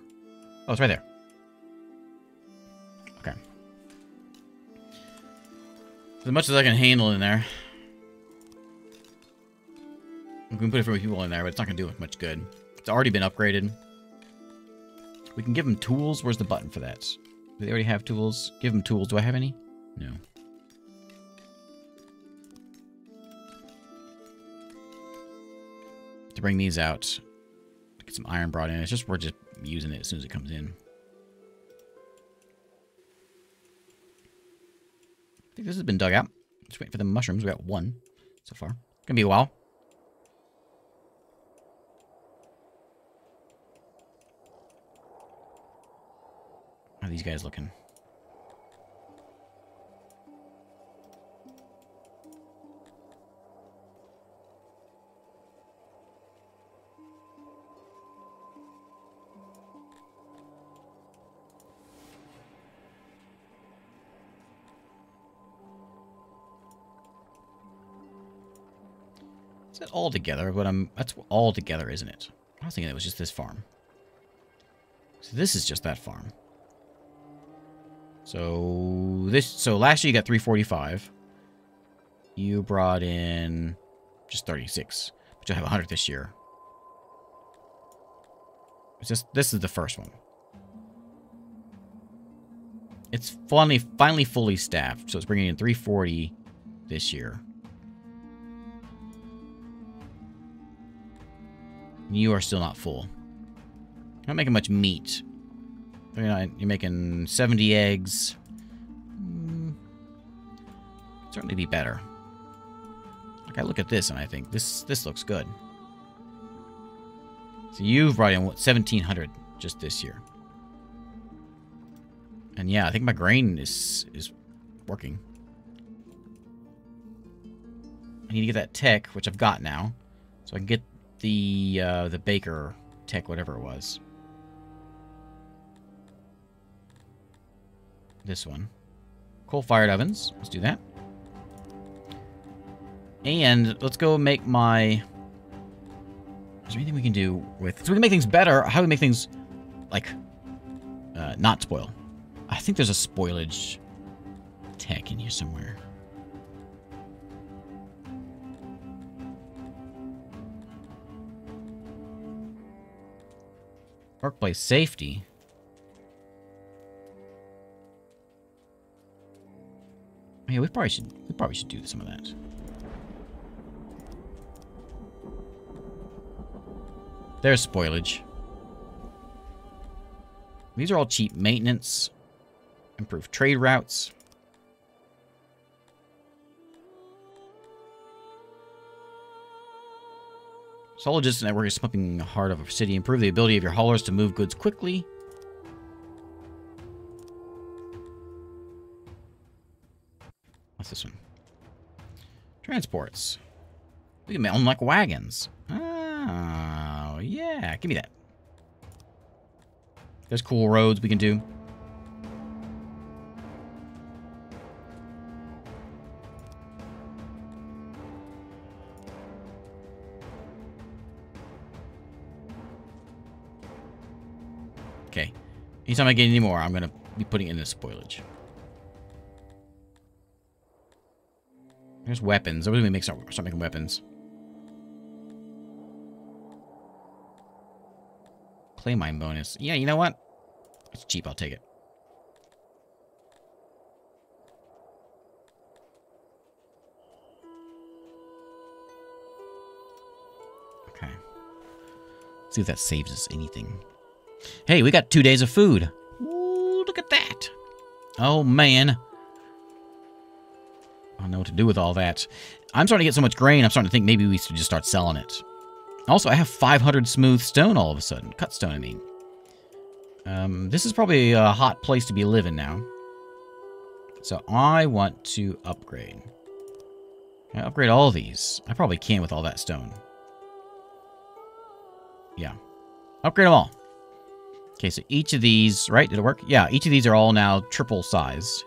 Oh, it's right there. Okay. As much as I can handle in there. I'm going to put a few people in there, but it's not going to do much good. It's already been upgraded. We can give them tools. Where's the button for that? Do they already have tools? Give them tools. Do I have any? No. To bring these out. Get some iron brought in. It's just we're just using it as soon as it comes in. I think this has been dug out. Just waiting for the mushrooms. We got 1 so far. Gonna be a while. How are these guys looking? Is that all together? But that's all together, isn't it? I was thinking it was just this farm. So this is just that farm. So last year you got 345. You brought in just 36, but you'll have 100 this year. It's just this is the first one. It's finally fully staffed, so it's bringing in 340 this year. You are still not full. You're not making much meat. You're making 70 eggs. Certainly be better. Like, I look at this and I think this looks good. So you've brought in, what, 1,700 just this year. And yeah, I think my grain is working. I need to get that tech, which I've got now. So I can get the baker tech, whatever it was. This one. Coal-fired ovens. Let's do that. And let's go make my Is there anything we can do with... So we can make things better. How do we make things, like, not spoil? I think there's a spoilage tech in here somewhere. Workplace safety. Yeah, we probably should do some of that. There's spoilage. These are all cheap maintenance. Improve trade routes. Solid logistics network is pumping the heart of a city. Improve the ability of your haulers to move goods quickly. What's this one? Transports. We can unlock wagons. Oh, yeah. Give me that. There's cool roads we can do. Okay. Anytime I get any more, I'm going to be putting in the spoilage. There's weapons. What do we start making weapons? Clay mine bonus. Yeah, you know what? It's cheap. I'll take it. Okay. Let's see if that saves us anything. Hey, we got 2 days of food. Ooh, look at that. Oh, man. I don't know what to do with all that. I'm starting to get so much grain, I'm starting to think maybe we should just start selling it. Also, I have 500 smooth stone all of a sudden. Cut stone, I mean. This is probably a hot place to be living now. So I want to upgrade. Can I upgrade all these? I probably can with all that stone. Yeah. Upgrade them all. Okay, so each of these, right? Did it work? Yeah, each of these are all now triple sized.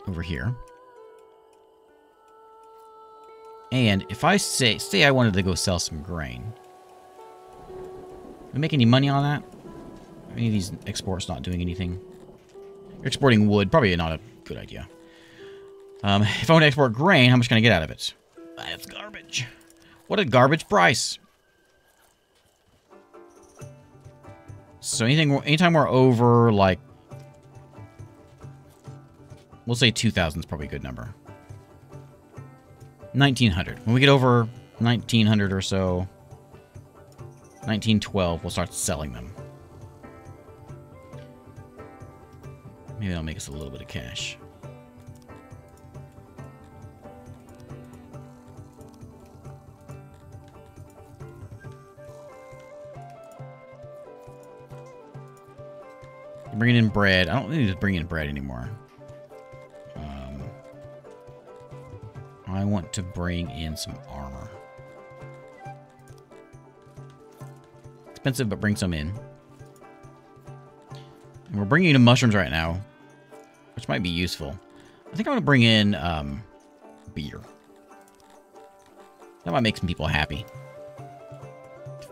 Over here. And if I say I wanted to go sell some grain. We make any money on that? Any of these exports not doing anything? Exporting wood, probably not a good idea. If I want to export grain, how much can I get out of it? That's garbage. What a garbage price. So anytime we're over, like, we'll say 2,000 is probably a good number. 1,900. When we get over 1,900 or so, 1,912, we'll start selling them. Maybe that'll make us a little bit of cash. Bringing in bread. I don't need to bring in bread anymore. I want to bring in some armor. Expensive, but bring some in. And we're bringing in mushrooms right now, which might be useful. I think I want to bring in beer. That might make some people happy.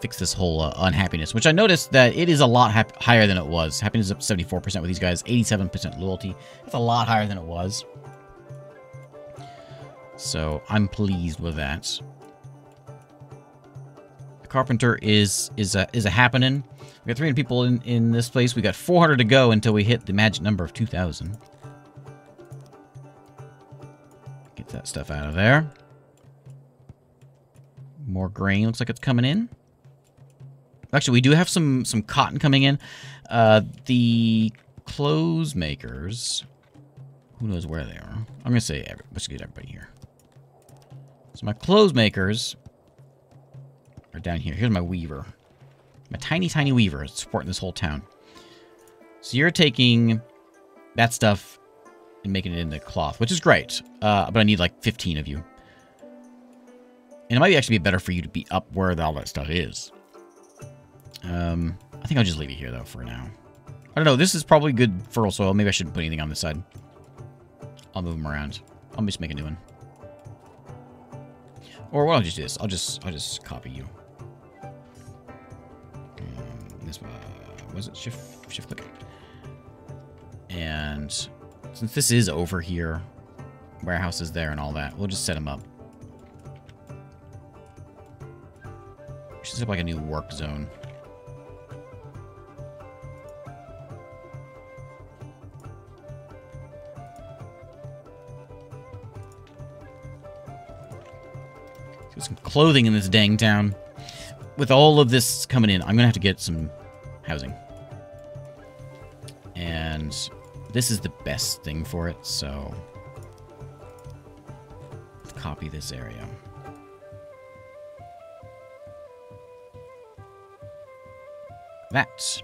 Fix this whole unhappiness, which I noticed that it is a lot higher than it was. Happiness is up 74% with these guys, 87% loyalty. That's a lot higher than it was. So I'm pleased with that. The carpenter is a happening. We got 300 people in this place. We got 400 to go until we hit the magic number of 2,000. Get that stuff out of there. More grain looks like it's coming in. Actually, we do have some cotton coming in. The clothes makers, who knows where they are? I'm gonna say let's get everybody here. So my clothes makers are down here. Here's my weaver, my tiny weaver supporting this whole town. So you're taking that stuff and making it into cloth, which is great. But I need like 15 of you, and it might actually be better for you to be up where all that stuff is. I think I'll just leave it here, though, for now. I don't know. This is probably good fertile soil. Maybe I shouldn't put anything on this side. I'll move them around. I'll just make a new one. Or why don't I just do this? I'll just copy you. This was it shift click. And since this is over here, warehouse is there and all that, we'll just set them up. We should set up like a new work zone. Some clothing in this dang town. With all of this coming in, I'm gonna have to get some housing. And this is the best thing for it, so let's copy this area. That.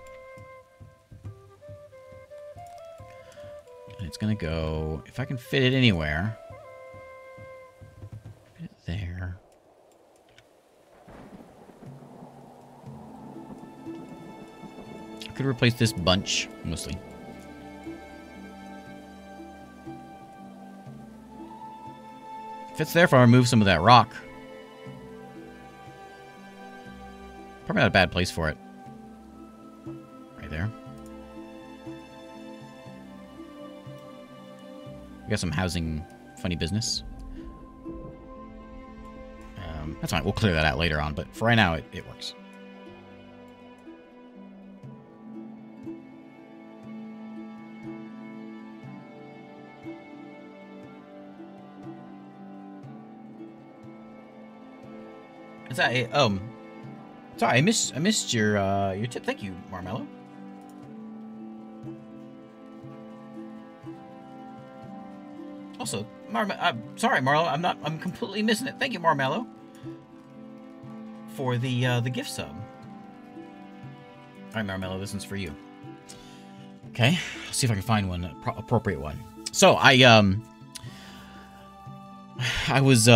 And it's gonna go, if I can fit it anywhere, fit it there. I could replace this bunch, mostly. If it's there, if I remove some of that rock. Probably not a bad place for it. Right there. We got some housing, funny business. That's fine, we'll clear that out later on, but for right now, it works. Is that a, sorry, I missed your tip. Thank you, Marmello. Also, sorry, Marlo, I'm completely missing it. Thank you, Marmello, for the gift sub. All right, Marmello, this one's for you. Okay, I'll see if I can find one, appropriate one. So I was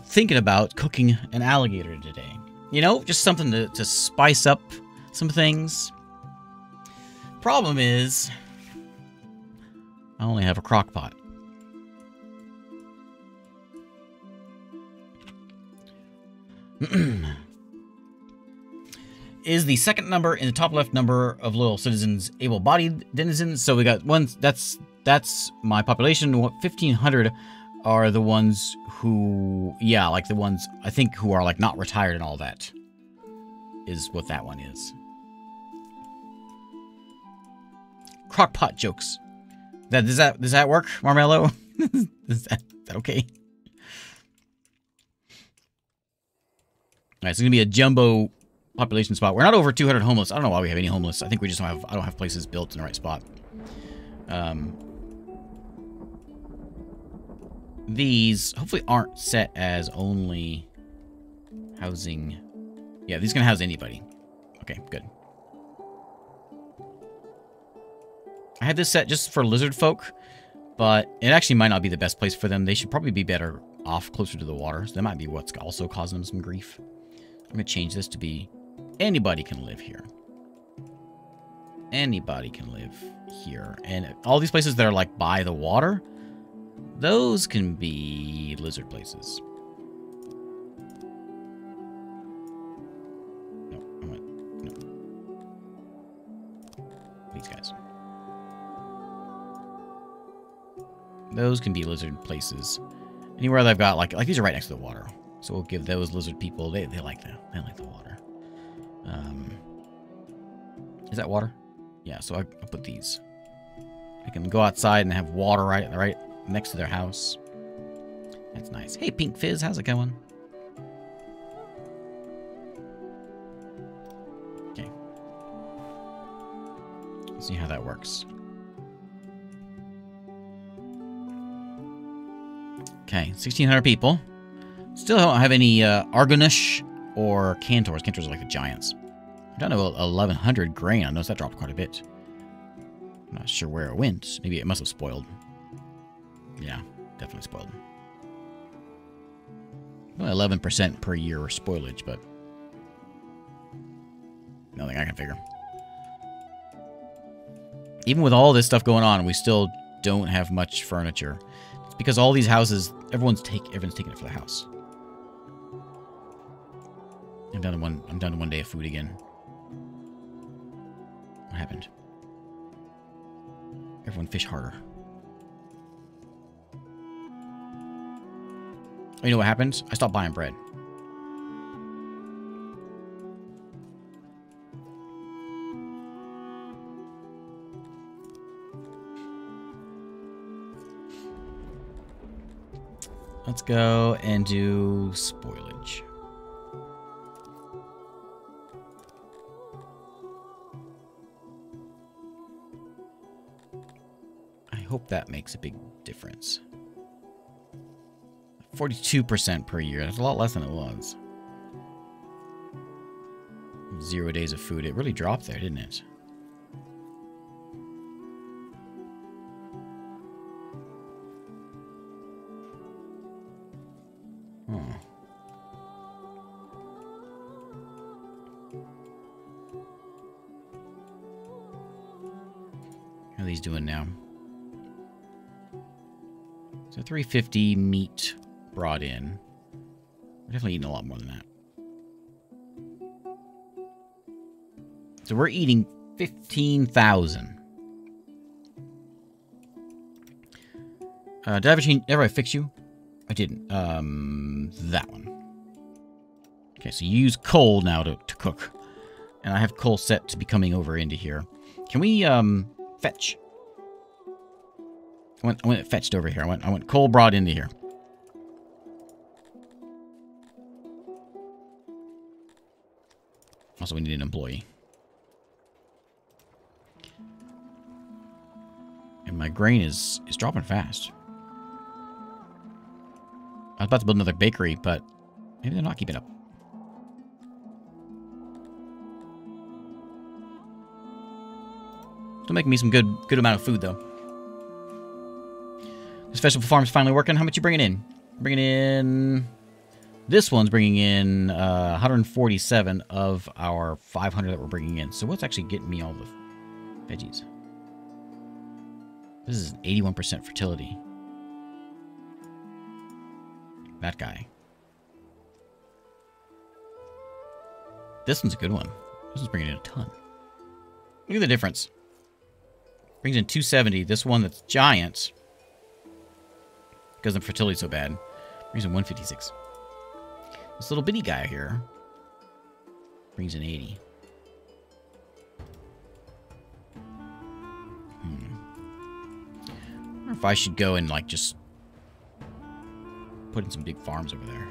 thinking about cooking an alligator today. You know, just something to spice up some things. Problem is, I only have a crock pot. Is the second number in the top left number of loyal citizens able-bodied denizens? So we got one. That's my population. 1,500 are the ones who, yeah, like the ones I think who are like not retired and all that. Is what that one is. Crockpot jokes. Does that work, Marmello? is that okay? All right, so it's gonna be a jumbo population spot. We're not over 200 homeless. I don't know why we have any homeless. I think we just don't have. I don't have places built in the right spot. These hopefully aren't set as only housing. Yeah, these can house anybody. Okay, good. I had this set just for lizard folk, but it actually might not be the best place for them. They should probably be better off closer to the water. So that might be what's also causing them some grief. I'm going to change this to be anybody can live here. Anybody can live here. And all these places that are like by the water, those can be lizard places. No, no. These guys. Those can be lizard places. Anywhere that I've got, like these are right next to the water. So we'll give those lizard people, they like that. They like the water. Is that water? Yeah, so I'll put these. I can go outside and have water right next to their house. That's nice. Hey, Pink Fizz, how's it going? Okay. Let's see how that works. Okay, 1,600 people. Still don't have any Argonush or Cantors. Cantors are like the giants. I'm down to 1,100 grain. I noticed that dropped quite a bit. I'm not sure where it went. Maybe it must have spoiled. Yeah, definitely spoiled. Only 11% per year spoilage, but nothing I can figure. Even with all this stuff going on, we still don't have much furniture. It's because all these houses, everyone's taking it for the house. I'm down to 1 day of food again. What happened? Everyone fish harder. Oh, you know what happens? I stopped buying bread. Let's go and do spoilage. I hope that makes a big difference. 42% per year. That's a lot less than it was. 0 days of food. It really dropped there, didn't it? Hmm. How are these doing now? So 350 meat brought in. We're definitely eating a lot more than that. So we're eating 15,000. Did I ever fix you? I didn't. That one. Okay, so you use coal now to cook. And I have coal set to be coming over into here. Can we, fetch? I went fetched over here. I went coal brought into here. Also, we need an employee. And my grain is dropping fast. I was about to build another bakery, but maybe they're not keeping up. Still making me some good amount of food, though. This vegetable farm's finally working. How much you bringing in? Bringing in... This one's bringing in 147 of our 500 that we're bringing in. So what's actually getting me all the veggies? This is an 81% fertility. That guy. This one's a good one. This one's bringing in a ton. Look at the difference. Brings in 270. This one that's giant, because the fertility's so bad, brings in 156. This little bitty guy here brings in 80. I wonder if I should go and, like, just put in some big farms over there.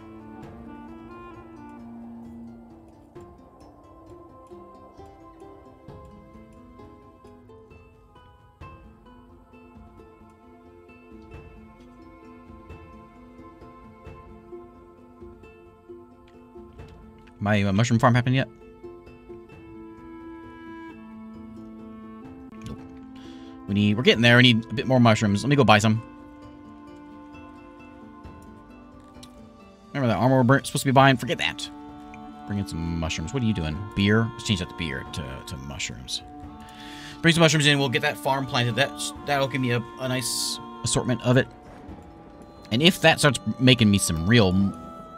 My mushroom farm happened yet? Nope. We're getting there. We need a bit more mushrooms. Let me go buy some. Remember that armor we're supposed to be buying? Forget that. Bring in some mushrooms. What are you doing? Beer? Let's change that to beer to mushrooms. Bring some mushrooms in. We'll get that farm planted. That'll give me a nice assortment of it. And if that starts making me some real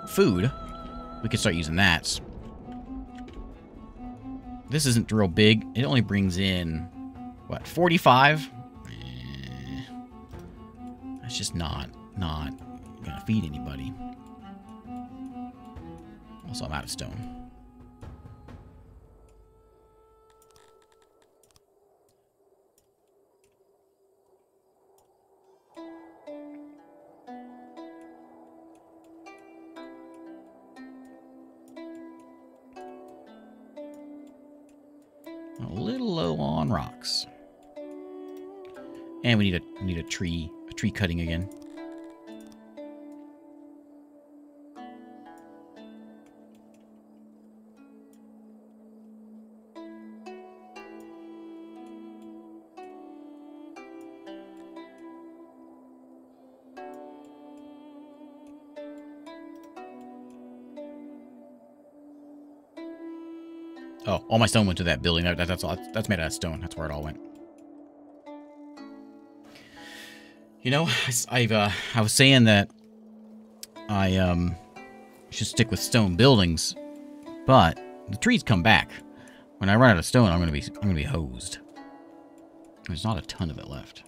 food, we could start using that. This isn't real big. It only brings in, what, 45? That's just not gonna feed anybody. Also, I'm out of stone. A little low on rocks. And we need a tree cutting again. Oh, all my stone went to that building. That's made out of stone. That's where it all went. You know, I was saying that I should stick with stone buildings, But the trees come back. When I run out of stone, I'm gonna be hosed. There's not a ton of it left.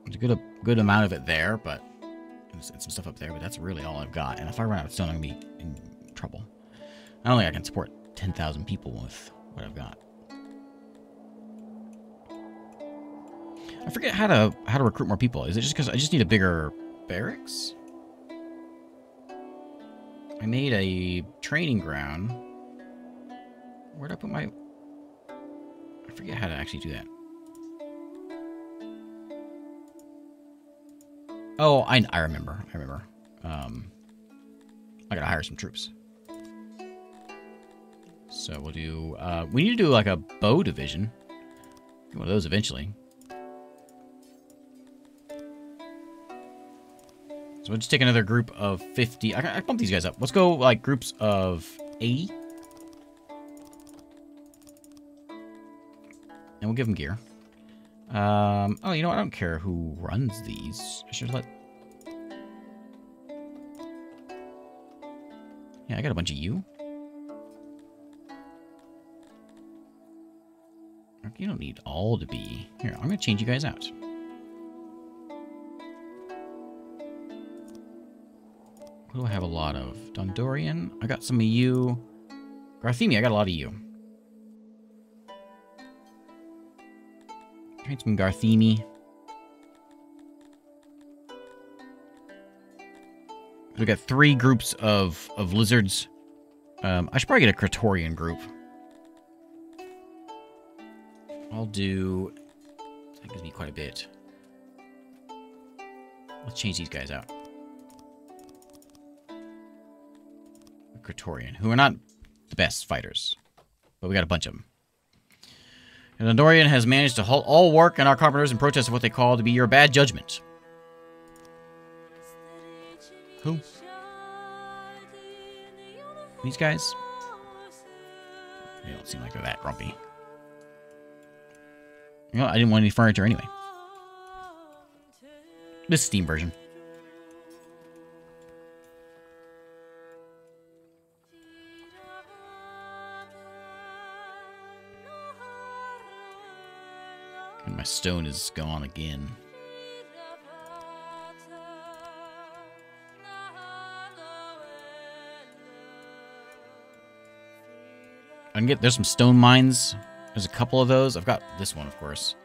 There's a good amount of it there, but and some stuff up there. But that's really all I've got. And if I run out of stone, I'm gonna be in trouble. I don't think I can support 10,000 people with what I've got. I forget how to recruit more people. Is it just because I just need a bigger barracks? I made a training ground. Where'd I put my... I forget how to actually do that. Oh, I remember. I remember. I gotta hire some troops. So we'll do... we need to do like a bow division. Do one of those eventually. So we'll just take another group of 50. I bumped these guys up. Let's go like groups of 80. And we'll give them gear. Oh, you know what? I don't care who runs these. I should let... Yeah, I got a bunch of you. You don't need all to be... Here, I'm going to change you guys out. Who do I have a lot of? Dondorian. I got some of you. Garthemi, I got a lot of you. Train some Garthemi. We got 3 groups of lizards. I should probably get a Praetorian group. I'll do... That gives me quite a bit. Let's change these guys out. Praetorian, who are not the best fighters, but we got a bunch of them. And Dondorian has managed to halt all work and our carpenters in protest of what they call to be your bad judgment. Who? These guys? They don't seem like they're that grumpy. You know, I didn't want any furniture anyway. This Steam version. And my stone is gone again. I can get... There's some stone mines. There's a couple of those. I've got this one, of course.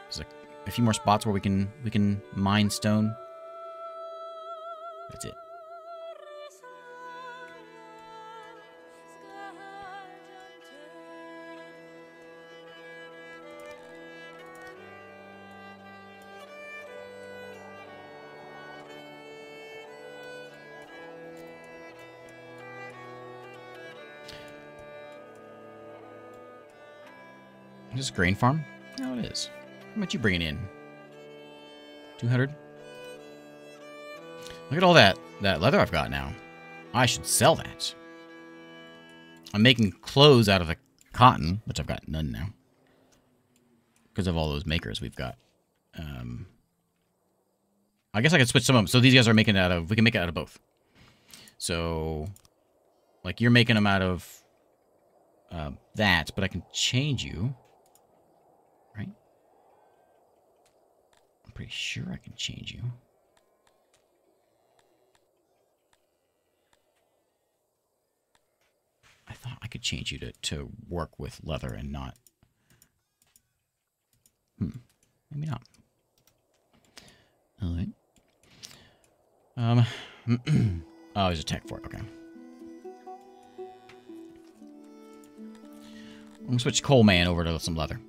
There's a few more spots where we can mine stone. That's it. Is this a grain farm? No, it is. How much you bringing in? 200? Look at all that leather I've got now. I should sell that. I'm making clothes out of the cotton, which I've got none now. Because of all those makers we've got. I guess I could switch some of them. So these guys are making it out of... We can make it out of both. So... Like, you're making them out of... that, but I can change you. Right? I'm pretty sure I can change you. I thought I could change you to work with leather and not... Maybe not. Alright. Oh, there's a tech for it. Okay. I'm gonna switch Coal Man over to some leather.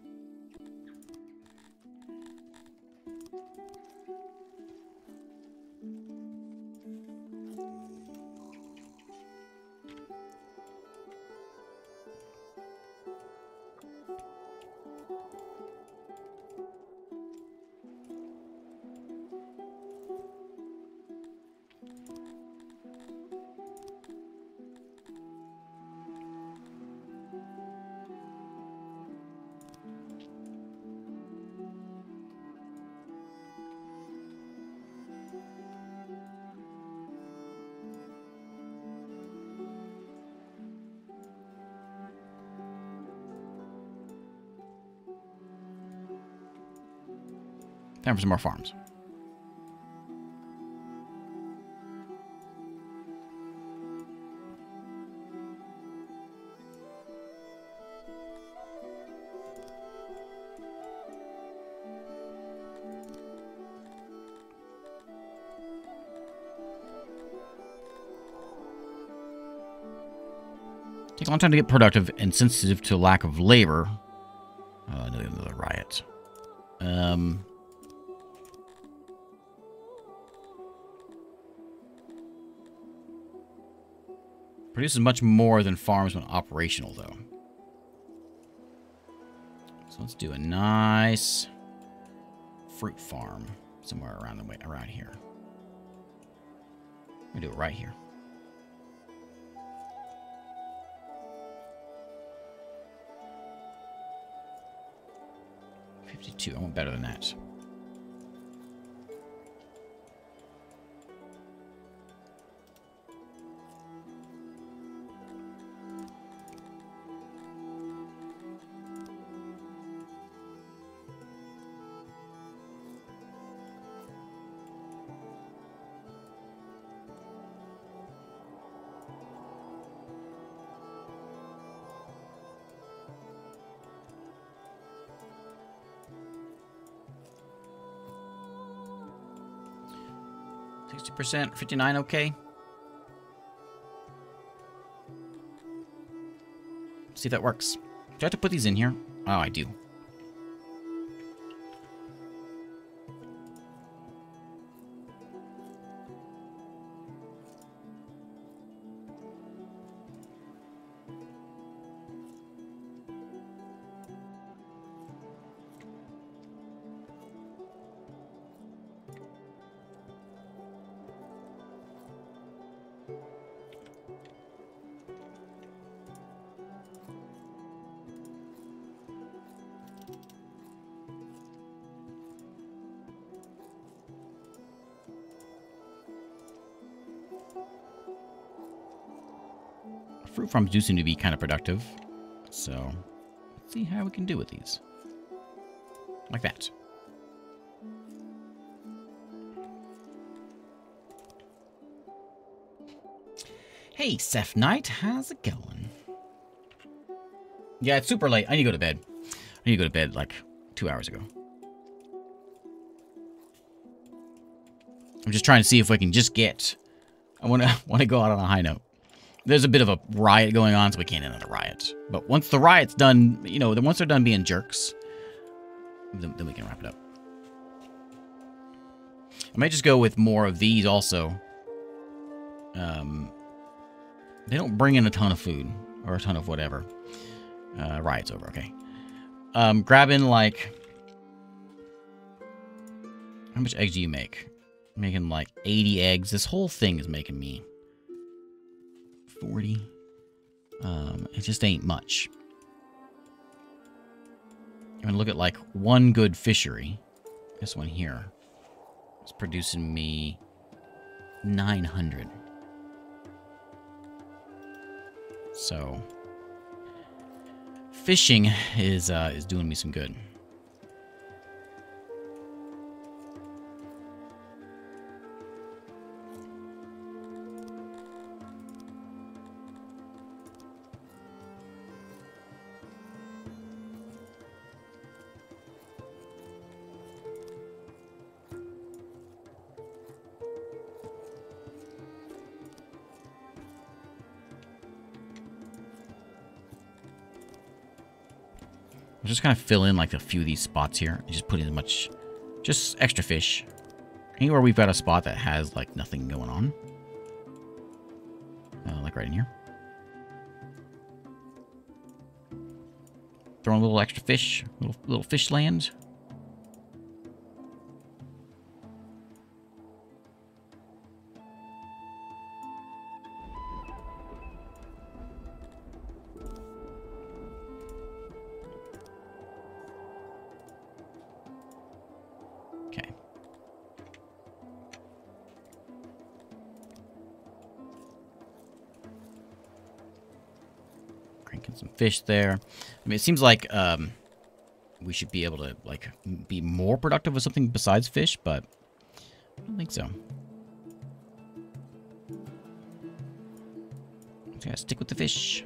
Time for some more farms. Take a long time to get productive and sensitive to lack of labor. Another riot. Produces much more than farms when operational, though. So let's do a nice fruit farm somewhere around the way around here. I'm gonna do it right here. 52. I want better than that. %, 59, okay. See if that works. Do I have to put these in here? Oh, I do. Fruit farms do seem to be kind of productive. So, let's see how we can do with these. Like that. Hey, Seth Knight, how's it going? Yeah, it's super late. I need to go to bed. I need to go to bed like 2 hours ago. I'm just trying to see if we can just get... I want to go out on a high note. There's a bit of a riot going on, so we can't end on a riot. But once the riot's done, you know, once they're done being jerks, then we can wrap it up. I might just go with more of these also. They don't bring in a ton of food, or a ton of whatever. Riot's over, okay. Grabbing, like... How much eggs do you make? I'm making, like, 80 eggs. This whole thing is making me... 40. It just ain't much. I'm gonna look at like one good fishery. This one here. It's producing me 900. So fishing is doing me some good. I'll just kind of fill in like a few of these spots here and just put in as much, just extra fish. Anywhere we've got a spot that has like nothing going on. Like right in here. Throwing a little extra fish, little fish land. Some fish there. I mean, it seems like we should be able to, like, be more productive with something besides fish, but I don't think so. Just gotta stick with the fish.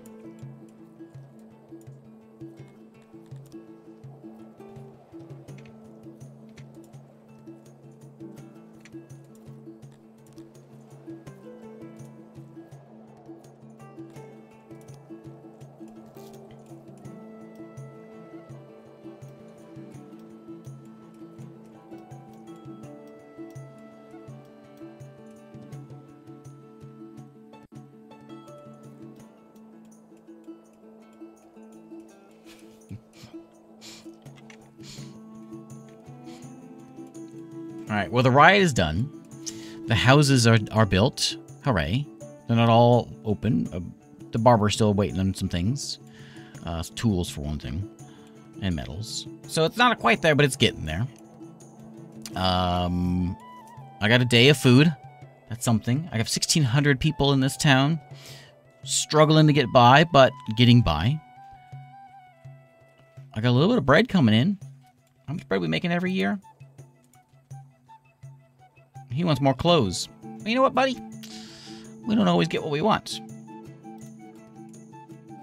Alright, well, the riot is done. The houses are built. Hooray. They're not all open. The barber's still waiting on some things. Tools, for one thing. And metals. So it's not quite there, but it's getting there. I got a day of food. That's something. I have 1,600 people in this town. Struggling to get by, but getting by. I got a little bit of bread coming in. How much bread are we making every year? He wants more clothes. Well, you know what, buddy? We don't always get what we want.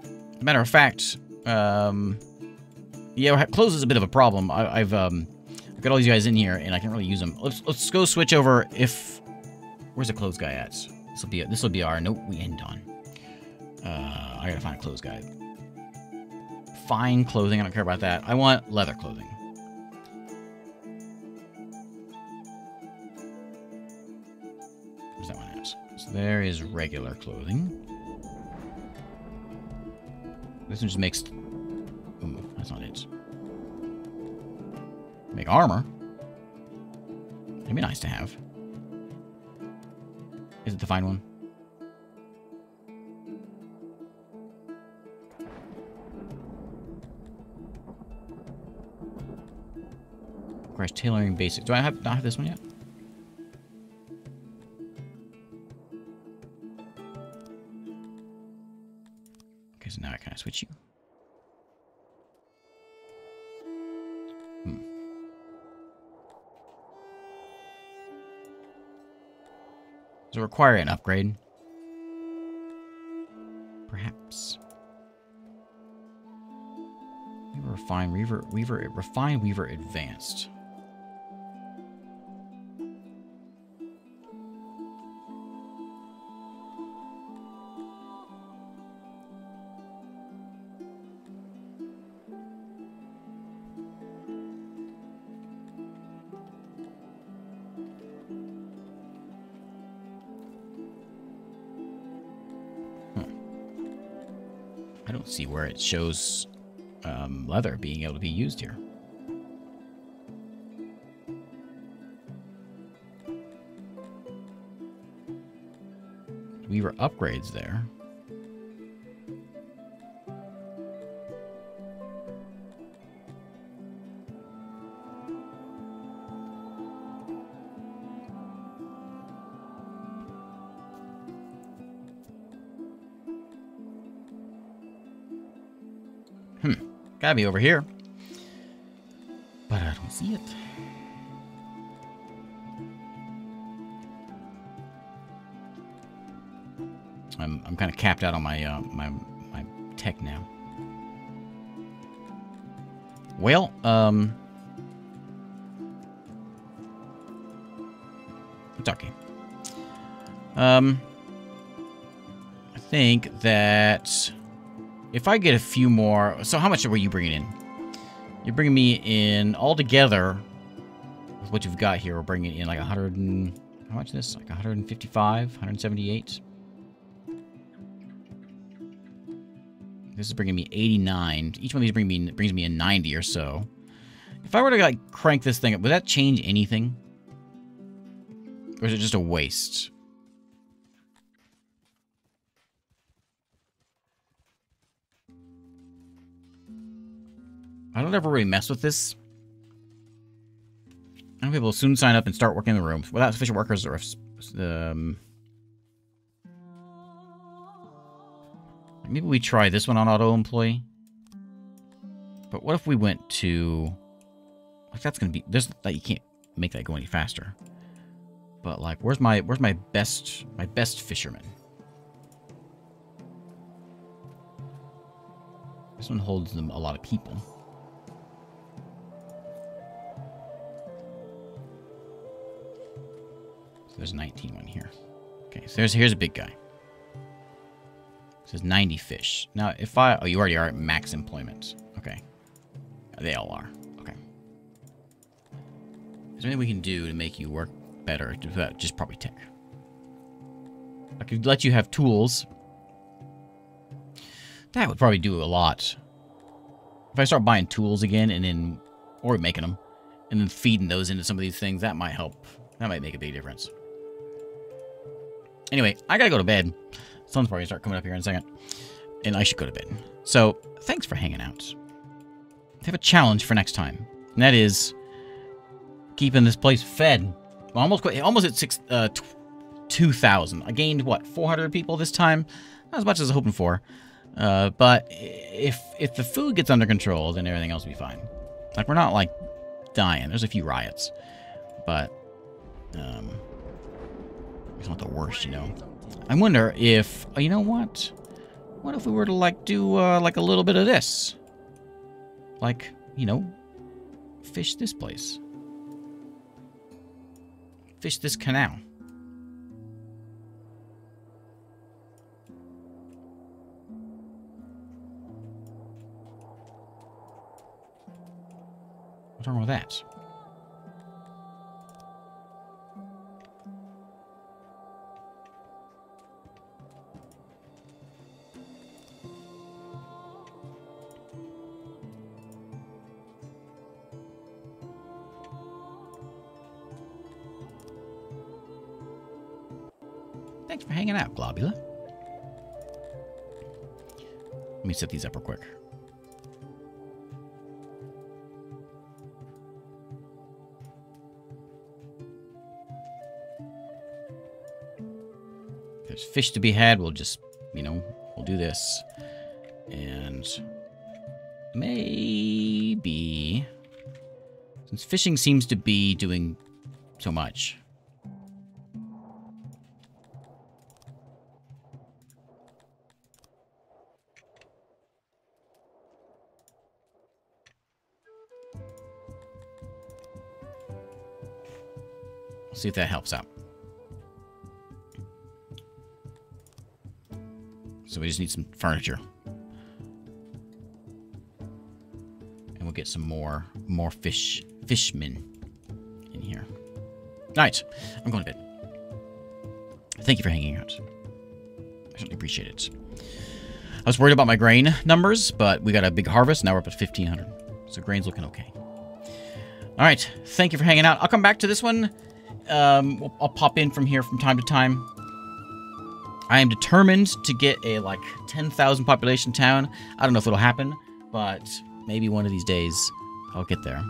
As a matter of fact, yeah, clothes is a bit of a problem. I've got all these guys in here, and I can't really use them. Let's go switch over. Where's the clothes guy at? This will be our note we end on. I gotta find a clothes guy. Fine clothing. I don't care about that. I want leather clothing. Where's that one at? So there is regular clothing. This one just makes... Ooh, that's not it. Make armor. That'd be nice to have. Is it the fine one? Requires tailoring basics. Do I not have this one yet? Okay, so now I can switch you. Does it require an upgrade? Perhaps. Refine Weaver Advanced. I don't see where it shows leather being able to be used here. Weaver upgrades there. Gotta be over here. But I don't see it. I'm kind of capped out on my my tech now. Well, it's okay. I think that if I get a few more... So how much were you bringing in? You're bringing me in altogether with what you've got here. We're bringing in like 100 and... How much is this? Like 155? 178? This is bringing me 89. Each one of these brings me in 90 or so. If I were to like crank this thing up, would that change anything? Or is it just a waste? I don't ever really mess with this. I know people will soon sign up and start working in the room without sufficient workers or maybe we try this one on auto employee. But what if we went to... Like, that's going to be... There's that you can't make that go any faster. But, like, where's my best fisherman? This one holds them a lot of people. So there's 19 one here. Okay, so here's a big guy. It says 90 fish. Now, if I... Oh, you already are at max employment. Okay. They all are. Okay. Is there anything we can do to make you work better? Just probably tech. I could let you have tools. That would probably do a lot. If I start buying tools again and then... Or making them. And then feeding those into some of these things, that might help. That might make a big difference. Anyway, I gotta go to bed. Sun's probably gonna start coming up here in a second. And I should go to bed. So, thanks for hanging out. I have a challenge for next time. And that is... keeping this place fed. Almost at 2,000. I gained, what, 400 people this time? Not as much as I was hoping for. But if the food gets under control, then everything else will be fine. Like, we're not, like, dying. There's a few riots. But, it's not the worst, you know. I wonder if... Oh, you know what? What if we were to, like, do, like, a little bit of this? Like, you know, fish this place. Fish this canal. What's wrong with that? Thanks for hanging out, Globula. Let me set these up real quick. If there's fish to be had, we'll just, you know, we'll do this. And maybe, since fishing seems to be doing so much, see if that helps out. So we just need some furniture. And we'll get some more fishmen in here. Alright, I'm going to bed. Thank you for hanging out. I certainly appreciate it. I was worried about my grain numbers, but we got a big harvest. Now we're up at 1,500. So grain's looking okay. Alright, thank you for hanging out. I'll come back to this one. I'll pop in from here from time to time. I am determined to get a, like, 10,000 population town. I don't know if it'll happen, but maybe one of these days I'll get there.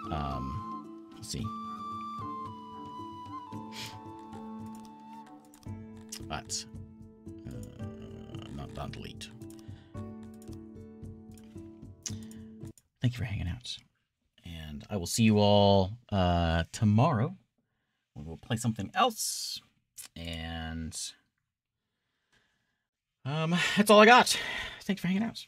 Let's see. But, not delete. Thank you for hanging out. And I will see you all, tomorrow. We'll play something else. And... that's all I got. Thanks for hanging out.